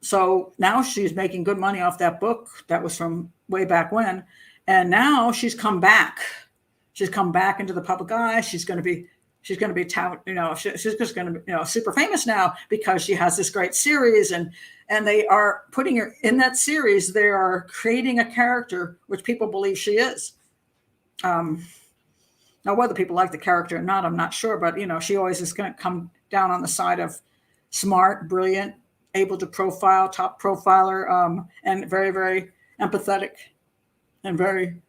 so now she's making good money off that book. That was from way back when. And now she's come back. She's come back into the public eye. She's going to be she's just going to be, super famous now because she has this great series, and they are putting her in that series. They are creating a character which people believe she is. Now, whether people like the character or not, I'm not sure, but she always is going to come down on the side of smart, brilliant, able to profile, top profiler, and very, very empathetic and very,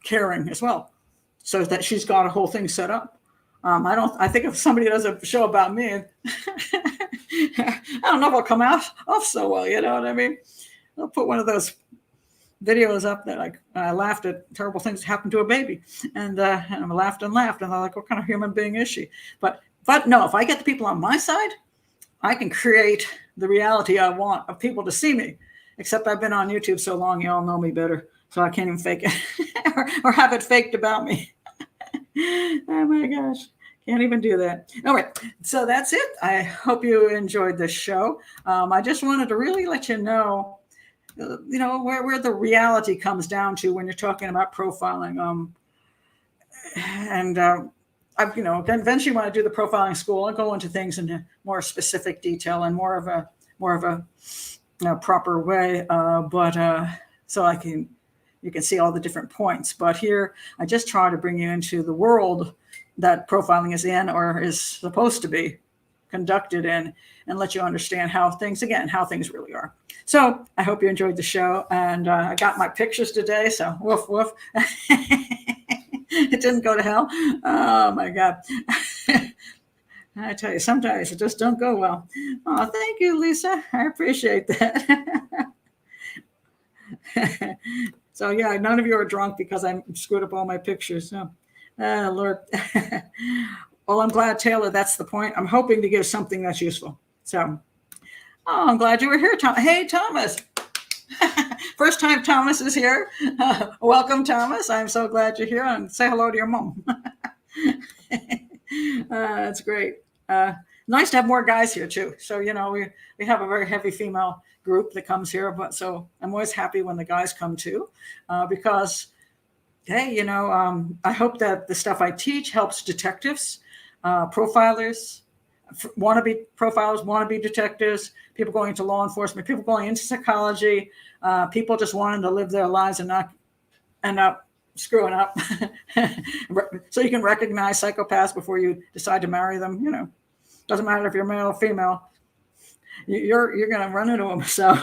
caring as well. So that she's got a whole thing set up. I think if somebody does a show about me, I don't know if I'll come off so well, you know what I mean? I'll put one of those videos up that I laughed at terrible things that happened to a baby. And I laughed and laughed. And they're like, what kind of human being is she? But no, if I get the people on my side, I can create the reality I want of people to see me. Except I've been on YouTube so long, you all know me better. So I can't even fake it or have it faked about me. Oh my gosh. Can't even do that. All right. So that's it. I hope you enjoyed this show. I just wanted to really let you know, where the reality comes down to when you're talking about profiling. Eventually when I do the profiling school, I'll go into things in a more specific detail and more of a proper way. So you can see all the different points. But here, I just try to bring you into the world that profiling is in, or is supposed to be conducted in, and let you understand how things really are. So I hope you enjoyed the show, and I got my pictures today, so woof, woof. It didn't go to hell. Oh my God. I tell you, sometimes it just don't go well. Oh, thank you, Lisa. I appreciate that. So yeah, none of you are drunk because I screwed up all my pictures. So, Lord. Well, I'm glad, Taylor. That's the point. I'm hoping to give something that's useful. So, I'm glad you were here, Tom. Hey, Thomas. First time Thomas is here. Welcome, Thomas. I'm so glad you're here. And say hello to your mom. That's great. Nice to have more guys here too. So, we have a very heavy female group that comes here, but so I'm always happy when the guys come too, because, hey, I hope that the stuff I teach helps detectives, profilers, wannabe profilers, wannabe detectives, people going into law enforcement, people going into psychology, people just wanting to live their lives and not end up screwing up. So you can recognize psychopaths before you decide to marry them. Doesn't matter if you're male or female. You're going to run into them. So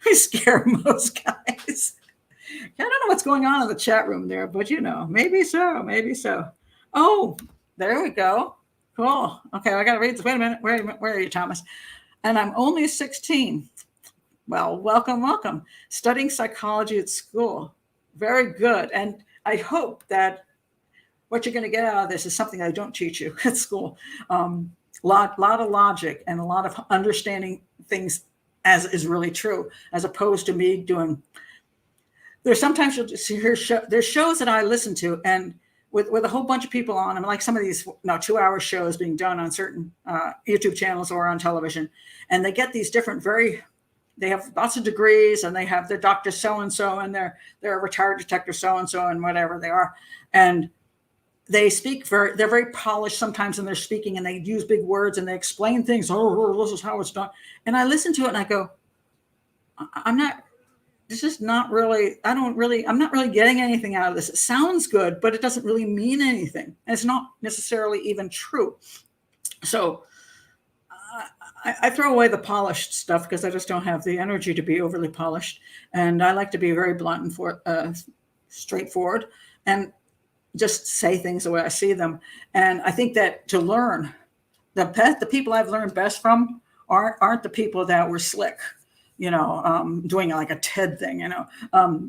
we scare most guys. I don't know what's going on in the chat room there, but maybe so. Oh, there we go. Cool. Okay, I got to read this. Wait a minute. Where are you, Thomas? And I'm only 16. Well, welcome. Studying psychology at school. Very good. And I hope that what you're going to get out of this is something I don't teach you at school. Lot of logic and a lot of understanding things as is really true, as opposed to me doing. There's sometimes you'll just hear there's shows that I listen to, and with a whole bunch of people on them, like some of these 2-hour shows being done on certain YouTube channels or on television, and they get these different they have lots of degrees, and they have their doctor so-and-so, and they're a retired detective so-and-so, and whatever they are. And they speak they're very polished sometimes in their speaking, and they use big words, and they explain things. Oh, this is how it's done. And I listen to it and I go, this is not really, I'm not really getting anything out of this. It sounds good, but it doesn't really mean anything. And it's not necessarily even true. So I throw away the polished stuff because I just don't have the energy to be overly polished. And I like to be very blunt and straightforward and just say things the way I see them. And I think that to learn, the people I've learned best from aren't the people that were slick, doing like a TED thing,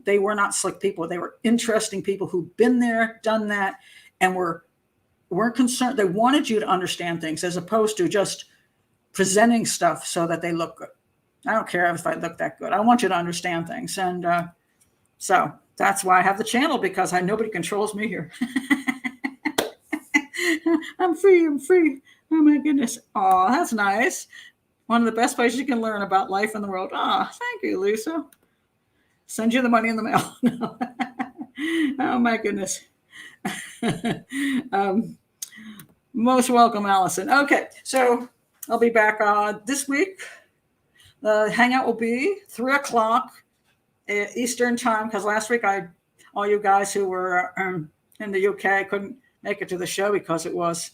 they were not slick people. They were interesting people who've been there, done that, and weren't concerned. They wanted you to understand things as opposed to just presenting stuff so that they look good. I don't care if I look that good. I want you to understand things. And so that's why I have the channel, because nobody controls me here. I'm free. Oh my goodness. Oh, that's nice. One of the best places you can learn about life in the world. Thank you, Lisa. Send you the money in the mail. Oh my goodness. Most welcome, Allison. Okay, so I'll be back this week. The hangout will be 3:00 Eastern time, because last week all you guys who were in the UK couldn't make it to the show because it was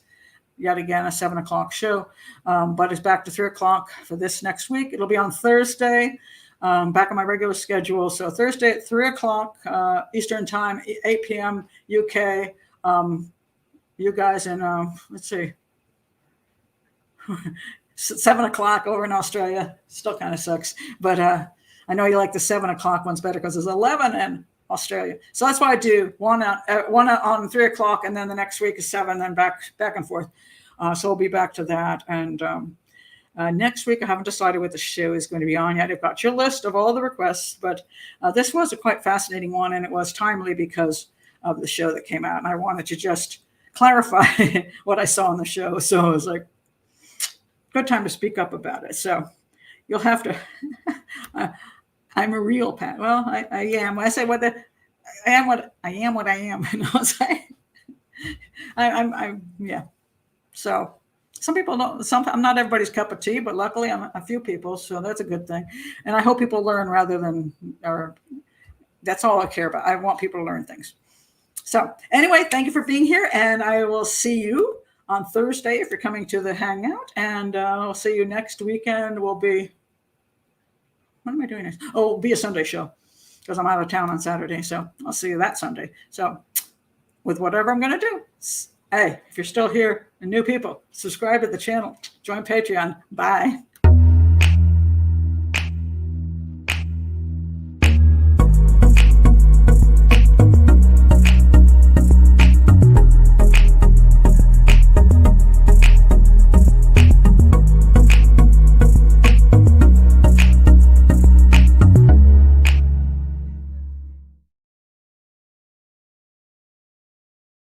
yet again a 7:00 show, but it's back to 3:00 for this next week. It'll be on Thursday, back on my regular schedule. So Thursday at 3:00 Eastern time, 8 p.m. UK. You guys in let's see, 7:00 over in Australia still kind of sucks, but I know you like the 7:00 ones better because it's 11 in Australia. So that's why I do one on 3:00, and then the next week is 7, then back and forth. So we'll be back to that. And next week, I haven't decided what the show is going to be on yet. I've got your list of all the requests, but this was a quite fascinating one, and it was timely because of the show that came out. And I wanted to just clarify what I saw on the show. So it was like, good time to speak up about it. So you'll have to, I'm a real Pat. Well, I am. I say I am what I am. You know, I'm yeah. So some people don't, I'm not everybody's cup of tea, but luckily I'm a few people. So that's a good thing. And I hope people learn that's all I care about. I want people to learn things. So anyway, thank you for being here. And I will see you on Thursday if you're coming to the hangout. And I'll see you next weekend. What am I doing next? Oh, it'll be a Sunday show because I'm out of town on Saturday. So I'll see you that Sunday. So with whatever I'm going to do. Hey, if you're still here and new people, subscribe to the channel, join Patreon. Bye.